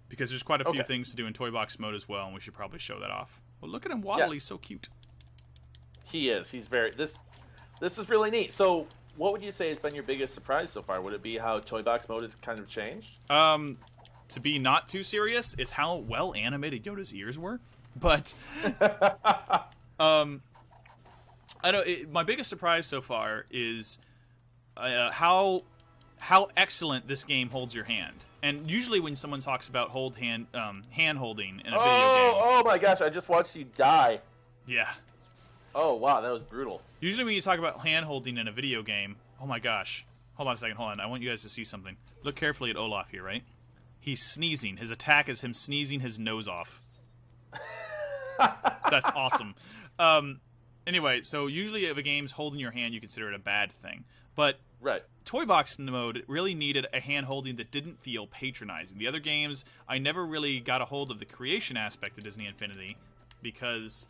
Because there's quite a few things to do in Toy Box mode as well, and we should probably show that off. Well, look at him waddle. He's so cute. He is. He's very... This is really neat. So, what would you say has been your biggest surprise so far? Would it be how Toy Box mode has kind of changed? To be not too serious, it's how well animated Yoda's ears were. But, I know my biggest surprise so far is how excellent this game holds your hand. And usually when someone talks about hand holding in a video game, oh my gosh! I just watched you die. Yeah. Oh wow, that was brutal. Usually when you talk about hand holding in a video game, oh my gosh! Hold on a second. Hold on. I want you guys to see something. Look carefully at Olaf here, right? He's sneezing. His attack is him sneezing his nose off. That's awesome. Anyway, so usually if a game's holding your hand, you consider it a bad thing. But Toy Box mode really needed a hand holding that didn't feel patronizing. The other games, I never really got a hold of the creation aspect of Disney Infinity because,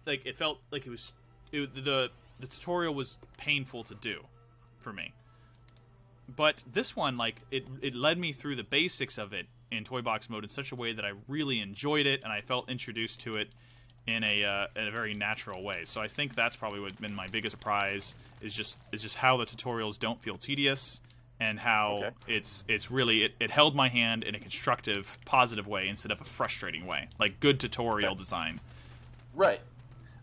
like, it felt like the tutorial was painful to do for me. But this one, like, it led me through the basics of it in Toy Box mode in such a way that I really enjoyed it, and I felt introduced to it in a very natural way. So I think that's probably what's been my biggest prize is just how the tutorials don't feel tedious and how it's really it held my hand in a constructive, positive way instead of a frustrating way, like good tutorial design. Right.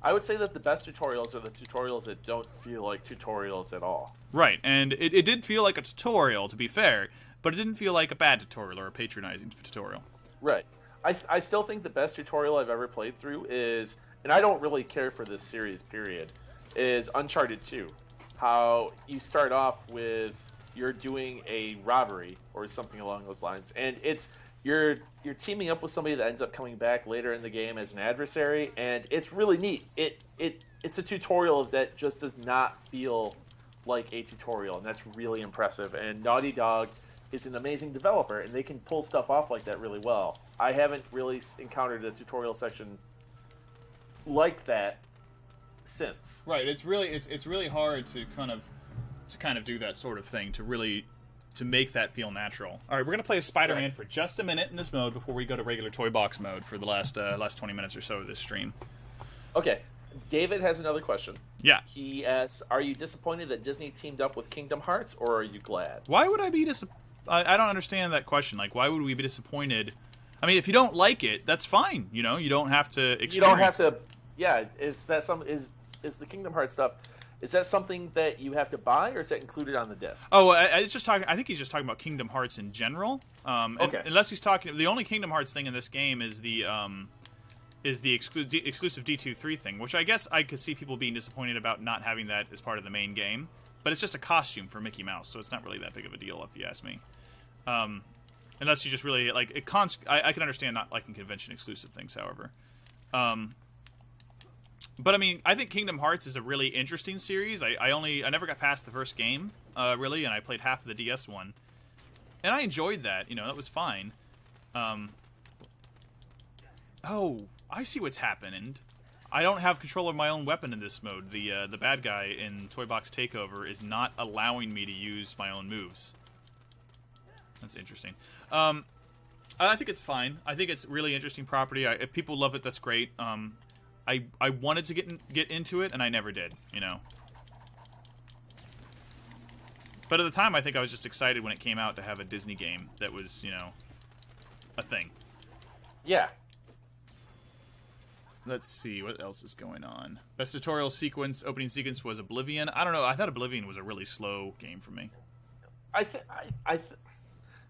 I would say that the best tutorials are the tutorials that don't feel like tutorials at all. Right, and it did feel like a tutorial, to be fair, but it didn't feel like a bad tutorial or a patronizing tutorial. Right. I still think the best tutorial I've ever played through is, and I don't really care for this series, period, is Uncharted 2. How you start off with you're doing a robbery or something along those lines, and you're teaming up with somebody that ends up coming back later in the game as an adversary, and it's really neat. It's a tutorial that just does not feel like a tutorial, and that's really impressive. And Naughty Dog is an amazing developer, and they can pull stuff off like that really well. I haven't really encountered a tutorial section like that since. Right, it's really hard to kind of do that sort of thing to make that feel natural. All right, we're gonna play as Spider-Man for just a minute in this mode before we go to regular Toy Box mode for the last 20 minutes or so of this stream. Okay, David has another question. Yeah. He asks, "Are you disappointed that Disney teamed up with Kingdom Hearts, or are you glad?" Why would I be disappointed? I don't understand that question. Like, why would we be disappointed? I mean, if you don't like it, that's fine. You know, you don't have to experience. You don't have to. Yeah, is the Kingdom Hearts stuff? Is that something that you have to buy, or is that included on the disc? Oh, I think he's just talking about Kingdom Hearts in general. Okay. Unless he's talking, the only Kingdom Hearts thing in this game is the exclusive D23 thing, which I guess I could see people being disappointed about not having that as part of the main game. But it's just a costume for Mickey Mouse, so it's not really that big of a deal, if you ask me. Unless you just really like it. I can understand not liking convention exclusive things, however. But I mean, I think Kingdom Hearts is a really interesting series. I never got past the first game, really, and I played half of the DS one, and I enjoyed that. You know, that was fine. Oh, I see what's happening. I don't have control of my own weapon in this mode. The bad guy in Toy Box Takeover is not allowing me to use my own moves. That's interesting. I think it's fine. I think it's really interesting property. If people love it, that's great. I wanted to get into it, and I never did. You know. But at the time, I think I was just excited when it came out to have a Disney game that was, you know, a thing. Yeah. Let's see, what else is going on? Best tutorial sequence, opening sequence was Oblivion. I don't know, I thought Oblivion was a really slow game for me.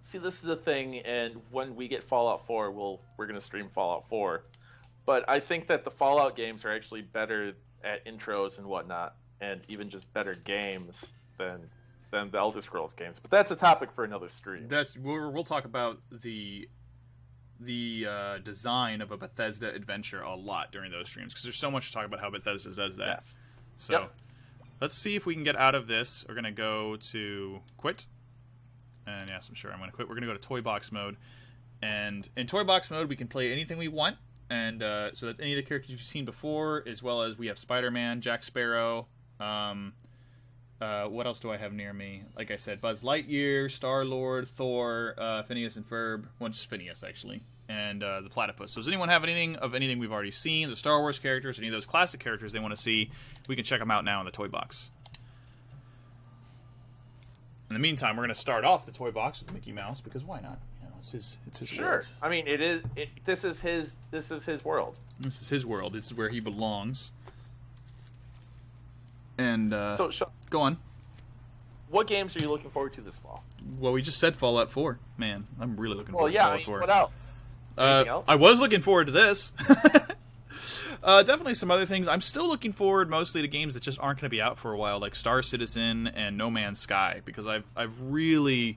See, this is a thing, and when we get Fallout 4, we're going to stream Fallout 4. But I think that the Fallout games are actually better at intros and whatnot, and even just better games than the Elder Scrolls games. But that's a topic for another stream. We'll talk about the design of a Bethesda adventure a lot during those streams, because there's so much to talk about how Bethesda does that. Yes. So let's see if we can get out of this. We're going to go to quit. And yes, I'm sure I'm going to quit. We're going to go to Toy Box mode. And in Toy Box mode, we can play anything we want. And so that's any of the characters you've seen before, as well as we have Spider-Man, Jack Sparrow. What else do I have near me? Like I said, Buzz Lightyear, Star-Lord, Thor, Phineas and Ferb. Well, just Phineas, actually. And the Platypus. So does anyone have anything we've already seen? The Star Wars characters, any of those classic characters they want to see? We can check them out now in the Toy Box. In the meantime, we're going to start off the Toy Box with Mickey Mouse, because why not? You know, it's his Sure. world. I mean, this is his world. This is his world. This is where he belongs. And So, go on. what games are you looking forward to this fall? Well, we just said Fallout 4. Man, I'm really looking forward to Fallout 4. What else? Anything else? I was looking forward to this. Definitely some other things. I'm still looking forward mostly to games that just aren't going to be out for a while, like Star Citizen and No Man's Sky, because I've really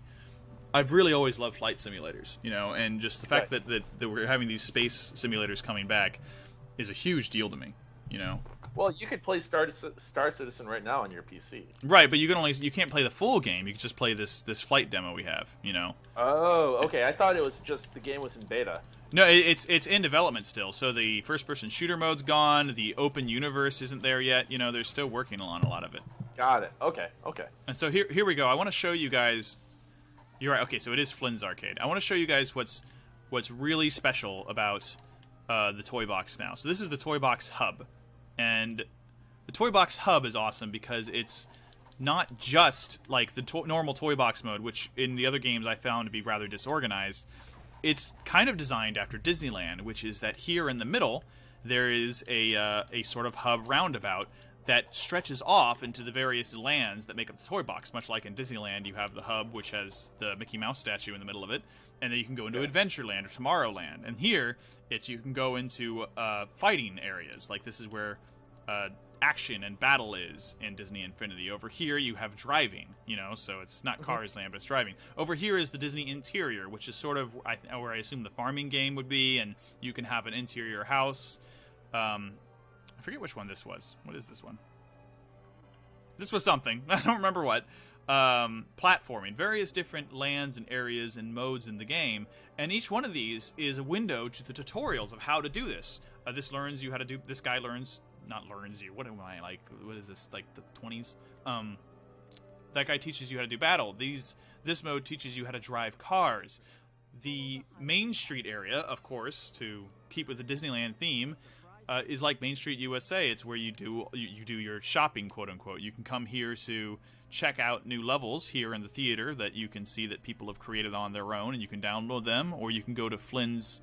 always loved flight simulators, you know, and just the fact that we're having these space simulators coming back is a huge deal to me, you know. Well, you could play Star Citizen right now on your PC. Right, but you can't play the full game. You can just play this flight demo we have, you know. Oh, okay. I thought it was just the game was in beta. No, it's in development still. So the first-person shooter mode's gone. The open universe isn't there yet. You know, they're still working on a lot of it. Got it. Okay. And so here we go. I want to show you guys. You're right. Okay, so it is Flynn's Arcade. I want to show you guys what's really special about the Toy Box now. So this is the Toy Box Hub, and the Toy Box Hub is awesome because it's not just like the normal Toy Box mode, which in the other games I found to be rather disorganized. It's kind of designed after Disneyland, which is that here in the middle there is a sort of hub roundabout that stretches off into the various lands that make up the Toy Box. Much like in Disneyland, you have the hub, which has the Mickey Mouse statue in the middle of it, and then you can go into Adventureland or Tomorrowland. And here, you can go into fighting areas. Like this is where action and battle is in Disney Infinity. Over here, you have driving, you know, so it's not Cars Land, but it's driving. Over here is the Disney Interior, which is sort of where I assume the farming game would be, and you can have an interior house. I forget which one this was. What is this one? This was something. I don't remember what. Platforming. Various different lands and areas and modes in the game. And each one of these is a window to the tutorials of how to do this. This learns you how to do... This guy learns... Not learns you. What am I, like... What is this? Like the 20s? That guy teaches you how to do battle. This mode teaches you how to drive cars. The Main Street area, of course, to keep with the Disneyland theme... is like Main Street USA. It's where you do your shopping, quote unquote. You can come here to check out new levels here in the theater that you can see that people have created on their own, and you can download them, or you can go to Flynn's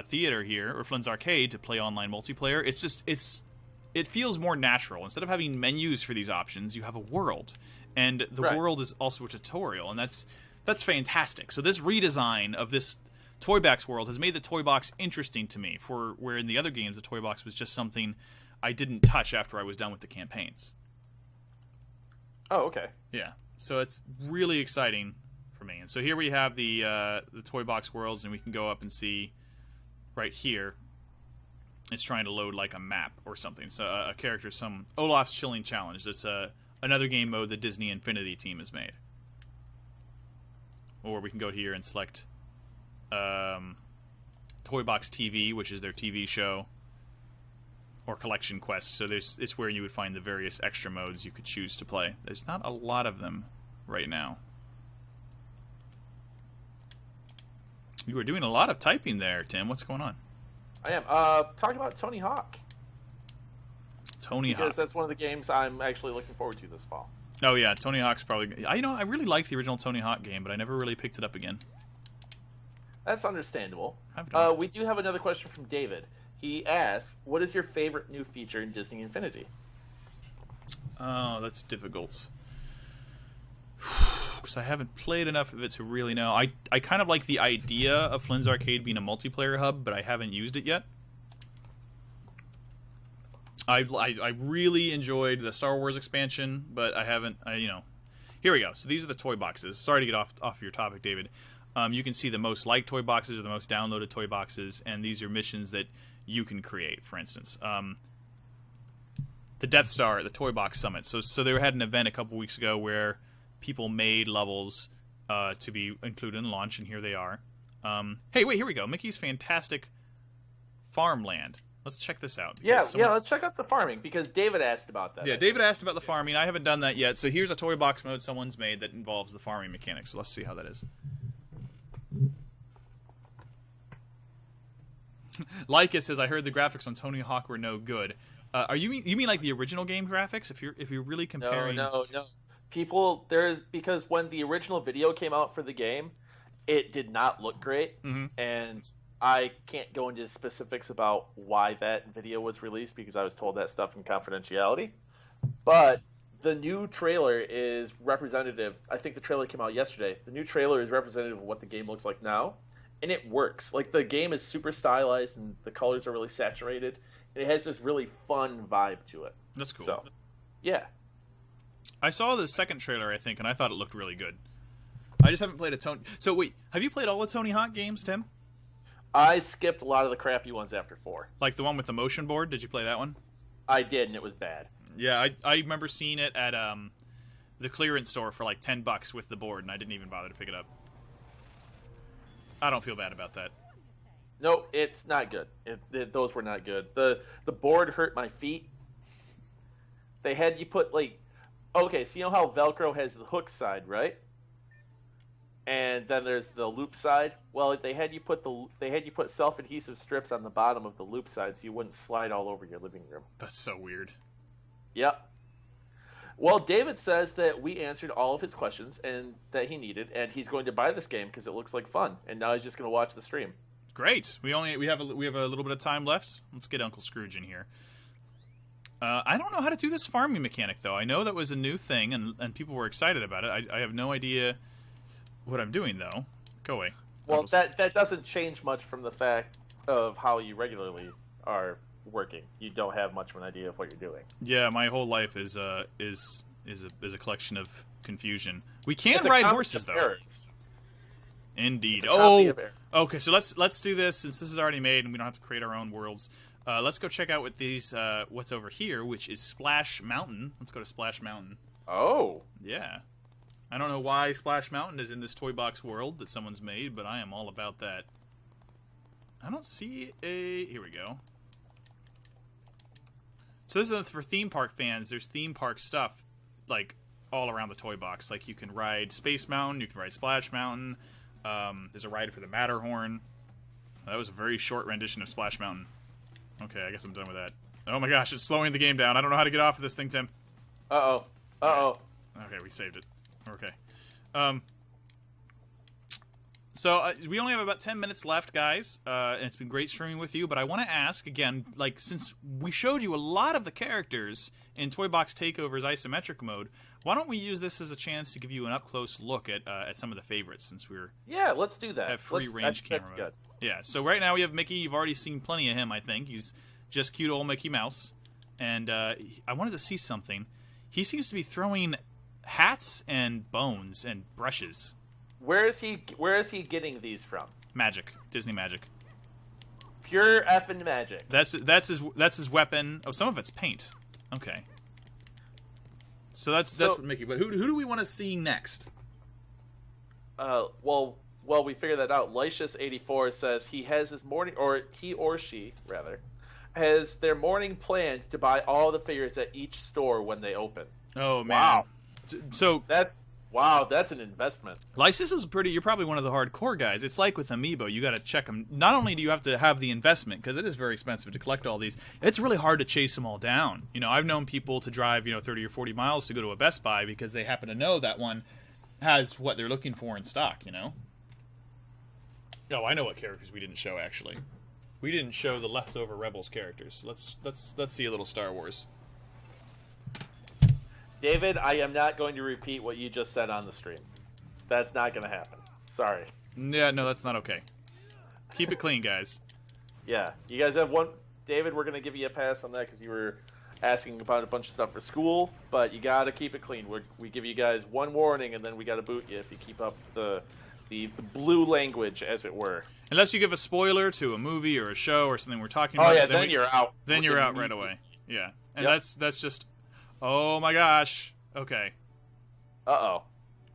theater here or Flynn's Arcade to play online multiplayer. It feels more natural. Instead of having menus for these options, you have a world, and the world is also a tutorial, and that's fantastic. So this redesign of this Toy Box world has made the Toy Box interesting to me, for where in the other games the Toy Box was just something I didn't touch after I was done with the campaigns. Oh, okay. Yeah, so it's really exciting for me. And so here we have the Toy Box worlds, and we can go up and see right here. It's trying to load like a map or something. So a character, some Olaf's Chilling Challenge. That's another game mode the Disney Infinity team has made. Or we can go here and select Toy Box TV, which is their TV show, or Collection Quest. So it's where you would find the various extra modes you could choose to play. There's not a lot of them right now. You were doing a lot of typing there, Tim. What's going on? I am. Talking about Tony Hawk. Tony Hawk. Because that's one of the games I'm actually looking forward to this fall. Oh yeah, Tony Hawk's probably. I really liked the original Tony Hawk game, but I never really picked it up again. That's understandable. I've done. We do have another question from David. He asks, "What is your favorite new feature in Disney Infinity?" Oh, that's difficult. Because I haven't played enough of it to really know. I kind of like the idea of Flynn's Arcade being a multiplayer hub, but I haven't used it yet. I really enjoyed the Star Wars expansion, but I haven't. Here we go. So these are the toy boxes. Sorry to get off your topic, David. You can see the most liked toy boxes or the most downloaded toy boxes, and these are missions that you can create. For instance, the Death Star at the Toy Box Summit. So they had an event a couple weeks ago where people made levels to be included in launch, and here they are. Hey, wait, here we go. Mickey's Fantastic Farmland. Let's check this out. Yeah, let's check out the farming, because David asked about that. Yeah, David asked about the farming. I haven't done that yet. So here's a toy box mode someone's made that involves the farming mechanics. So let's see how that is. Leica says, I heard the graphics on Tony Hawk were no good. You mean like the original game graphics? If you're really comparing... No. Because when the original video came out for the game, it did not look great, and I can't go into specifics about why that video was released because I was told that stuff in confidentiality. But the new trailer is representative. I think the trailer came out yesterday. The new trailer is representative of what the game looks like now, and it works. Like, the game is super stylized, and the colors are really saturated, and it has this really fun vibe to it. That's cool. So, yeah. I saw the second trailer, I think, and I thought it looked really good. I just haven't played a Tony... So, wait, have you played all the Tony Hawk games, Tim? I skipped a lot of the crappy ones after 4. Like the one with the motion board? Did you play that one? I did, and it was bad. Yeah, I remember seeing it at the clearance store for like $10 with the board, and I didn't even bother to pick it up. I don't feel bad about that. No, it's not good. Those were not good. The board hurt my feet. They had you put, like... Okay, so you know how Velcro has the hook side, right? And then there's the loop side. Well, they had you put self-adhesive strips on the bottom of the loop side so you wouldn't slide all over your living room. That's so weird. Yep. Well, David says that we answered all of his questions and that he needed, and he's going to buy this game because it looks like fun. And now he's just going to watch the stream. Great. We have a little bit of time left. Let's get Uncle Scrooge in here. I don't know how to do this farming mechanic, though. I know that was a new thing, and people were excited about it. I have no idea what I'm doing, though. Go away. Well, that doesn't change much from the fact of how you regularly are working. You don't have much of an idea of what you're doing. Yeah, my whole life is a collection of confusion. We can't ride horses, though. Errors. Indeed. Okay. So let's do this since this is already made and we don't have to create our own worlds. Let's go check out what these what's over here, which is Splash Mountain. Let's go to Splash Mountain. Oh. Yeah. I don't know why Splash Mountain is in this toy box world that someone's made, but I am all about that. I don't see a... Here we go. So this is for theme park fans. There's theme park stuff, like, all around the toy box. Like, you can ride Space Mountain, you can ride Splash Mountain. There's a ride for the Matterhorn. That was a very short rendition of Splash Mountain. Okay, I guess I'm done with that. Oh my gosh, it's slowing the game down. I don't know how to get off of this thing, Tim. Uh-oh. Uh-oh. Okay, we saved it. Okay. So we only have about 10 minutes left, guys, and it's been great streaming with you, but I want to ask, again, like, since we showed you a lot of the characters in Toy Box Takeover's isometric mode, why don't we use this as a chance to give you an up-close look at some of the favorites, since we're... Yeah, let's do that. At free-range camera mode. Good. Yeah, so right now we have Mickey. You've already seen plenty of him, I think. He's just cute old Mickey Mouse, and I wanted to see something. He seems to be throwing hats and bones and brushes. Where is he getting these from? Magic. Disney magic. Pure effing magic. That's his weapon. Oh, some of it's paint. Okay. So that's what Mickey. But who do we want to see next? Well, we figured that out. Lycius84 says he has his morning, or he or she rather, has their morning planned to buy all the figures at each store when they open. Oh man. Wow. So Wow, that's an investment. Lysis is you're probably one of the hardcore guys. It's like with Amiibo, you got to check them. Not only do you have to have the investment, because it is very expensive to collect all these, it's really hard to chase them all down. I've known people to drive, 30 or 40 miles to go to a Best Buy because they happen to know that one has what they're looking for in stock, Oh, I know what characters we didn't show, actually. We didn't show the leftover Rebels characters. Let's see a little Star Wars. David, I am not going to repeat what you just said on the stream. That's not going to happen. Sorry. Yeah, no, that's not okay. Keep it clean, guys. Yeah, you guys have one. David, we're going to give you a pass on that because you were asking about a bunch of stuff for school, but you got to keep it clean. We give you guys one warning, and then we got to boot you if you keep up the blue language, as it were. Unless you give a spoiler to a movie or a show or something we're talking about. Oh, yeah, then you're out. Then you're out right away. Yeah, and that's just... Oh my gosh. Okay. Uh-oh.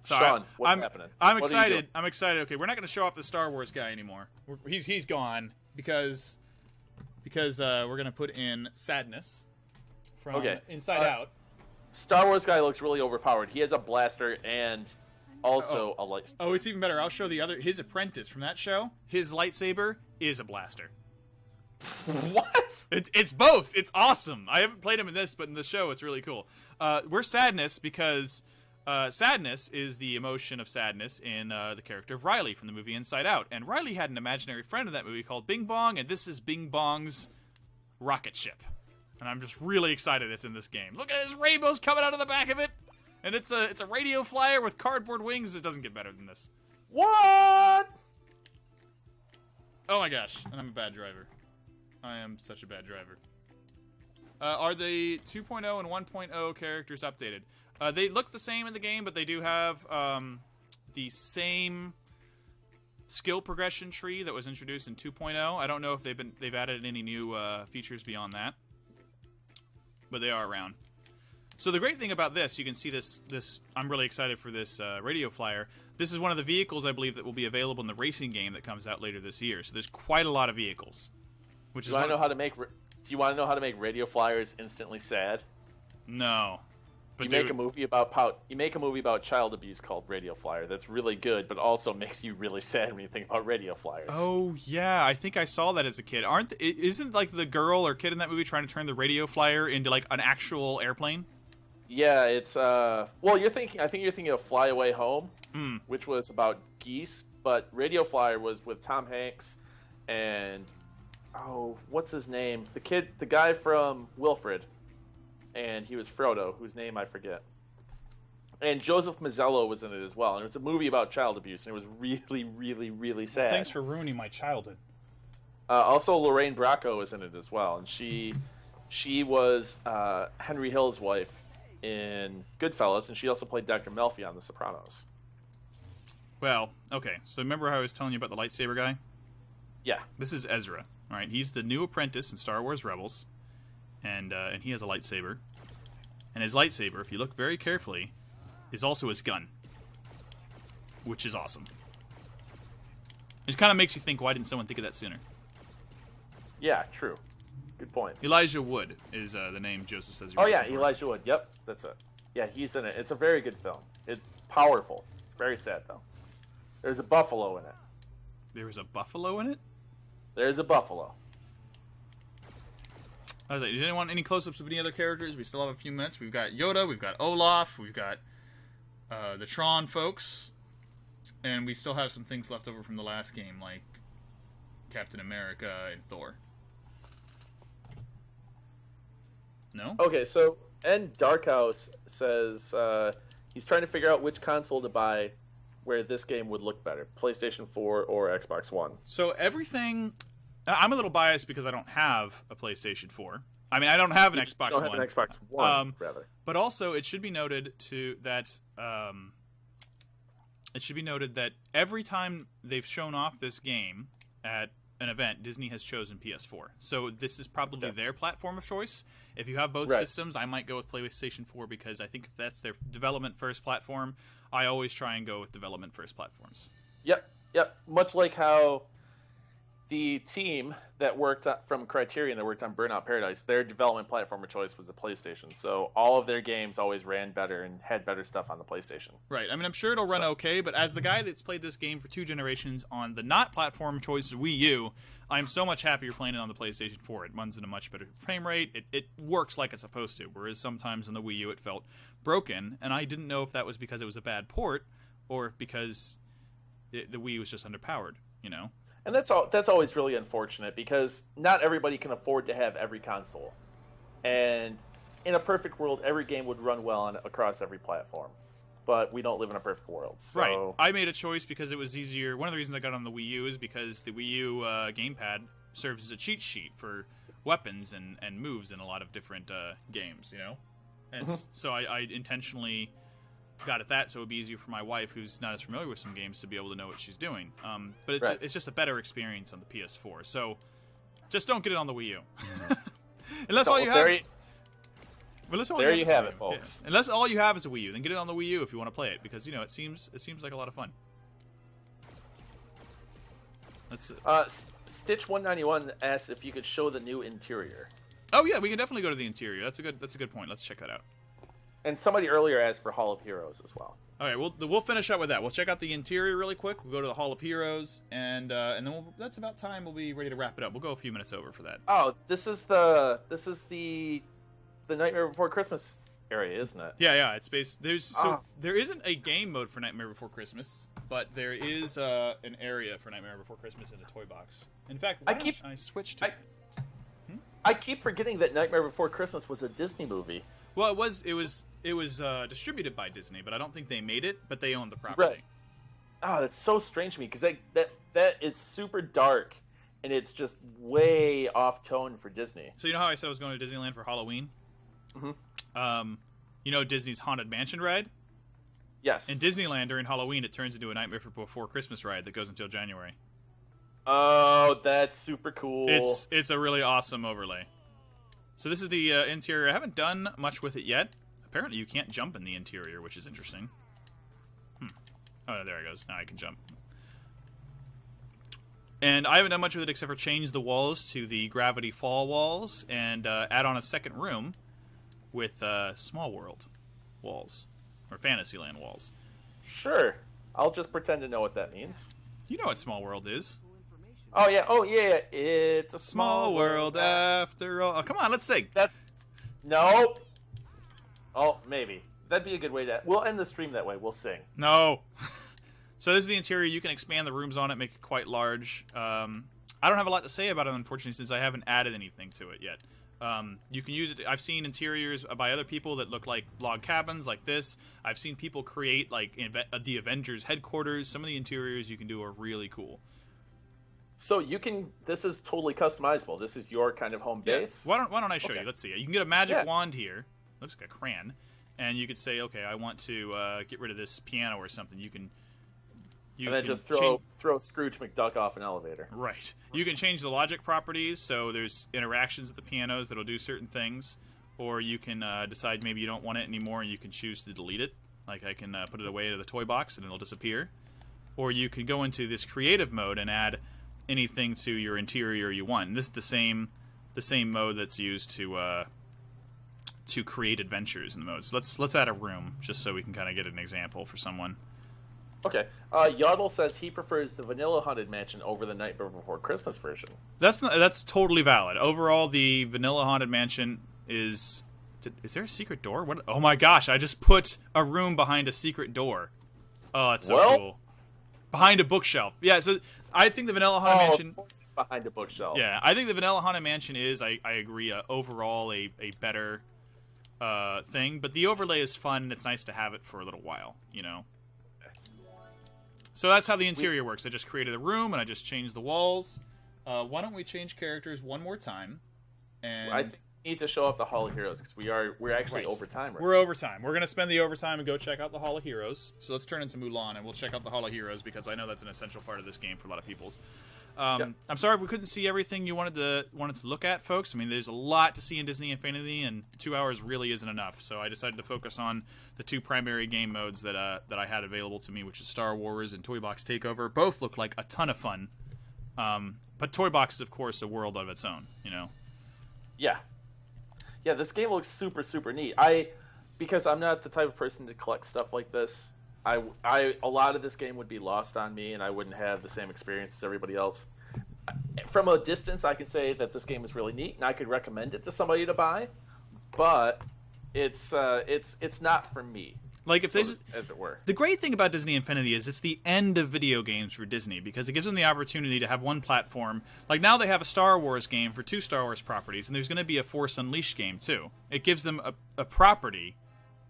Sorry. Sean, what's happening? I'm excited. I'm excited. Okay, we're not going to show off the Star Wars guy anymore. He's gone because we're going to put in Sadness from Inside Out. Star Wars guy looks really overpowered. He has a blaster and also a light. Oh, it's even better. I'll show his apprentice from that show. His lightsaber is a blaster. What? It's both. It's awesome. I haven't played him in this, but in the show, it's really cool. We're Sadness because sadness is the emotion of sadness in the character of Riley from the movie Inside Out. And Riley had an imaginary friend in that movie called Bing Bong, and this is Bing Bong's rocket ship. And I'm just really excited it's in this game. Look at his rainbows coming out of the back of it. And it's a radio flyer with cardboard wings. It doesn't get better than this. What? Oh my gosh. And I'm a bad driver. I am such a bad driver. Are the 2.0 and 1.0 characters updated? They look the same in the game, but they do have the same skill progression tree that was introduced in 2.0. I don't know if they've added any new features beyond that, but they are around. So the great thing about this, you can see this. I'm really excited for this radio flyer. This is one of the vehicles I believe that will be available in the racing game that comes out later this year. So there's quite a lot of vehicles. Do you want to know how to make radio flyers instantly sad? No. But you make a movie about child abuse called Radio Flyer. That's really good, but also makes you really sad when you think about radio flyers. Oh yeah, I think I saw that as a kid. Isn't like the girl or kid in that movie trying to turn the radio flyer into like an actual airplane? Yeah, it's I think you're thinking of Fly Away Home, which was about geese, but Radio Flyer was with Tom Hanks and what's his name? The guy from Wilfred, and he was Frodo, whose name I forget. And Joseph Mazzello was in it as well. And it was a movie about child abuse, and it was really, really, really sad. Well, thanks for ruining my childhood. Also, Lorraine Bracco was in it as well, and she was Henry Hill's wife in Goodfellas, and she also played Dr. Melfi on The Sopranos. Well, okay. So remember how I was telling you about the lightsaber guy? Yeah. This is Ezra. All right, he's the new apprentice in Star Wars Rebels, and he has a lightsaber. And his lightsaber, if you look very carefully, is also his gun, which is awesome. It kind of makes you think, why didn't someone think of that sooner? Yeah, true. Good point. Elijah Wood is the name Joseph says. Oh yeah, Elijah Wood. Yep, that's it. Yeah, he's in it. It's a very good film. It's powerful. It's very sad though. There's a buffalo in it. There is a buffalo in it? There's a buffalo. I was like, does anyone want any close-ups of any other characters? We still have a few minutes. We've got Yoda, we've got Olaf, we've got the Tron folks, and we still have some things left over from the last game, like Captain America and Thor. No? Okay, so N Darkhouse says he's trying to figure out which console to buy where this game would look better, PlayStation 4 or Xbox One. So everything... I'm a little biased because I don't have a PlayStation 4. I mean, I don't have an Xbox One. You don't have an Xbox One, rather. But also, it should be noted that every time they've shown off this game at an event, Disney has chosen PS4. So this is probably their platform of choice. If you have both systems, I might go with PlayStation 4 because I think if that's their development-first platform, I always try and go with development-first platforms. Yep. Much like how the team that worked from Criterion that worked on Burnout Paradise, their development platform of choice was the PlayStation. So all of their games always ran better and had better stuff on the PlayStation. Right. I mean, I'm sure it'll run okay, but as the guy that's played this game for 2 generations on the not platform choice Wii U, I'm so much happier playing it on the PlayStation 4. It runs in a much better frame rate. It works like it's supposed to, whereas sometimes on the Wii U it felt broken, and I didn't know if that was because it was a bad port or if because the Wii was just underpowered, you know? And that's always really unfortunate because not everybody can afford to have every console. And in a perfect world, every game would run well across every platform. But we don't live in a perfect world. So... Right. I made a choice because it was easier. One of the reasons I got on the Wii U is because the Wii U gamepad serves as a cheat sheet for weapons and moves in a lot of different games, you know? And so I intentionally got at that so it would be easier for my wife, who's not as familiar with some games, to be able to know what she's doing. But it's just a better experience on the PS4. So just don't get it on the Wii U. Unless all you have... There you have it, folks. Yeah. Unless all you have is a Wii U, then get it on the Wii U if you want to play it, because, you know, it seems like a lot of fun. Let's Stitch191 asks if you could show the new interior. Oh yeah, we can definitely go to the interior. That's a good point. Let's check that out. And somebody earlier asked for Hall of Heroes as well. All right, we'll finish up with that. We'll check out the interior really quick. We'll go to the Hall of Heroes, and then that's about time. We'll be ready to wrap it up. We'll go a few minutes over for that. Oh, this is the Nightmare Before Christmas area, isn't it? Yeah. It's based. There isn't a game mode for Nightmare Before Christmas, but there is an area for Nightmare Before Christmas in the toy box. In fact, I switched to. I keep forgetting that Nightmare Before Christmas was a Disney movie. Well, it was distributed by Disney, but I don't think they made it. But they own the property. Right. Oh, that's so strange to me because that is super dark, and it's just way off tone for Disney. So you know how I said I was going to Disneyland for Halloween? Mm-hmm. You know Disney's Haunted Mansion ride? Yes. In Disneyland during Halloween, it turns into a Nightmare Before Christmas ride that goes until January. Oh, that's super cool. It's a really awesome overlay. So this is the interior. I haven't done much with it yet. Apparently you can't jump in the interior, which is interesting. Oh, there it goes. Now I can jump. And I haven't done much with it except for change the walls to the gravity fall walls and add on a second room with Small World walls, or Fantasyland walls. Sure. I'll just pretend to know what that means. You know what Small World is. Oh yeah. It's a small world after all. Oh, come on, let's sing. Nope. Oh, maybe. That'd be a good way to... We'll end the stream that way. We'll sing. No. So this is the interior. You can expand the rooms on it, make it quite large. I don't have a lot to say about it, unfortunately, since I haven't added anything to it yet. You can use it. I've seen interiors by other people that look like log cabins like this. I've seen people create like the Avengers headquarters. Some of the interiors you can do are really cool. So you can... This is totally customizable. This is your kind of home base. Why don't I show you? Let's see. You can get a magic wand here. Looks like a crayon. And you could say, okay, I want to get rid of this piano or something. You can just throw Scrooge McDuck off an elevator. Right. You can change the logic properties, so there's interactions with the pianos that'll do certain things. Or you can decide maybe you don't want it anymore and you can choose to delete it. Like I can put it away to the toy box and it'll disappear. Or you can go into this creative mode and add anything to your interior you want. And this is the same mode that's used to create adventures in the mode. So let's add a room just so we can kind of get an example for someone. Okay. Yodel says he prefers the vanilla Haunted Mansion over the Nightmare Before Christmas version. That's totally valid. Overall, the vanilla Haunted Mansion is... Is there a secret door? What? Oh my gosh, I just put a room behind a secret door. Oh, that's so cool. Behind a bookshelf. Yeah, so I think the vanilla Haunted Mansion... It's behind a bookshelf. Yeah, I think the vanilla Haunted Mansion is, I agree, overall a better thing. But the overlay is fun, and it's nice to have it for a little while, you know? So that's how the interior works. I just created a room, and I just changed the walls. Why don't we change characters one more time? And I need to show off the Hall of Heroes, because we're actually over time right now. We're over time. We're going to spend the overtime and go check out the Hall of Heroes. So let's turn into Mulan, and we'll check out the Hall of Heroes, because I know that's an essential part of this game for a lot of people. I'm sorry if we couldn't see everything you wanted to look at, folks. I mean, there's a lot to see in Disney Infinity, and 2 hours really isn't enough. So I decided to focus on the 2 primary game modes that I had available to me, which is Star Wars and Toy Box Takeover. Both look like a ton of fun. But Toy Box is, of course, a world of its own, you know? Yeah. Yeah, this game looks super, super neat. Because I'm not the type of person to collect stuff like this, a lot of this game would be lost on me, and I wouldn't have the same experience as everybody else. From a distance, I can say that this game is really neat, and I could recommend it to somebody to buy, but it's not for me. Like if as it were. The great thing about Disney Infinity is it's the end of video games for Disney because it gives them the opportunity to have one platform. Like now they have a Star Wars game for 2 Star Wars properties, and there's going to be a Force Unleashed game too. It gives them a property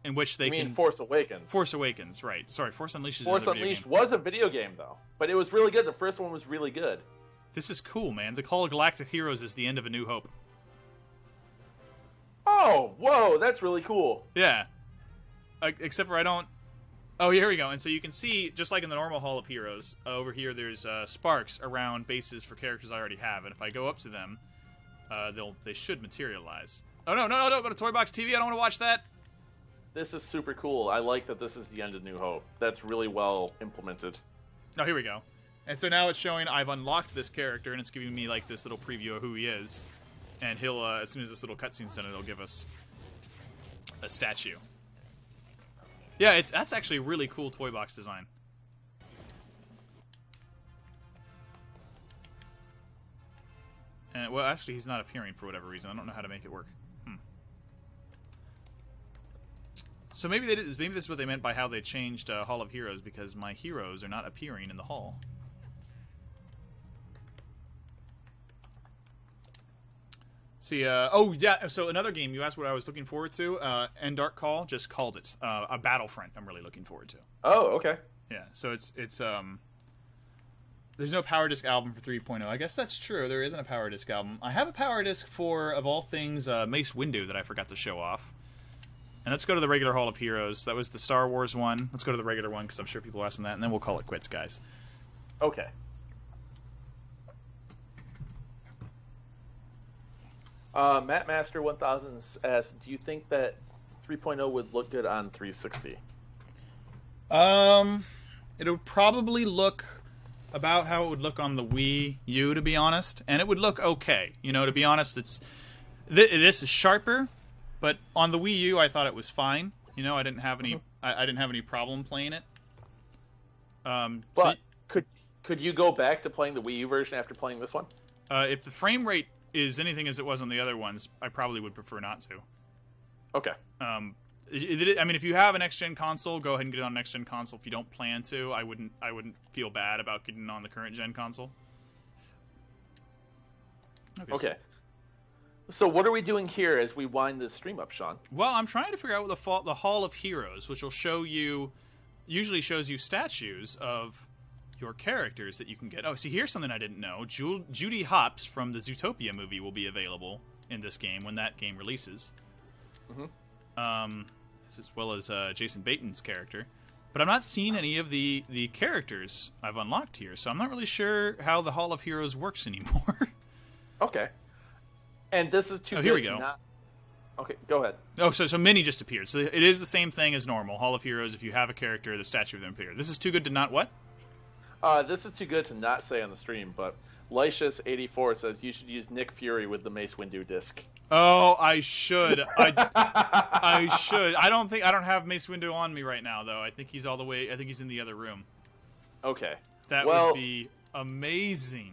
in which they can. Force Awakens. Force Awakens, right? Sorry, Force Unleashed is Force another Unleashed video game. was a video game though, but it was really good. The first one was really good. This is cool, man. The Call of Galactic Heroes is the end of A New Hope. Oh, whoa, that's really cool. Yeah. Except for I don't. Oh, here we go. And so you can see, just like in the normal Hall of Heroes, over here there's sparks around bases for characters I already have. And if I go up to them, they should materialize. Oh, no, go to Toy Box TV. I don't want to watch that. This is super cool. I like that this is the end of New Hope. That's really well implemented. Oh, here we go. And so now it's showing I've unlocked this character, and it's giving me like this little preview of who he is. And he'll, as soon as this little cutscene's done, it'll give us a statue. Yeah, that's actually a really cool Toy Box design. And well, actually, he's not appearing for whatever reason. I don't know how to make it work. So maybe this is what they meant by how they changed Hall of Heroes, because my heroes are not appearing in the hall. See, oh yeah. So another game you asked what I was looking forward to. End Dark Call just called it a Battlefront. I'm really looking forward to. Oh, okay. Yeah. So it's there's no Power Disc album for 3.0. I guess that's true. There isn't a Power Disc album. I have a Power Disc for, of all things, Mace Windu that I forgot to show off. And let's go to the regular Hall of Heroes. That was the Star Wars one. Let's go to the regular one because I'm sure people are asking that, and then we'll call it quits, guys. Okay. Matt Master 1000 asks, do you think that 3.0 would look good on 360? It would probably look about how it would look on the Wii U, to be honest, and it would look okay. You know, to be honest, this is sharper, but on the Wii U, I thought it was fine. You know, I didn't have any I didn't have any problem playing it. But could you go back to playing the Wii U version after playing this one? If the frame rate is anything as it was on the other ones, I probably would prefer not to. Okay. I mean, if you have an next-gen console, go ahead and get it on a next-gen console. If you don't plan to, I wouldn't feel bad about getting it on the current-gen console. Okay. So what are we doing here as we wind this stream up, Sean? Well, I'm trying to figure out what the Hall of Heroes, which will usually shows you statues of your characters that you can get. Oh, see, here's something I didn't know. Judy Hopps from the Zootopia movie will be available in this game when that game releases. As well as Jason Bateman's character. But I'm not seeing any of the characters I've unlocked here, so I'm not really sure how the Hall of Heroes works anymore. Okay. And this is too good here we go. Okay, go ahead. Oh, so Minnie just appeared. So it is the same thing as normal. Hall of Heroes, if you have a character, the statue of them appear. This is too good to not what? This is too good to not say on the stream, but Lycius84 says you should use Nick Fury with the Mace Windu disc. Oh, I should. I should. I don't have Mace Windu on me right now, though. I think he's in the other room. Okay. That would be amazing.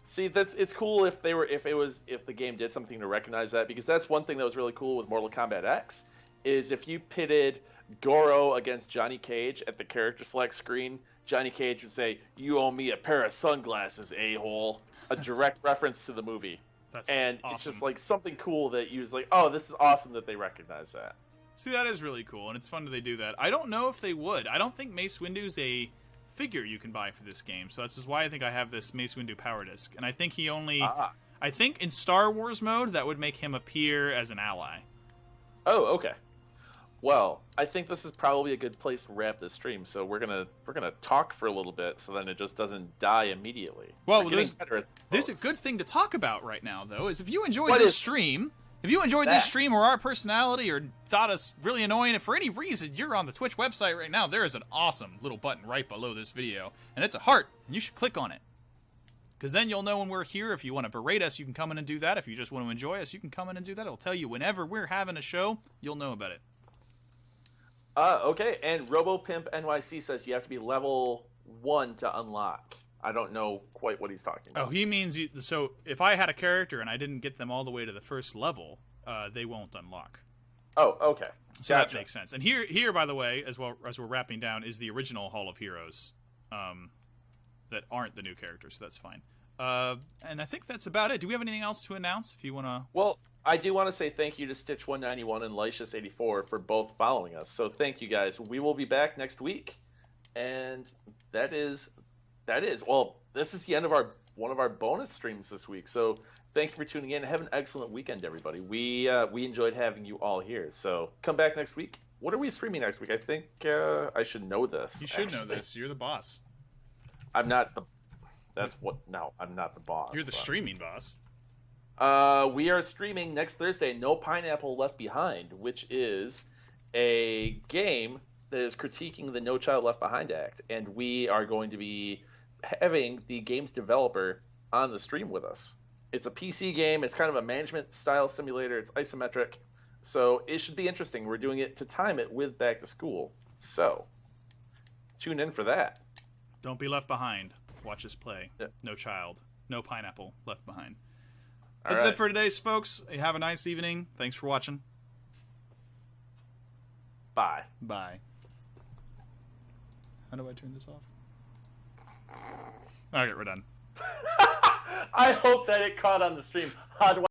See, it's cool if the game did something to recognize that, because that's one thing that was really cool with Mortal Kombat X, is if you pitted Goro against Johnny Cage at the character select screen, Johnny Cage would say, "You owe me a pair of sunglasses, a-hole." A direct reference to the movie. That's and awesome. It's just like something cool that you was like, oh, this is awesome that they recognize that. See, that is really cool, and it's fun that they do that. I don't know if they would. I don't think Mace Windu's a figure you can buy for this game, so that's just why I think I have this Mace Windu Power Disc. And I think he only... I think in Star Wars mode, that would make him appear as an ally. Oh, okay. Well, I think this is probably a good place to wrap this stream, so we're gonna talk for a little bit, so then it just doesn't die immediately. Well, there's a good thing to talk about right now, though, is if you enjoyed this stream or our personality or thought us really annoying, if for any reason you're on the Twitch website right now, there is an awesome little button right below this video, and it's a heart, and you should click on it. Because then you'll know when we're here. If you want to berate us, you can come in and do that. If you just want to enjoy us, you can come in and do that. It'll tell you whenever we're having a show, you'll know about it. Okay, and RoboPimp NYC says you have to be level 1 to unlock. I don't know quite what he's talking about. Oh, he means so if I had a character and I didn't get them all the way to the first level, they won't unlock. Oh, okay. So that makes sense. And here, by the way, as well as we're wrapping down, is the original Hall of Heroes that aren't the new characters, so that's fine. And I think that's about it. Do we have anything else to announce? If you want to... Well, I do want to say thank you to Stitch191 and Lycius84 for both following us. So thank you, guys. We will be back next week. And that is... Well, this is the end of one of our bonus streams this week. So thank you for tuning in. Have an excellent weekend, everybody. We enjoyed having you all here. So come back next week. What are we streaming next week? I think I should know this. You should know this. You're the boss. I'm not the... No, I'm not the boss. You're the streaming boss. We are streaming next Thursday, No Pineapple Left Behind, which is a game that is critiquing the No Child Left Behind Act. And we are going to be having the game's developer on the stream with us. It's a PC game. It's kind of a management style simulator. It's isometric. So it should be interesting. We're doing it to time it with back to school. So tune in for that. Don't be left behind. Watch us play. Yep. No child. No pineapple left behind. All That's right. it for today, folks. Have a nice evening. Thanks for watching. Bye. Bye. How do I turn this off? Okay, we're done. I hope that it caught on the stream. How do